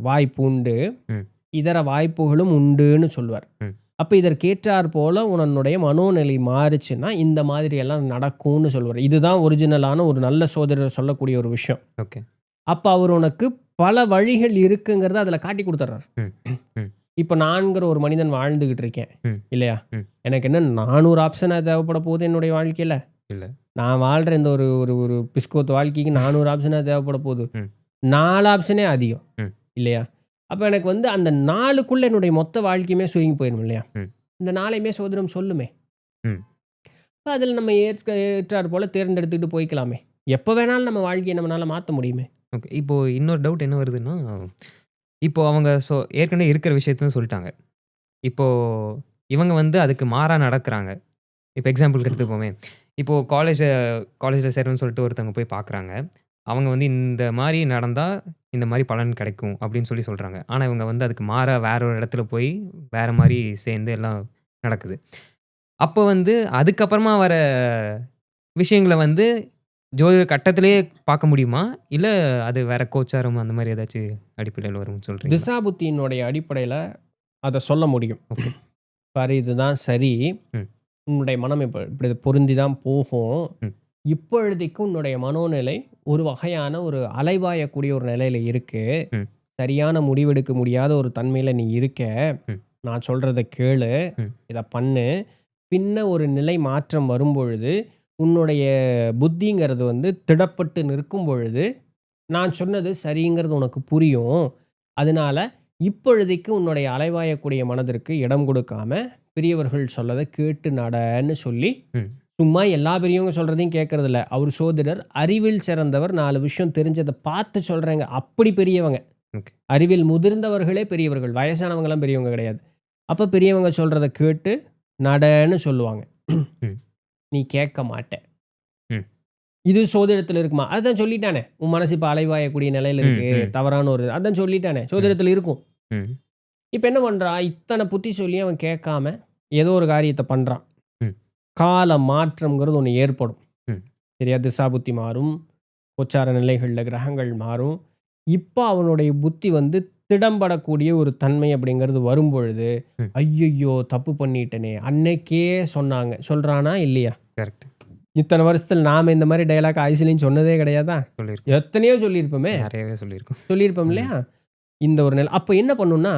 வாய்ப்பு உண்டு. ம். இதர வாய்ப்புகளும் உண்டுன்னு" சொல்லுவார். ம். அப்ப இதற்கேற்றார் போல உன்னுடைய மனோநிலை மாறுச்சுன்னா, இந்த மாதிரி எல்லாம் நடக்கும்னு சொல்லுவாரு. இதுதான் ஒரிஜினலான ஒரு நல்ல சோதிடர் சொல்லக்கூடிய ஒரு விஷயம். ஓகே. அப்ப அவர் உனக்கு பல வழிகள் இருக்குங்கிறத அதில காட்டிக் குடுத்துர்றாரு. ம். ம். இப்ப நான்கிற ஒரு மனிதன் வாழ்ந்துகிட்டு இருக்கேன். ம். இல்லையா? ம். எனக்கு என்ன 400 ஆப்ஷனா தேவைப்பட போகுது என்னுடைய வாழ்க்கையில. இல்ல. நான் வாழ்ற இந்த ஒரு ஒரு ஒரு பிஸ்கோத் வாழ்க்கைக்கு 400 ஆப்ஷனா தேவைப்பட போகுது. ம். 4 ஆப்ஷனே அதிகம். ம். இல்லையா? அப்ப எனக்கு வந்து அந்த 4க்குள்ள என்னுடைய மொத்த வாழ்க்கையுமே சுருங்கி போயிரும் இல்லையா? ம். இந்த 4யுமே சோதிடம் சொல்லுமே. ம். அதில நம்ம ஏற்றார் போல தேர்ந்தெடுத்துக்கிட்டு போய்க்கலாமே. எப்ப வேணாலும் நம்ம வாழ்க்கைய நம்மனால மாத்த முடியுமே. ஓகே. இப்போ இன்னொரு டவுட் என்ன வருதுன்னா, இப்போ அவங்க ஏற்கனவே இருக்கிற விஷயத்தையும் சொல்லிட்டாங்க. இப்போ இவங்க வந்து அதுக்கு மாறா நடக்குறாங்க. இப்போ எக்ஸாம்பிள்க்கு எடுத்துப்போமே. இப்போ காலேஜ்ல சேரணும்னு சொல்லிட்டு ஒருத்தவங்க போய் பார்க்குறாங்க. அவங்க வந்து இந்த மாரி நடந்தா, இந்த மாரி பலன் கிடைக்கும் அப்படின்னு சொல்றாங்க. ஆனா இவங்க வந்து அதுக்கு மாறா வேற ஒரு இடத்துல போய், வேற மாரி சேர்ந்து எல்லாம் நடக்குது. அப்போ வந்து அதுக்கப்புறமா வர விஷயங்கள வந்து ஜோதிட கட்டத்திலேயே பார்க்க முடியுமா? இல்ல அது வேற கோச்சாரம் அந்த மாரி ஏதாச்சும் அடிப்படையில வரும்னு சொல்றீங்களா? திசாபுத்தியினுடைய அடிப்படையில அத சொல்ல முடியும். ஓகே. பாரு இதுதான் சரி. ம். உன்னுடைய மனம் இப்படி பொருந்தி தான் போகும். ம். இப்பொழுதைக்கு உன்னுடைய மனோநிலை ஒரு வகையான ஒரு அலைபாயக்கூடிய ஒரு நிலையில இருக்கு. ம். சரியான முடிவெடுக்க முடியாத ஒரு தன்மையில நீ இருக்க. ம். நான் சொல்றத கேளு. ம். இத பண்ணு. பின்ன ஒரு நிலை மாற்றம் வரும்பொழுது, உன்னுடைய புத்திங்கிறது வந்து திடப்பட்டு நிற்கும் பொழுது, நான் சொன்னது சரிங்கிறது உனக்கு புரியும். அதனால இப்பொழுதைக்கு உன்னுடைய அலைபாயக்கூடிய மனதிற்கு இடம் கொடுக்காம, பெரியவர்கள் சொல்லத கேட்டு நடன்னு சொல்லி, ம். சும்மா எல்லா பெரியவங்க சொல்றதையும் கேட்கறதில்ல. அவர் சோதிடர், அறிவில் சிறந்தவர், 4 விஷயம் தெரிஞ்சத பார்த்து சொல்றேங்க. அப்படி பெரியவங்க. ஓகே. அறிவில் முதிர்ந்தவர்களே பெரியவர்கள். வயசானவங்கலாம் பெரியவங்க கிடையாது. அப்ப பெரியவங்க சொல்றத கேட்டு நடன்னு சொல்லுவாங்க. ம். நீ கேட்க மாட்ட. ம். இது சோதிடத்தில இருக்குமா? அதான் சொல்லிட்டானே. உன் மனசு இப்ப அலைபாயக்கூடிய நிலையில ம். இருக்கு. ம். தவறான ஒரு அதான் சொல்லிட்டானே. ம். சோதிடத்தில இருக்கும். ம். இப்ப என்ன பண்றான்? இத்தன புத்தி சொல்லியும் அவன் கேட்காம, ஏதோ ஒரு காரியத்த பண்றான். ம். கால மாற்றம்ங்கிறது ஒண்ணு ஏற்படும். ம். சரியா? திசாபுத்தி மாறும். கோச்சார நிலைகள்ல கிரகங்கள் மாறும். இப்ப அவனுடைய புத்தி வந்து திடம்படக்கூடிய ஒரு தன்மை அப்படிங்கிறது வரும்பொழுது, ம். ஐய்யய்யோ! தப்பு பண்ணிட்டேனே! அன்னைக்கே சொன்னாங்க. சொல்றானா? இல்லையா? கரெக்ட். இத்தன வருஷத்துல நாம இந்த மாரி டயலாக் ஐஸ்லயும் சொன்னதே கிடையாதா? சொல்லியிருக்கோம். எத்தனையோ சொல்லியிருப்போமே! நெறையவே சொல்லியிருக்கோம். சொல்லியிருப்போம் ம். இல்லையா? இந்த ஒரு நிலை. அப்ப என்ன பண்ணும்னா,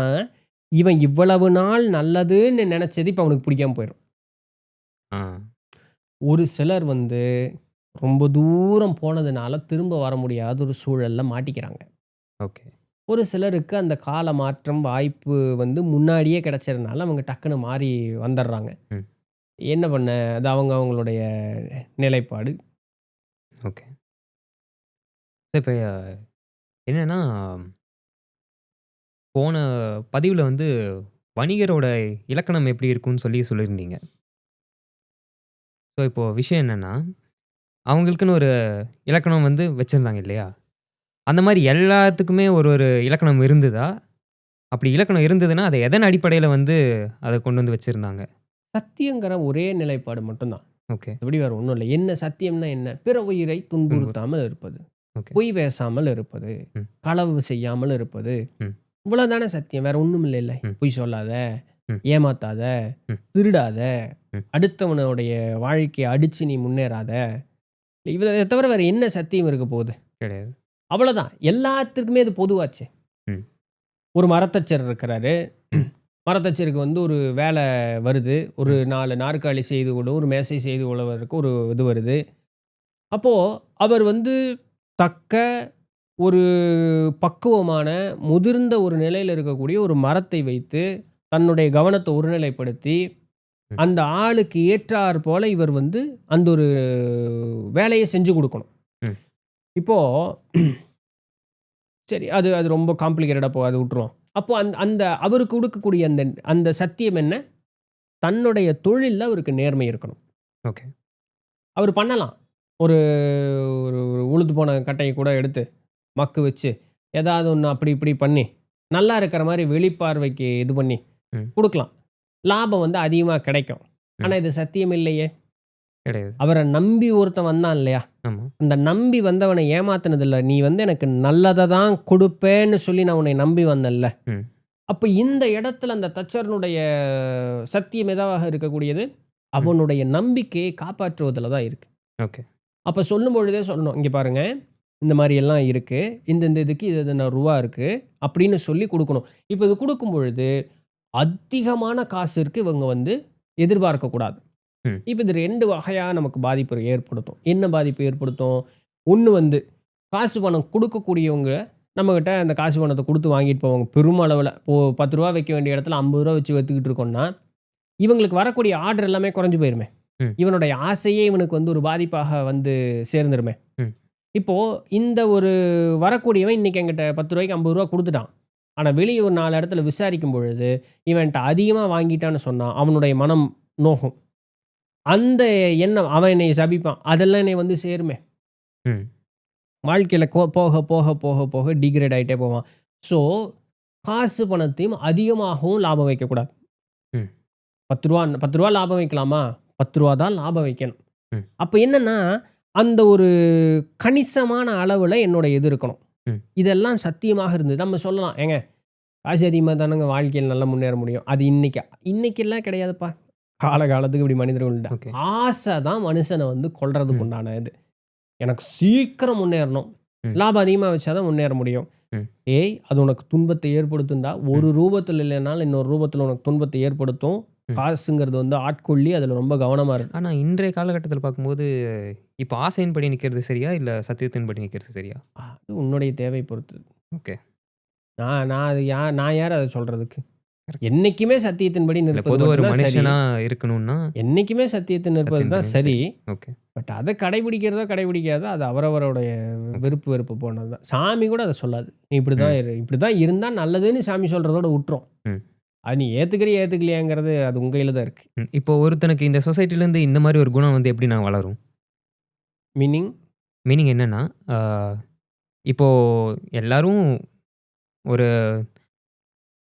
இவன் இவ்வளவு நாள் நல்லதுன்னு நெனச்சது இப்ப அவனுக்கு பிடிக்காம போயிரும். ஆ. ஒரு சிலர் வந்து ரொம்ப தூரம் போனதுனால திரும்ப வர முடியாத ஒரு சூழல்ல மாட்டிக்கிறாங்க. ஓகே. ஒரு சிலருக்கு அந்த கால மாற்றம் வாய்ப்பு வந்து முன்னாடியே கிடைச்சதுனால அவங்க டக்குனு மாறி வந்துடுறாங்க. ம். என்ன பண்ண? அது அவங்களுடைய நிலைப்பாடு. ஓகே. இப்ப என்னன்னா, போன பதிவுல வந்து வணிகரோட இலக்கணம் எப்படி இருக்கும்னு சொல்லியிருந்தீங்க. இப்போ விஷயம் என்னன்னா, அவங்களுக்குன்னு ஒரு இலக்கணம் வந்து வச்சிருந்தாங்க இல்லையா? அந்த மாரி எல்லாத்துக்குமே ஒரு ஒரு இலக்கணம் இருந்ததா? அப்படி இலக்கணம் இருந்ததுன்னா, அத எதன் அடிப்படையில வந்து அத கொண்டு வந்து வச்சிருந்தாங்க? சத்தியங்கிற ஒரே நிலைப்பாடு மட்டும் தான். ஓகே. எப்படி வேற ஒண்ணும் இல்ல. என்ன சத்தியம்னா என்ன? பிற உயிரை துன்புறுத்தாமல் இருப்பது. ஓகே. பொய் பேசாமல் இருப்பது. ம். களவு செய்யாமல் இருப்பது. ம். இவ்வளவுதானே சத்தியம். வேற ஒண்ணும் இல்லைல்ல. ம். பொய் சொல்லாத, ம். ஏமாத்தாத, ம். திருடாத, ம். அடுத்தவனுடைய வாழ்க்கைய அடிச்சு நீ முன்னேறாத. இத தவிர வேற என்ன சத்தியம் இருக்க போகுது? கிடையாது. அவ்வளவுதான். எல்லாத்துக்குமே அது பொதுவாச்சே. ம். ஒரு மரத்தச்சர் இருக்கிறாரு. ம். மரத்தச்சருக்கு வந்து ஒரு வேலை வருது. ஒரு ம். 4 நாற்காலி செய்து கொள்ள, ஒரு மேசை செய்து கொள்வதற்கு ஒரு இது வருது. அப்போ அவர் வந்து தக்க ஒரு பக்குவமான, முதிர்ந்த ஒரு நிலையில இருக்கக்கூடிய ஒரு மரத்தை வைத்து, தன்னுடைய கவனத்த ஒருநிலைப்படுத்தி, ம். அந்த ஆளுக்கு ஏற்றார் போல இவர் வந்து அந்த ஒரு வேலைய செஞ்சு குடுக்கணும். ம். இப்போ சரி அது அது ரொம்ப காம்ப்ளிகேட்டடா அத விட்டுருவோம். அப்போ அந்த அவருக்கு குடுக்கக்கூடிய அந்த அந்த சத்தியம் என்ன? தன்னுடைய தொழில்ல அவருக்கு நேர்மை இருக்கணும். ஓகே. அவரு பண்ணலாம். ஒரு ஒரு ஒரு உளுத்து போன கட்டைய கூட எடுத்து, மக்கு வச்சு, ஏதாவது ஒண்ணு அப்படி இப்படி பண்ணி, நல்லா இருக்கிற மாரி வெளிப்பார்வைக்கு இது பண்ணி ம். குடுக்கலாம். லாபம் வந்து அதிகமா கிடைக்கும். ஆனா ம். இது சத்தியம் இல்லையே! கிடையாது. அவர நம்பி ஒருத்தன் வந்தான் இல்லையா? ஆமா. அந்த நம்பி வந்தவன ஏமாத்துனதில்ல. நீ வந்து எனக்கு நல்லத தான் குடுப்பேன்னு சொல்லி நான் உன்னை நம்பி வந்தேன்ல. ம். அப்ப இந்த இடத்துல அந்த தச்சரனுடைய சத்தியம் எதாவாக இருக்கக்கூடியது? ம். அவனுடைய நம்பிக்கையை காப்பாற்றுவதில தான் இருக்கு. ஓகே. அப்ப சொல்லும் பொழுதே சொல்லணும். இங்க பாருங்க, இந்த மாரி எல்லாம் இருக்கு. இந்த இதுக்கு இது இத்தன ரூவா இருக்கு. அப்படின்னு சொல்லி குடுக்கணும். இப்ப இது குடுக்கும் பொழுது, அதிகமான காசிற்கு இவங்க வந்து எதிர்பார்க்கக்கூடாது. ம். இப்ப இது 2 வகையா நமக்கு பாதிப்பு ஏற்படுத்தும். என்ன பாதிப்பு ஏற்படுத்தும்? 1 வந்து காசு பணம் குடுக்கக்கூடியவங்க நம்மகிட்ட அந்த காசு பணத்த குடுத்து வாங்கிட்டு போவாங்க. பெருமளவுல. இப்போ ரூ. 10 வைக்க வேண்டிய இடத்துல ரூ. 50 வச்சு வித்துக்கிட்டு இருக்கோம்னா, இவங்களுக்கு வரக்கூடிய ஆர்டர் எல்லாமே குறைஞ்சு போயிருமே! ம். இவனுடைய ஆசையே இவனுக்கு வந்து ஒரு பாதிப்பாக வந்து சேர்ந்துருமே! ம். இப்போ இந்த ஒரு வரக்கூடியவன் இன்னைக்கு என்கிட்ட ரூ. 10 ரூ. 50 குடுத்துட்டான். ஆனா வெளிய ஒரு 4 இடத்துல விசாரிக்கும் பொழுது, இவன்ட்ட அதிகமா வாங்கிட்டான்னு சொன்னா, அவனுடைய மனம் நோகும். அந்த எண்ணம் அவன் என்னைய சபிப்பான். அதெல்லாம் என்னைய வந்து சேருமே! ம். வாழ்க்கையில போக, போக, போக, போக டிகிரேட் ஆயிட்டே போவான். ஸோ, காசு பணத்தையும் அதிகமாகவும் லாபம் வைக்கக்கூடாது. ம். ரூ. 10 லாபம் வைக்கலாமா? ரூ. 10 தான் லாபம் வைக்கணும். ம். அப்ப என்னன்னா, அந்த ஒரு கணிசமான அளவுல என்னோட இது இருக்கணும். ம். இதெல்லாம் சத்தியமாக இருந்தது. நம்ம சொல்லலாம், "ஏங்க காசு அதிகமா தானங்க வாழ்க்கையில நல்லா முன்னேற முடியும்." அது இன்னைக்கெல்லாம் கிடையாதுப்பா. காலகாலத்துக்கு இப்படி மனிதர்கள் உண்டு. ஓகே. ஆசை தான் மனுஷன வந்து கொல்றதுக்கு ம். உண்டான இது. எனக்கு சீக்கிரம் முன்னேறணும். ம். லாபம் அதிகமா வச்சா தான் முன்னேற முடியும். ம். ஏய்! அது உனக்கு துன்பத்தை ஏற்படுத்தும்டா. ஒரு ரூபத்துல இல்லனாலும் இன்னொரு ரூபத்துல உனக்கு துன்பத்தை ஏற்படுத்தும். ம். காசுங்கிறது வந்து ஆட்கொள்ளி அதுல ரொம்ப கவனமா இரு. ஆனா, இன்றைய காலகட்டத்தில பார்க்கும்போது, இப்ப ஆசையின்படி நிக்கிறது சரியா? இல்ல சத்தியத்தின்படி நிக்கிறது சரியா? அது உன்னுடைய தேவை பொறுத்தது. ஓகே. நான் நான் அது நான் யார் அத சொல்றதுக்கு? கரெக்ட். என்னைக்குமே சத்தியத்தின்படி இல்ல நிற்பது பொதுவா ஒரு மட்டும் தான் சரி. மனுஷனா இருக்கணும்னா, என்னைக்குமே சத்தியத்தில் நிற்பது தான் சத்தியத்தின்படி சரி. சரி. ஓகே. பட் அத கடைபிடிக்கிறதோ, கடைபிடிக்காதோ அது அவரவருடைய ஓகே. வெறுப்பு போனது தான். சாமி கூட அத சொல்லாது. நீ இப்படிதான் ம். இரு. இப்படிதான் இருந்தா நல்லதுன்னு சாமி சொல்றதோட விட்டுரும். ம். அது நீ ஏத்துக்கலையாங்கிறது அது உங்க கையில தான் இருக்கு. ம். இப்போ ஒருத்தனுக்கு இந்த சொசைட்டிலருந்து இந்த மாரி ஒரு குணம் வந்து எப்படி நான் வளரும்? மீனிங் மீனிங் என்னன்னா, ஆ இப்போ எல்லாரும் ஒரு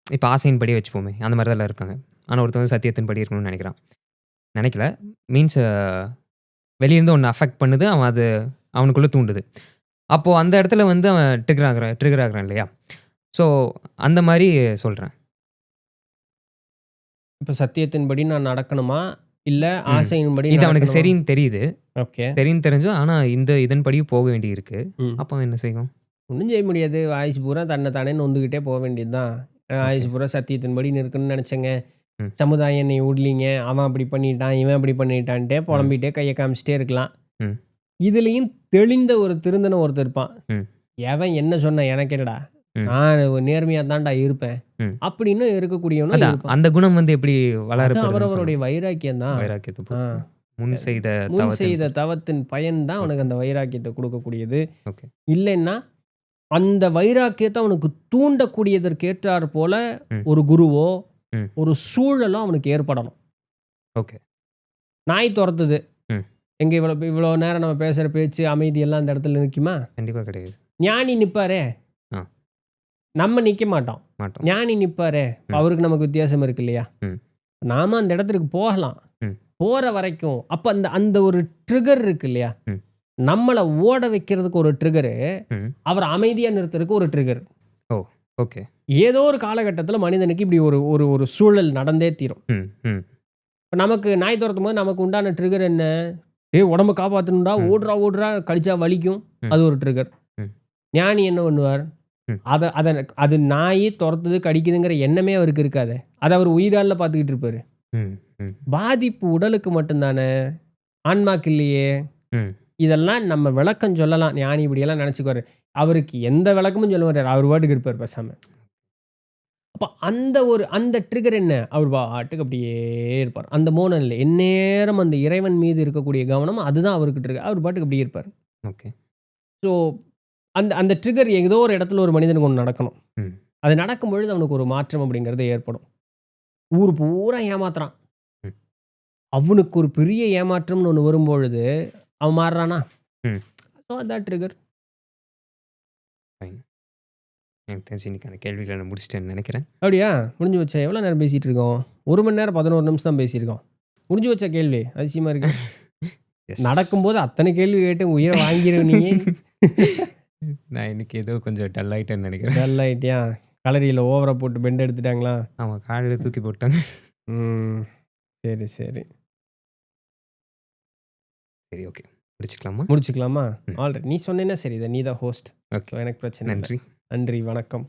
இப்ப ஆசையின்படி வச்சுப்போமே, அந்த மாரி தான் இருக்காங்க. ஆனா ஒருத்தன் வந்து சத்தியத்தின்படி இருக்கணும்னு நெனைக்கிறான். நெனைக்கல. மீன்ஸ் வெளியிருந்து ஒண்ணு அஃபெக்ட் பண்ணுது. அவன் அது அவனுக்குள்ள தூண்டுது. அப்போ அந்த இடத்துல வந்து அவன் ட்ரிகர் ஆகுறான் இல்லையா? ஸோ அந்த மாரி சொல்றேன். இப்ப சத்தியத்தின்படி நான் நடக்கணுமா? இல்ல ம். ஆசையின்படி இது அவனுக்கு நடக்கணுமா? சரின்னு தெரியுது. ஓகே. சரின்னு தெரிஞ்சும், ஆனா இதன்படியும் போக வேண்டியிருக்கு. ம். அப்ப அவன் என்ன செய்வான்? ஒண்ணும் செய்ய முடியாது. ஆயுசு பூரா தன்ன தானே நொந்துக்கிட்டே போ வேண்டியது தான். ஓகே. ஆயுசு பூரா சத்தியத்தின்படி நிற்கணும்னு நெனச்சேங்க. ம். சமுதாயம் என்னைய விடலீங்க. அவன் அப்படி பண்ணிட்டான், இவன் அப்படி பண்ணிட்டான்ட்டே ம். புலம்பிட்டே கைய காமிச்சிட்டே இருக்கலாம். ம். இதுலயும் தெளிந்த ஒரு திருந்தன ஒருத்தன் இருப்பான். ம். எவன் என்ன சொன்னா எனக்கு என்னடா? ம். நான் நேர்மையா தான்டா இருப்பேன். ம். அப்படின்னு இருக்கக்கூடியவனும் அதான் இருப்பான். அந்த குணம் வந்து எப்படி அது வளரப்படுதுன்னு அவரவருடைய சொல்லுங்க. வைராக்கியம் தான். வைராக்கியத்த ஆ. பொறுத்து. முன் செய்த முன் தவத்தின் செய்த பொறுத்து. தவத்தின் பயன் தான் அவனுக்கு ஓகே. அந்த வைராக்கியத்த குடுக்கக்கூடியது. ஓகே. இல்லைன்னா, அந்த வைராக்கியத்த அவனுக்கு தூண்டக்கூடியதற்கு ஏற்றார் போல ம். ஒரு குருவோ, ம். ஒரு சூழலோ அவனுக்கு ஏற்படணும். ஓகே. நாய் தொரத்துது. ம். எங்க இவ்வளோ நேரம் நம்ம பேசுற பேச்சு, அமைதி எல்லாம் அந்த இடத்துல நிக்குமா? கண்டிப்பா கிடையாது. ஞானி நிப்பாரே! ஆ. நம்ம நிக்க மாட்டோம். மாட்டோம். ஞானி நிப்பாரே! ம். அவருக்கு நமக்கு வித்தியாசம் இருக்கு இல்லையா? ம். நாம அந்த இடத்துக்கு போகலாம். ம். போற வரைக்கும் அப்ப அந்த அந்த ஒரு ட்ரிகர் இருக்கு இல்லையா? ம். நம்மள ஓட வைக்கிறதுக்கு ஒரு ட்ரிகரு, ம். அவர அமைதியா நிறுத்துறதுக்கு ஒரு ட்ரிகர். ஓ! ஓகே. ஏதோ ஒரு காலகட்டத்தில மனிதனுக்கு இப்படி ஒரு ஒரு ஒரு சூழல் நடந்தே தீரும். ம். ம். இப்ப நமக்கு நாய் தொரத்தும்போது நமக்கு உண்டான ட்ரிகர் என்ன? "ஏய் உடம்ப காப்பாத்தணும்டா, ம். ஓடுறா ஓடுறா, கடிச்சா வலிக்கும்." ம். அது ஒரு ட்ரிகர். ம். ஞானி என்ன பண்ணுவார்? ம். அத அத அது நாயி தொரத்துது, கடிக்குதுங்கிற எண்ணமே அவருக்கு இருக்காதே. அத அவர் உயிரால பார்த்துக்கிட்டு இருப்பாரு. ம். ம். பாதிப்பு உடலுக்கு மட்டும் தானே, ஆன்மாக்கு இல்லையே. ம். இதெல்லாம் நம்ம விளக்கம் சொல்லலாம். ஞானி இப்படியெல்லாம் நினைச்சுக்குவாரு. அவருக்கு எந்த விளக்கமும் சொல்ல மாட்டாரு. அவர் பாட்டுக்கு இருப்பாரு பேசாம. அப்ப அந்த ட்ரிகர் என்ன? அவர் பாட்டுக்கு அப்படியே இருப்பார். அந்த மோனம் இல்ல. எந்நேரம் அந்த இறைவன் மீது இருக்கக்கூடிய கவனம் அதுதான் அவருக்கு ட்ரிகர். அவர் பாட்டுக்கு அப்படியே இருப்பாரு. ஓகே. ஸோ அந்த அந்த ட்ரிகர் ஏதோ ஒரு இடத்துல ஒரு மனிதனுக்கு ஒண்ணு நடக்கணும். ம். அது நடக்கும்பொழுது அவனுக்கு ஒரு மாற்றம் அப்படிங்கிறது ஏற்படும். ஊர் பூரா ஏமாத்துறான். ம். அவனுக்கு ஒரு பெரிய ஏமாற்றம்னு ஒண்ணு வரும்பொழுது, அவன் மாறுறானா? ம். ஸோ அதான் ட்ரிகர். ஃபைன். எனக்கு தெரிஞ்சு இன்னைக்கான கேள்விகள நான் முடிச்சுட்டேன்னு நெனைக்கிறேன். அப்படியா? முடிஞ்சு போச்சா? எவ்வளோ நேரம் பேசிட்டு இருக்கோம்? 1 மணி நேரம் 11 நிமிஷம் தான் பேசியிருக்கோம். முடிஞ்சு போச்சா கேள்வி? அதிசயமா இருக்கு. எஸ். நடக்கும்போது அத்தனை கேள்வி கேட்டு உயிர வாங்கிருவ நீ. நான் இன்னைக்கு ஏதோ கொஞ்சம் டல் ஆயிட்டேன்னு நெனைக்கிறேன். டல் ஆயிட்டியா? கலரியில ஓவரா போட்டு பெண்ட் எடுத்துட்டாங்களா? ஆமா, காலையில தூக்கி போட்டாங்க. ம். சரி, சரி. சரி, ஓகே. முடிச்சுக்கலாமா? முடிச்சுக்கலாமா? ம். ஆல்ரைட். நீ சொன்னேன்னா சரி. இத நீ தான் ஹோஸ்ட். ஓகே. ஸோ எனக்கு பிரச்சனை இல்ல. நன்றி. நன்றி, வணக்கம்.